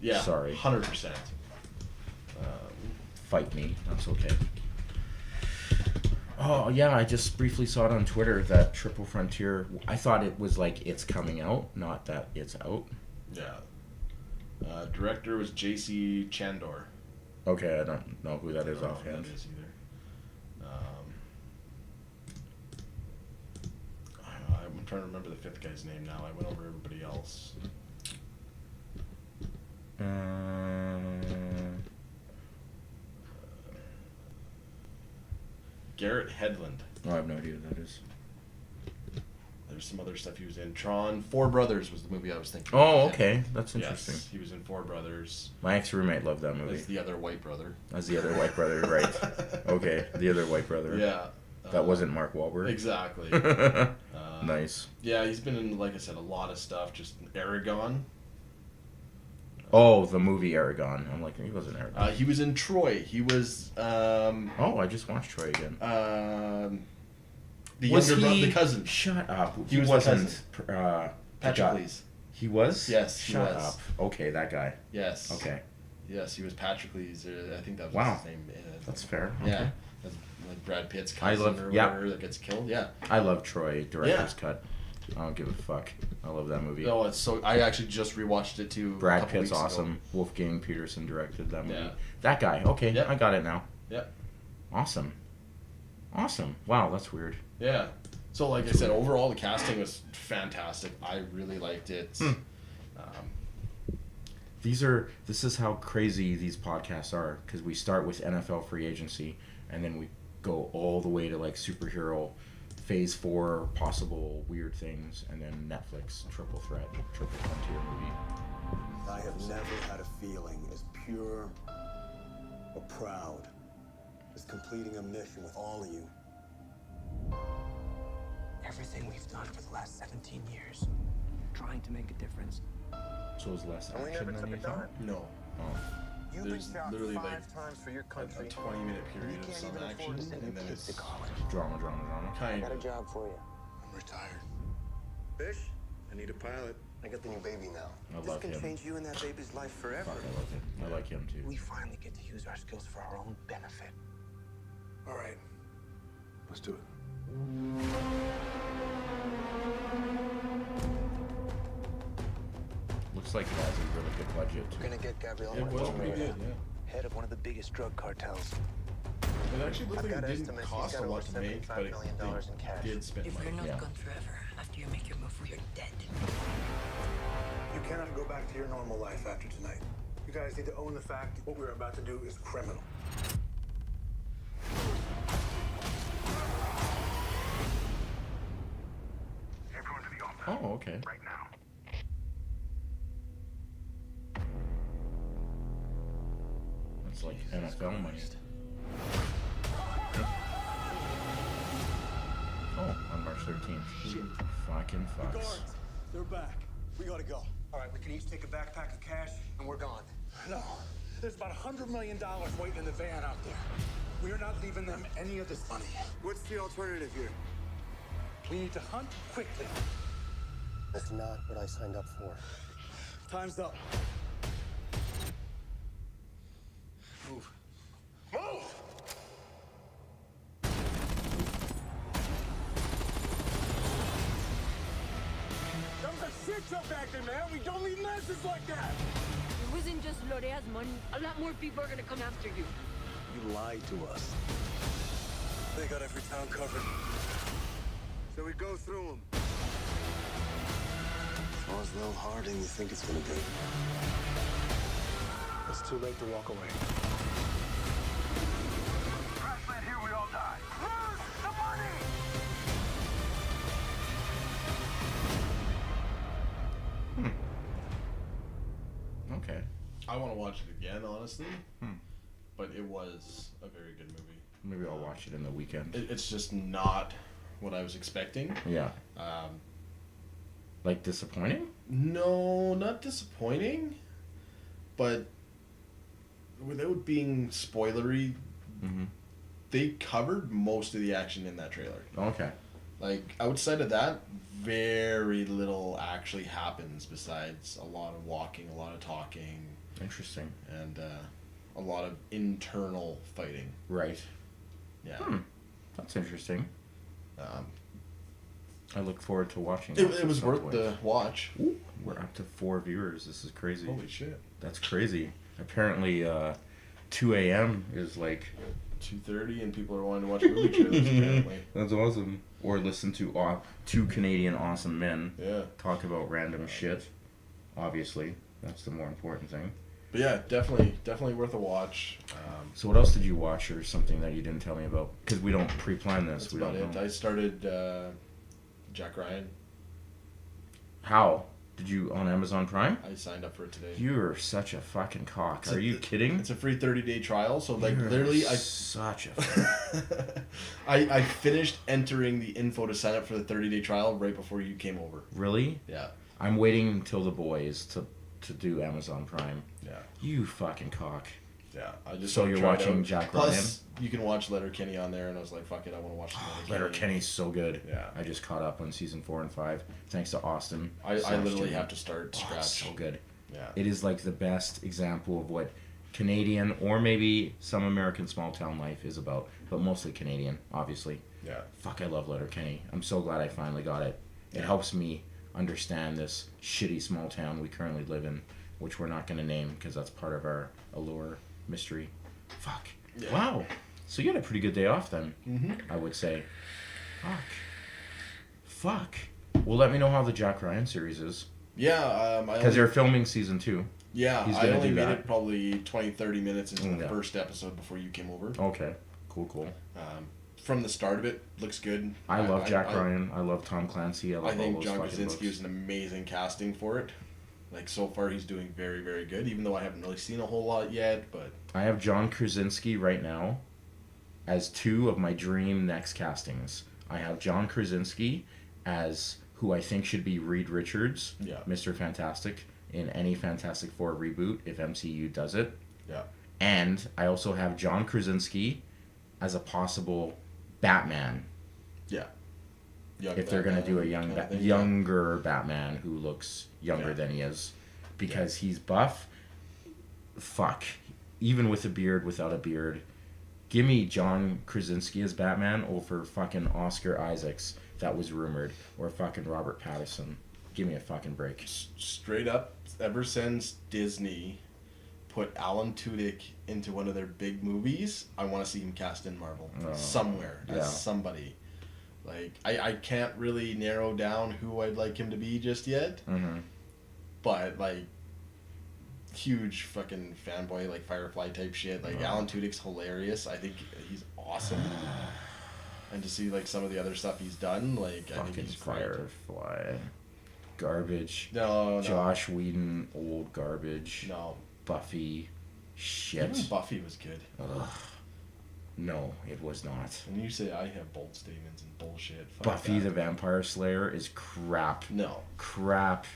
Yeah. Sorry. 100%. Fight me. That's okay. Oh yeah, I just briefly saw it on Twitter that Triple Frontier. I thought it was like it's coming out, not that it's out. Yeah. Director was J.C. Chandor. Okay, I don't know who that is I don't know who offhand. that is either. I'm trying to remember the fifth guy's name now. I went over everybody else. Garrett Hedlund. Oh, I have no idea who that is. There's some other stuff he was in. Tron. Four Brothers was the movie I was thinking. Oh, of. okay. That's interesting. Yes, he was in Four Brothers. My ex-roommate loved that movie. As the other white brother. As the other white brother, right. Okay, the other white brother. Yeah. That wasn't Mark Wahlberg. Exactly. Nice. Yeah, he's been in, like I said, a lot of stuff. Just Aragon. Oh, the movie Aragon. I'm like, he wasn't Aragon. He was in Troy. He was. Oh, I just watched Troy again. The Was younger brother, he- the cousin. Shut up. He He was the wasn't. cousin. the guy- Patroclus. He was? Yes, he Shut was. up. Okay, that guy. Yes. Okay. Yes, he was Patroclus. I think that was Wow. his name. That's fair. Yeah. Okay. That's like Brad Pitt's I cousin love- or yeah. whatever that gets killed. Yeah. I love Troy, director's cut. I don't give a fuck. I love that movie. Oh, it's so. I actually just rewatched it too. Brad a couple Pitt's weeks ago. awesome. Wolfgang Peterson directed that movie. Yeah. That guy. Okay, Yep. I got it now. Yep. Awesome. Awesome. Wow, that's weird. Yeah. So, like I said, overall the casting was fantastic. I really liked it. This is how crazy these podcasts are because we start with NFL free agency and then we go all the way to like superhero phase 4 possible weird things and then Netflix triple threat, triple frontier movie. I have never had a feeling as pure or proud as completing a mission with all of you. Everything we've done for the last 17 years, trying to make a difference. So it was less And we action never than took you a thought? No. Oh. You've been there's shot literally 5 like times for your a country. 20-minute and period you of can't some even action, afford to send and your then kids it's to college. Drama. I kind got a of. job for you. I'm retired. Fish, I need a pilot. I got the new baby now. I This love can him. change you and that baby's life forever. Fuck, I love him. I like him too. We finally get to use our skills for our own benefit. All right. Let's do it. Looks like it has a really good budget too. We're gonna get Gabrielle. It was pretty good, yeah. Head of one of the biggest drug cartels. It actually looked I've like got it didn't estimates he's cost got a lot over to make, but $75 it, million in cash. they did spend If money. we're not Yeah. gone forever, after you make your move, we are dead. You cannot go back to your normal life after tonight. You guys need to own the fact that what we're about to do is criminal. Everyone to the office. Oh, okay. Right now. That's like NFL money. Oh, on March 13th. Fucking fucks. They're back. We gotta go. All right, we can each take a backpack of cash, and we're gone. No. There's about $100 million waiting in the van out there. We're not leaving them any of this money. What's the alternative here? We need to hunt quickly. That's not what I signed up for. Time's up. Move. Move! That was a shit show back there, man. We don't leave messes like that. It wasn't just Lorea's money. A lot more people are gonna come after you. You lied to us. They got every town covered. So we go through them. It's not as little harder than you think it's gonna be. It's too late to walk away. Crashland here, we all die. Where's the money? Okay. I want to watch it again, honestly. But it was a very good movie. Maybe I'll watch it in the weekend. It's just not what I was expecting. Yeah. Like disappointing? No, not disappointing. But without being spoilery, they covered most of the action in that trailer. Okay. Like, outside of that, very little actually happens besides a lot of walking, a lot of talking. Interesting. And a lot of internal fighting. Right. Yeah. That's interesting. I look forward to watching it was worth the watch. Ooh, we're up to 4 viewers. This is crazy. Holy shit. That's crazy. Apparently, 2 a.m. is like 2:30, and people are wanting to watch movie trailers. Apparently, that's awesome. Or listen to two Canadian awesome men. Yeah. Talk about random shit. Obviously, that's the more important thing. But yeah, definitely worth a watch. So what else did you watch, or something that you didn't tell me about? Because we don't pre-plan this. That's We about don't it. know. I started Jack Ryan. How? Did you on Amazon Prime? I signed up for it today. You're such a fucking cock. Are you kidding? It's a free 30-day trial, so like You're literally, such a. I finished entering the info to sign up for the 30-day trial right before you came over. Really? Yeah. I'm waiting until the boys to do Amazon Prime. Yeah. You fucking cock. Yeah, I just So you're tried watching out. Jack Plus, you can watch Letterkenny on there, and I was like, "Fuck it, I want to watch Letterkenny's so good. Yeah. I just caught up on season 4 and 5 thanks to Austin. I So much literally to have do. to start Oh, scratch. it's so good. Yeah. It is like the best example of what Canadian or maybe some American small town life is about, but mostly Canadian, obviously. Yeah. Fuck, I love Letterkenny. I'm so glad I finally got it. It helps me understand this shitty small town we currently live in, which we're not going to name because that's part of our allure mystery. Fuck. Yeah. Wow. So you had a pretty good day off then, Mhm. I would say. Fuck. Well, let me know how the Jack Ryan series is. Yeah, Because they're filming season 2. Yeah, He's I gonna only do made that. it probably 20-30 minutes into the Yeah. first episode before you came over. Okay. Cool. From the start of it, looks good. I love Jack Ryan. I love Tom Clancy. I love I think all those John fucking Krasinski books. is an amazing casting for it. Like, so far, he's doing very, very good, even though I haven't really seen a whole lot yet, but... I have John Krasinski right now as 2 of my dream next castings. I have John Krasinski as who I think should be Reed Richards, Yeah. Mr. Fantastic, in any Fantastic Four reboot, if MCU does it. Yeah. And I also have John Krasinski as a possible Batman. Yeah. Young if they're going to do a Batman kind of thing, younger Batman who looks younger than he is. Because he's buff. Fuck. Even with a beard, without a beard. Give me John Krasinski as Batman over fucking Oscar Isaacs, that was rumored. Or fucking Robert Pattinson. Give me a fucking break. Straight up, ever since Disney put Alan Tudyk into one of their big movies, I want to see him cast in Marvel. Somewhere. As somebody. Like, I can't really narrow down who I'd like him to be just yet. Mm-hmm. But, like, huge fucking fanboy, like Firefly type shit. Like, Alan Tudyk's hilarious. I think he's awesome. And to see, like, some of the other stuff he's done, like, I think he's great. Firefly. Garbage. No. Josh Whedon, old garbage. No. Buffy. Shit. Even Buffy was good. Ugh. No, it was not. And you say I have bold statements and bullshit. Fuck Buffy that. the Vampire Slayer is crap. No. Crap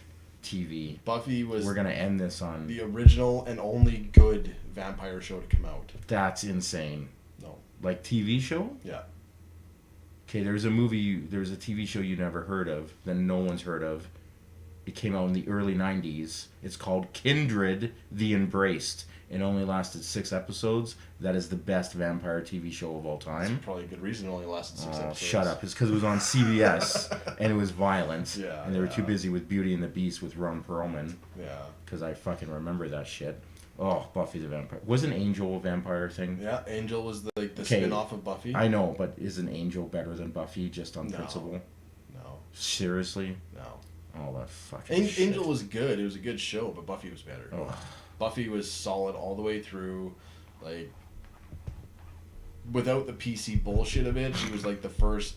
TV. Buffy was... We're going to end this on... the original and only good vampire show to come out. That's insane. No. Like TV show? Yeah. Okay, there's a TV show you never heard of, that no one's heard of. It came out in the early 90s. It's called Kindred the Embraced. It only lasted 6 episodes. That is the best vampire TV show of all time. That's probably a good reason it only lasted 6 episodes. Shut up. It's because it was on CBS and it was violent. Yeah. And they were too busy with Beauty and the Beast with Ron Perlman. Yeah. Because I fucking remember that shit. Oh, Buffy the Vampire. Wasn't Angel a vampire thing? Yeah, Angel was the spin-off of Buffy. I know, but isn't Angel better than Buffy just on principle? No. Seriously? No. Oh, that fucking shit. Angel was good. It was a good show, but Buffy was better. Oh. Buffy was solid all the way through. Like, without the PC bullshit of it, she was like the first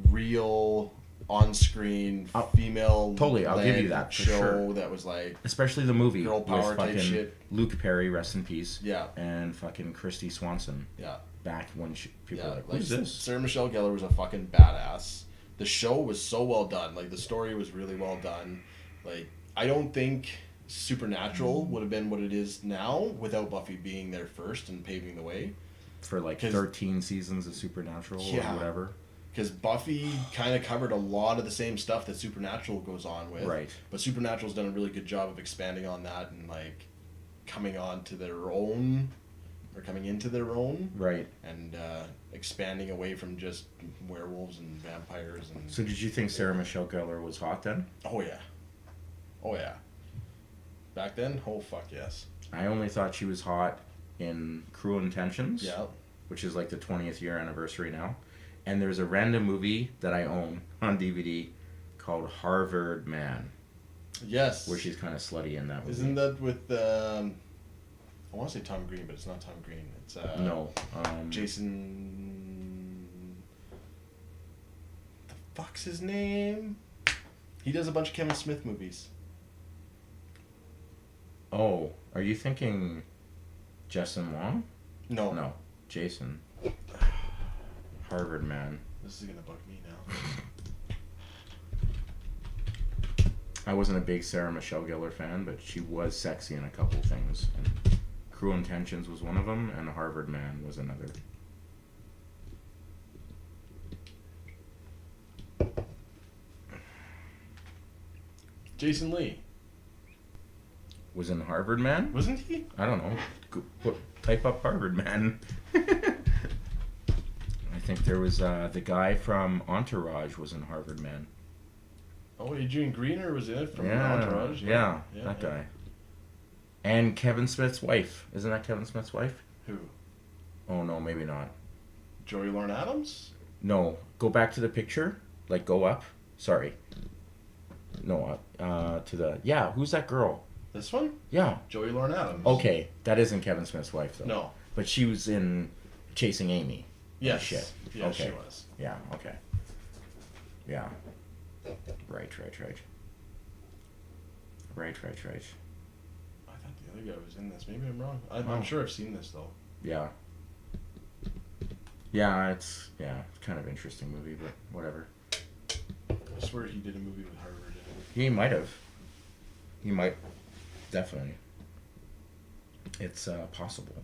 real on-screen female totally, I'll give you that for show sure. that was like, especially the movie girl power with type fucking shit. Luke Perry, rest in peace. Yeah. And fucking Christy Swanson. Yeah. Back when people were like, who's like this? Sarah Michelle Gellar was a fucking badass. The show was so well done. Like, the story was really well done. Like, I don't think Supernatural would have been what it is now without Buffy being there first and paving the way. For like 13 seasons of Supernatural or whatever. Because Buffy kind of covered a lot of the same stuff that Supernatural goes on with. Right. But Supernatural's done a really good job of expanding on that and, like, coming on to their own, or coming into their own. Right. And expanding away from just werewolves and vampires. And So did you think Sarah Michelle Gellar was hot then? Oh, yeah. Oh, yeah. Back then? Oh, fuck yes. I only thought she was hot in Cruel Intentions. Yeah. Which is like the 20th year anniversary now. And there's a random movie that I own on DVD called Harvard Man. Yes. Where she's kind of slutty in that movie. Isn't that with, I want to say Tom Green, but it's not Tom Green. It's, no. Jason... The fuck's his name? He does a bunch of Kevin Smith movies. Oh, are you thinking Justin Long? No. No, Jason. Harvard Man. This is gonna bug me now. I wasn't a big Sarah Michelle Gellar fan, but she was sexy in a couple things. And Cruel Intentions was one of them, and Harvard Man was another. Jason Lee. Was in Harvard Man? Wasn't he? I don't know. Type up Harvard Man. I think there was the guy from Entourage was in Harvard Man. Oh, Adrian Greener was in it from Yeah, Entourage. yeah, that guy. And Kevin Smith's wife. Isn't that Kevin Smith's wife? Who? Oh, no, maybe not. Joey Lauren Adams? No. Go back to the picture. Like, go up. Sorry. No, to the... Yeah, who's that girl? This one? Yeah. Joey Lauren Adams. Okay, that isn't Kevin Smith's wife, though. No. But she was in Chasing Amy. Yes. Shit. Yeah, okay. she was. Yeah, okay. Yeah. Right. I thought the other guy was in this. Maybe I'm wrong. I'm sure I've seen this, though. Yeah. Yeah, it's kind of interesting movie, but whatever. I swear he did a movie with Harvard in it. He might have. He might. Definitely. It's possible.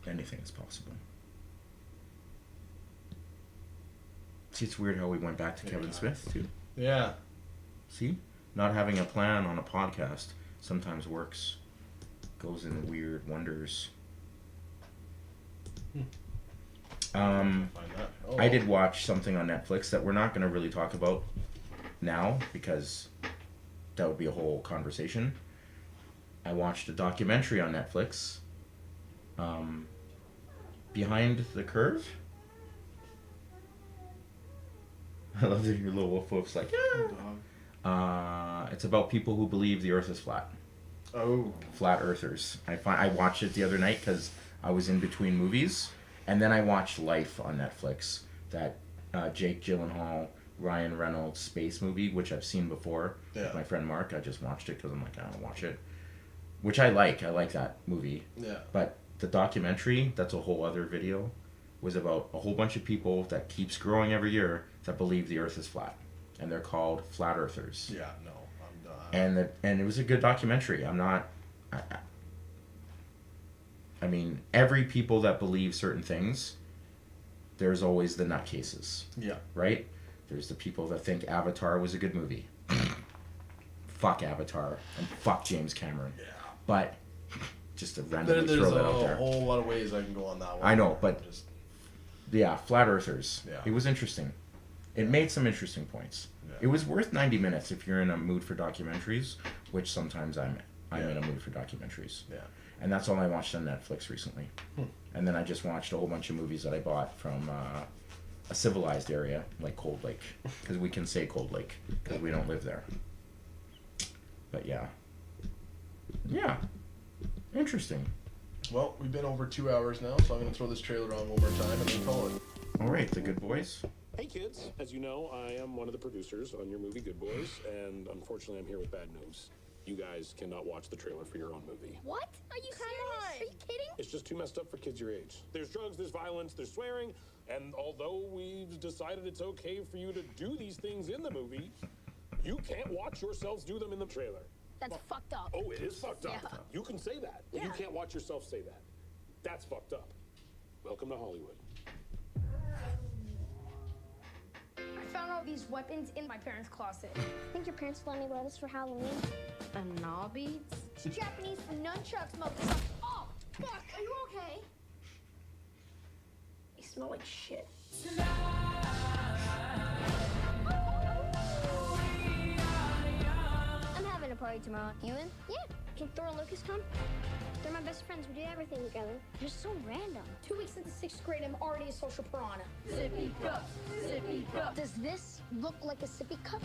Anything is possible. See, it's weird how we went back to Kevin Smith, too. Yeah. See? Not having a plan on a podcast sometimes works. Goes in weird wonders. I did watch something on Netflix that we're not going to really talk about now because that would be a whole conversation. I watched a documentary on Netflix, Behind the Curve. I love that your little wolf's like, it's about people who believe the Earth is flat. Oh. Flat Earthers. I watched it the other night because I was in between movies, and then I watched Life on Netflix, that Jake Gyllenhaal, Ryan Reynolds space movie, which I've seen before with my friend Mark. I just watched it because I'm like, I want to watch it. Which I like. I like that movie. Yeah. But the documentary, that's a whole other video, was about a whole bunch of people that keeps growing every year that believe the Earth is flat. And they're called Flat Earthers. Yeah, no. I'm not. And it was a good documentary. I mean, every people that believe certain things, there's always the nutcases. Yeah. Right? There's the people that think Avatar was a good movie. Fuck Avatar and fuck James Cameron. Yeah. But just to randomly There's throw that out a there. whole lot of ways I can go on that one. I know, but yeah, Flat Earthers. Yeah. It was interesting. It made some interesting points. Yeah. It was worth 90 minutes if you're in a mood for documentaries, which sometimes I'm in a mood for documentaries. Yeah. And that's all I watched on Netflix recently. And then I just watched a whole bunch of movies that I bought from a civilized area like Cold Lake, because we can say Cold Lake because we don't live there. But yeah. Interesting. Well, we've been over 2 hours now, so I'm going to throw this trailer on one more time and then call it. All right, The Good Boys. Hey kids, as you know, I am one of the producers on your movie Good Boys, and unfortunately I'm here with bad news. You guys cannot watch the trailer for your own movie. What? Are you serious? Are you kidding? It's just too messed up for kids your age. There's drugs, there's violence, there's swearing, and although we've decided it's okay for you to do these things in the movie, you can't watch yourselves do them in the trailer. That's fucked up. Oh, it is fucked up. Yeah. You can say that, but you can't watch yourself say that. That's fucked up. Welcome to Hollywood. I found all these weapons in my parents' closet. Think your parents let me wear this for Halloween? And gnaw beads? It's Japanese for nunchucks, mother. Oh, fuck. Are you okay? They smell like shit. I'm having a party tomorrow. You in? Yeah. Can Thor and Lucas come? They're my best friends. We do everything together. They're so random. 2 weeks into 6th grade, I'm already a social piranha. Sippy cup. Sippy cup. Does this look like a sippy cup?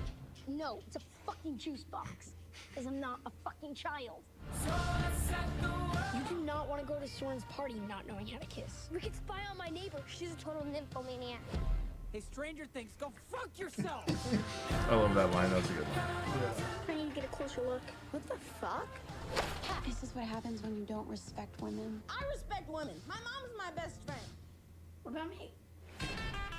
No, it's a fucking juice box. Because I'm not a fucking child. You do not want to go to Soren's party not knowing how to kiss. We could spy on my neighbor. She's a total nymphomaniac. Hey, Stranger Things, go fuck yourself! I love that line. That's a good one. I need to get a closer look. What the fuck? This is what happens when you don't respect women. I respect women. My mom's my best friend. What about me?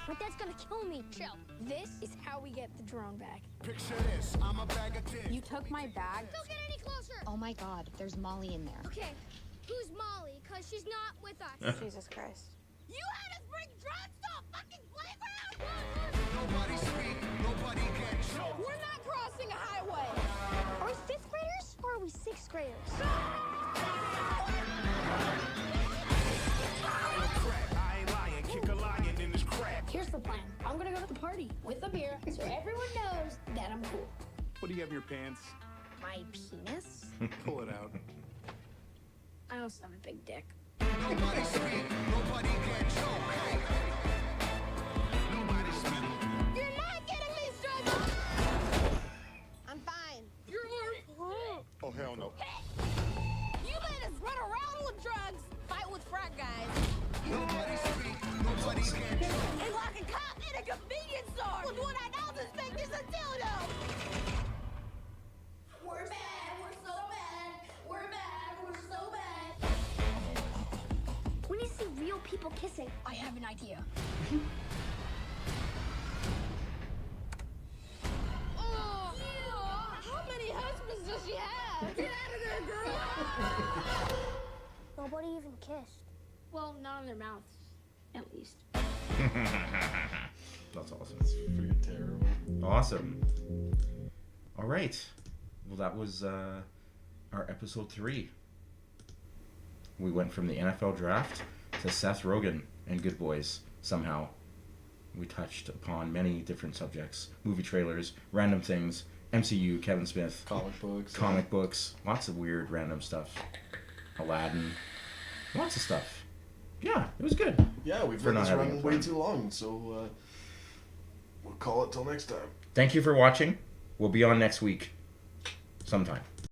My dad's gonna kill me. Chill. This is how we get the drone back. Picture this, I'm a bag of dicks. You took my bag? Don't get any closer. Oh my god, there's Molly in there. Okay, who's Molly? Because she's not with us. Jesus Christ. You had us bring drugs to a fucking playground? Nobody speak, nobody get choked. We're not crossing a highway. Are we 5th graders or are we 6th graders? I ain't lying, kick a lion in this crack. Here's the plan. I'm gonna go to the party with a beer so everyone knows that I'm cool. What do you have in your pants? My penis? Pull it out. I also have a big dick. Nobody speak, nobody get choked. Hey. Nobody speak. You're not getting me straight. I'm fine. You're Oh, hell no. You made us run around with drugs, fight with frat guys, Nobody speak, nobody get choked. and lock a cop in a convenience store with what I now suspect is a dildo. We're bad. We're so bad. We're bad. We're so bad. We need to see real people kissing. I have an idea. Oh, how many husbands does she have? Get out of there, girl! even kissed. Well, not on their mouths, at least. That's awesome. It's pretty terrible. Awesome. All right. Well, that was our episode 3. We went from the NFL draft to Seth Rogen and Good Boys. Somehow, we touched upon many different subjects: movie trailers, random things, MCU, Kevin Smith, comic books, lots of weird random stuff. Aladdin, lots of stuff. Yeah, it was good. Yeah, we've let this run way too long, so we'll call it till next time. Thank you for watching. We'll be on next week sometime.